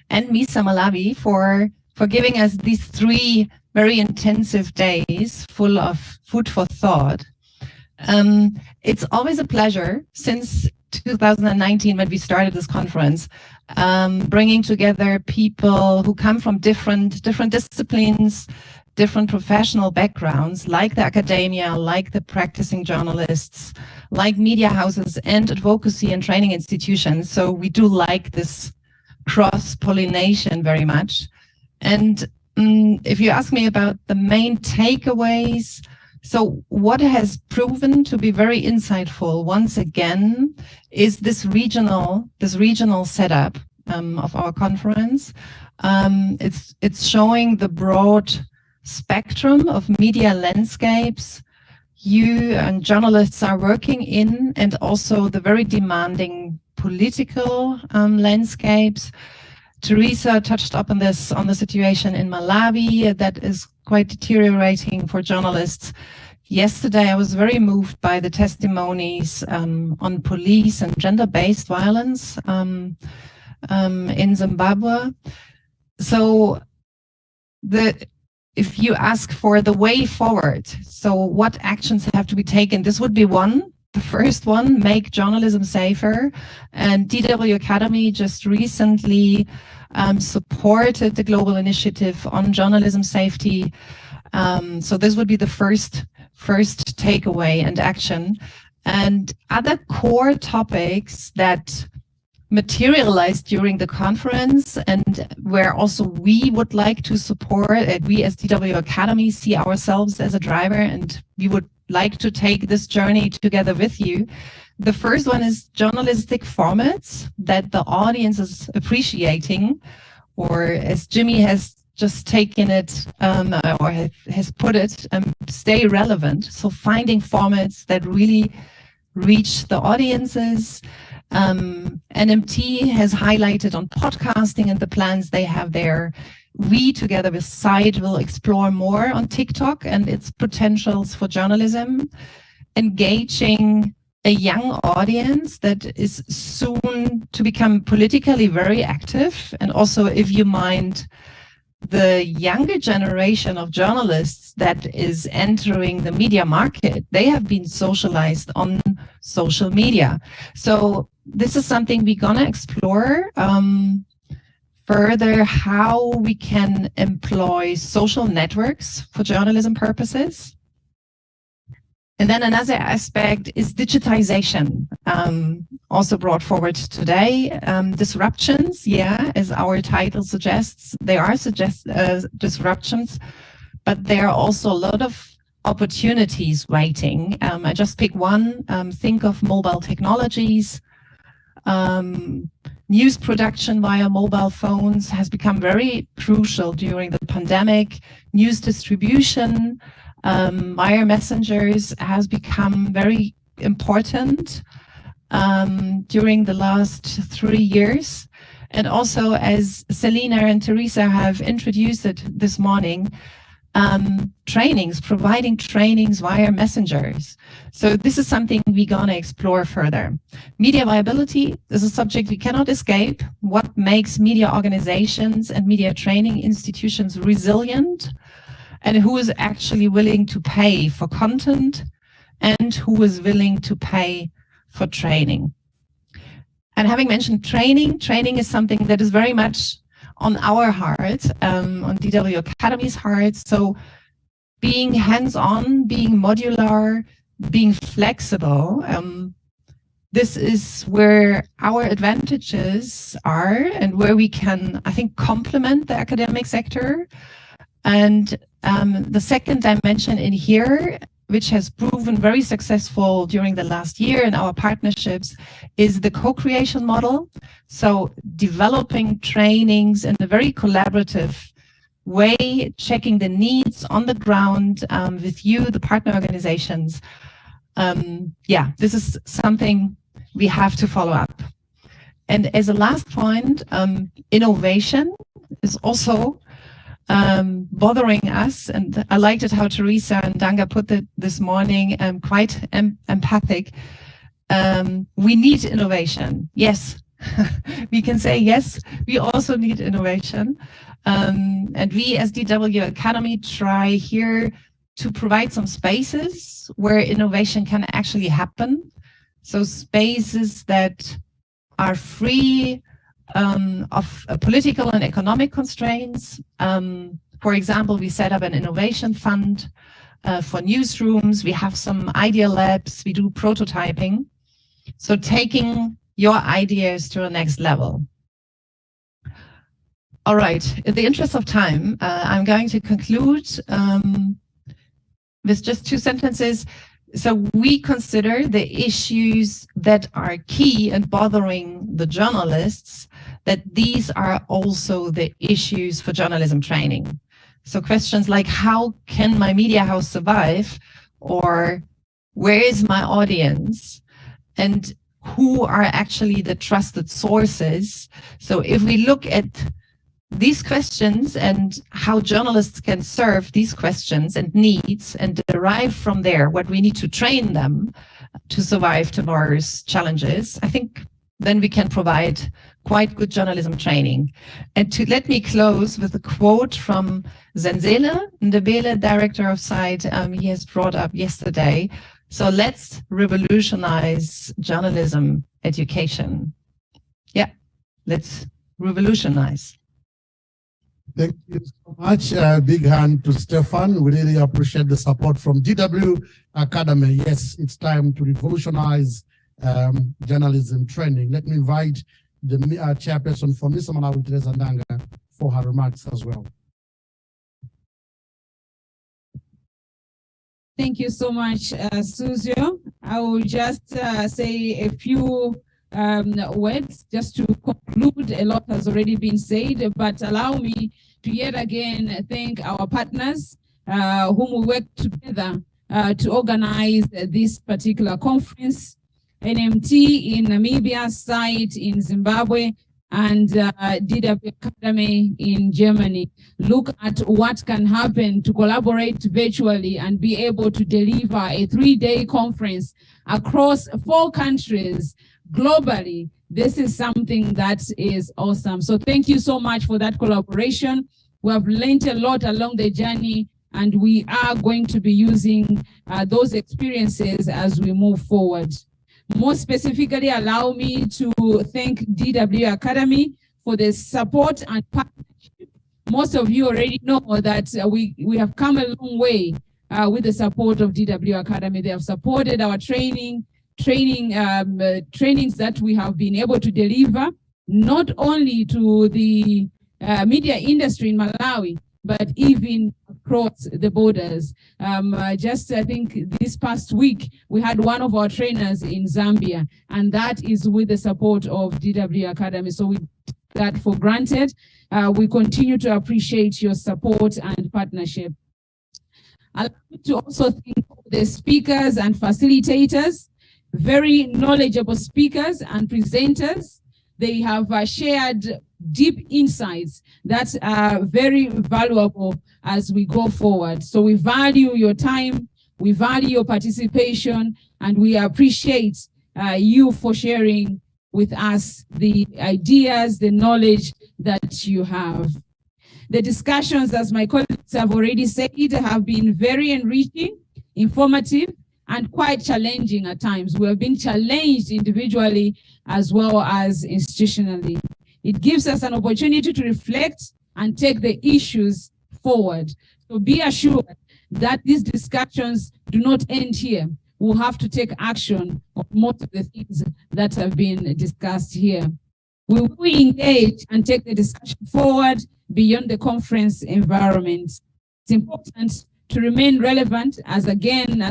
and MISA Malawi for giving us these 3 very intensive days full of food for thought. It's always a pleasure, since 2019 when we started this conference, bringing together people who come from different disciplines, different professional backgrounds, like the academia, like the practicing journalists, like media houses and advocacy and training institutions. So we do like this cross-pollination very much. And if you ask me about the main takeaways, so what has proven to be very insightful once again is this regional setup of our conference. It's showing the broad spectrum of media landscapes you and journalists are working in, and also the very demanding political landscapes. Teresa touched up on this, on the situation in Malawi that is quite deteriorating for journalists. Yesterday, I was very moved by the testimonies on police and gender-based violence in Zimbabwe. So if you ask for the way forward, so what actions have to be taken, this would be one. The first one, make journalism safer. And DW Academy just recently supported the global initiative on journalism safety. So this would be the first takeaway and action. And other core topics that materialized during the conference, and where also we would like to support, and we as DW Academy see ourselves as a driver, and we would like to take this journey together with you. The first one is journalistic formats that the audience is appreciating, or as Jimmy has just taken it, or has put it, stay relevant. So finding formats that really reach the audiences. NMT has highlighted on podcasting and the plans they have there. We, together with SIDE, will explore more on TikTok and its potentials for journalism, engaging a young audience that is soon to become politically very active. And also, if you mind, the younger generation of journalists that is entering the media market, they have been socialized on social media. So this is something we're gonna explore further, how we can employ social networks for journalism purposes. And then another aspect is digitization, also brought forward today. Disruptions, yeah, as our title suggests, there are disruptions, but there are also a lot of opportunities waiting. I just pick one, think of mobile technologies. News production via mobile phones has become very crucial during the pandemic. News distribution via messengers has become very important during the last 3 years. And also, as Selina and Teresa have introduced it this morning, providing trainings via messengers. So this is something we're gonna explore further. Media viability is a subject we cannot escape. What makes media organizations and media training institutions resilient, and who is actually willing to pay for content, and who is willing to pay for training. And having mentioned training is something that is very much on our heart, on DW Academy's heart. So being hands-on, being modular, being flexible, this is where our advantages are and where we can, I think, complement the academic sector. And the second dimension in here, which has proven very successful during the last year in our partnerships, is the co-creation model. So developing trainings in a very collaborative way, checking the needs on the ground with you, the partner organizations. Yeah, this is something we have to follow up. And as a last point, innovation is also bothering us, and I liked it how Teresa and Danga put it this morning, quite empathic. We need innovation. Yes, we can say yes, we also need innovation. And we as DW Academy try here to provide some spaces where innovation can actually happen. So spaces that are free of political and economic constraints. For example, we set up an innovation fund for newsrooms. We have some idea labs. We do prototyping. So taking your ideas to the next level. All right, in the interest of time, I'm going to conclude with just 2 sentences. So we consider the issues that are key and bothering the journalists, that these are also the issues for journalism training. So questions like, how can my media house survive? Or where is my audience? And who are actually the trusted sources? So if we look at these questions and how journalists can serve these questions and needs and derive from there what we need to train them to survive tomorrow's challenges, I think then we can provide quite good journalism training. And to let me close with a quote from Zenzele Ndebele, director of SITE, he has brought up yesterday. So let's revolutionize journalism education. Yeah, let's revolutionize. Thank you so much. Big hand to Stefan. We really appreciate the support from DW Academy. Yes, it's time to revolutionize journalism training. Let me invite the chairperson for Mr. Malawi, Teresa Ndanga, for her remarks as well. Thank you so much, Suzio. I will just say a few words just to conclude. A lot has already been said, but allow me to yet again thank our partners whom we work together to organize this particular conference. NMT in Namibia, SITE in Zimbabwe, and DW Academy in Germany. Look at what can happen to collaborate virtually and be able to deliver a 3-day conference across 4 countries globally. This is something that is awesome. So thank you so much for that collaboration. We have learned a lot along the journey, and we are going to be using those experiences as we move forward. More specifically, allow me to thank DW Academy for the support and partnership. Most of you already know that we have come a long way with the support of DW Academy. They have supported our trainings that we have been able to deliver, not only to the media industry in Malawi, but even across the borders. I think this past week, we had one of our trainers in Zambia, and that is with the support of DW Academy. So we take that for granted. We continue to appreciate your support and partnership. I'd like to also thank the speakers and facilitators, very knowledgeable speakers and presenters. They have shared deep insights that are very valuable as we go forward. So we value your time, we value your participation, and we appreciate you for sharing with us the ideas, the knowledge that you have. The discussions, as my colleagues have already said, have been very enriching, informative, and quite challenging at times. We have been challenged individually as well as institutionally. It gives us an opportunity to reflect and take the issues forward. So be assured that these discussions do not end here. We'll have to take action on most of the things that have been discussed here. We will engage and take the discussion forward beyond the conference environment. It's important to remain relevant, as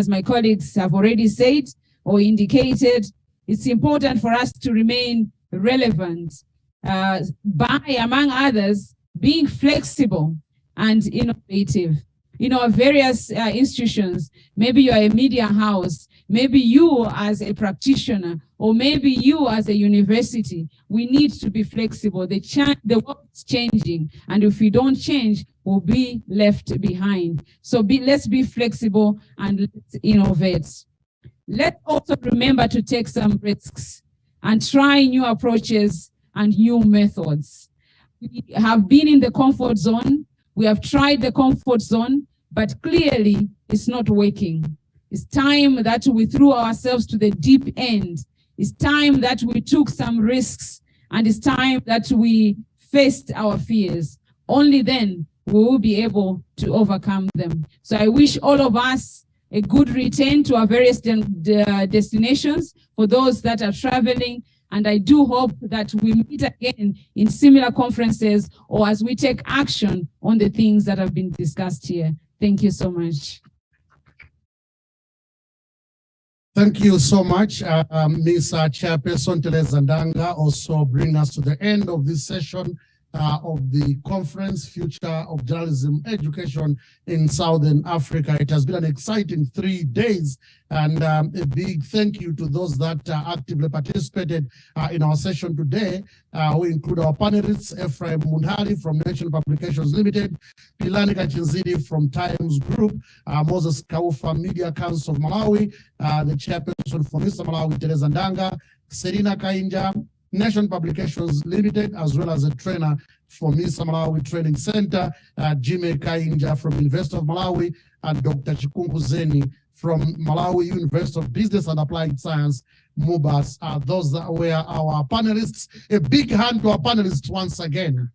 my colleagues have already said or indicated. It's important for us to remain relevant by, among others, being flexible and innovative. In our various institutions, maybe you are a media house, maybe you as a practitioner, or maybe you as a university, we need to be flexible. The world is changing, and if we don't change, we'll be left behind. So let's be flexible and let's innovate. Let's also remember to take some risks and try new approaches and new methods. We have been in the comfort zone. We have tried the comfort zone, but clearly it's not working. It's time that we threw ourselves to the deep end. It's time that we took some risks, and it's time that we faced our fears. Only then we will be able to overcome them. So I wish all of us a good return to our various destinations for those that are traveling. And I do hope that we meet again in similar conferences or as we take action on the things that have been discussed here. Thank you so much. Thank you so much, Ms. Chairperson Teresa Ndanga. Also bring us to the end of this session of the conference, Future of Journalism Education in Southern Africa. It has been an exciting 3 days, and a big thank you to those that actively participated in our session today, who include our panelists, Ephraim Mundhari from National Publications Limited, Pilani Kachinzidi from Times Group, Moses Kaufa, Media Council of Malawi, the chairperson for Mr. Malawi, Teresa Ndanga, Serena Kainja, National Publications Limited, as well as a trainer for Mr. Malawi Training Center, Jimmy Kainja from University of Malawi, and Dr. Chikungu Zeni from Malawi University of Business and Applied Science, MUBAS. Those that were our panelists. A big hand to our panelists once again.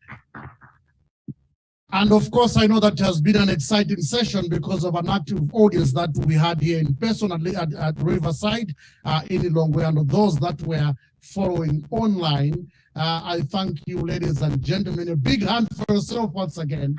And of course, I know that has been an exciting session because of an active audience that we had here in person at Riverside in Lilongwe, and those that were following online. I thank you, ladies and gentlemen. A big hand for yourself once again.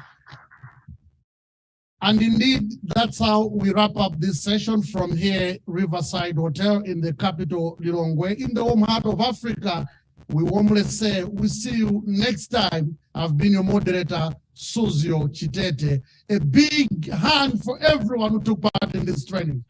And indeed, that's how we wrap up this session from here, Riverside Hotel in the capital, Lilongwe, in the home heart of Africa. We warmly say, we see you next time. I've been your moderator, Suzio Chitete. A big hand for everyone who took part in this training.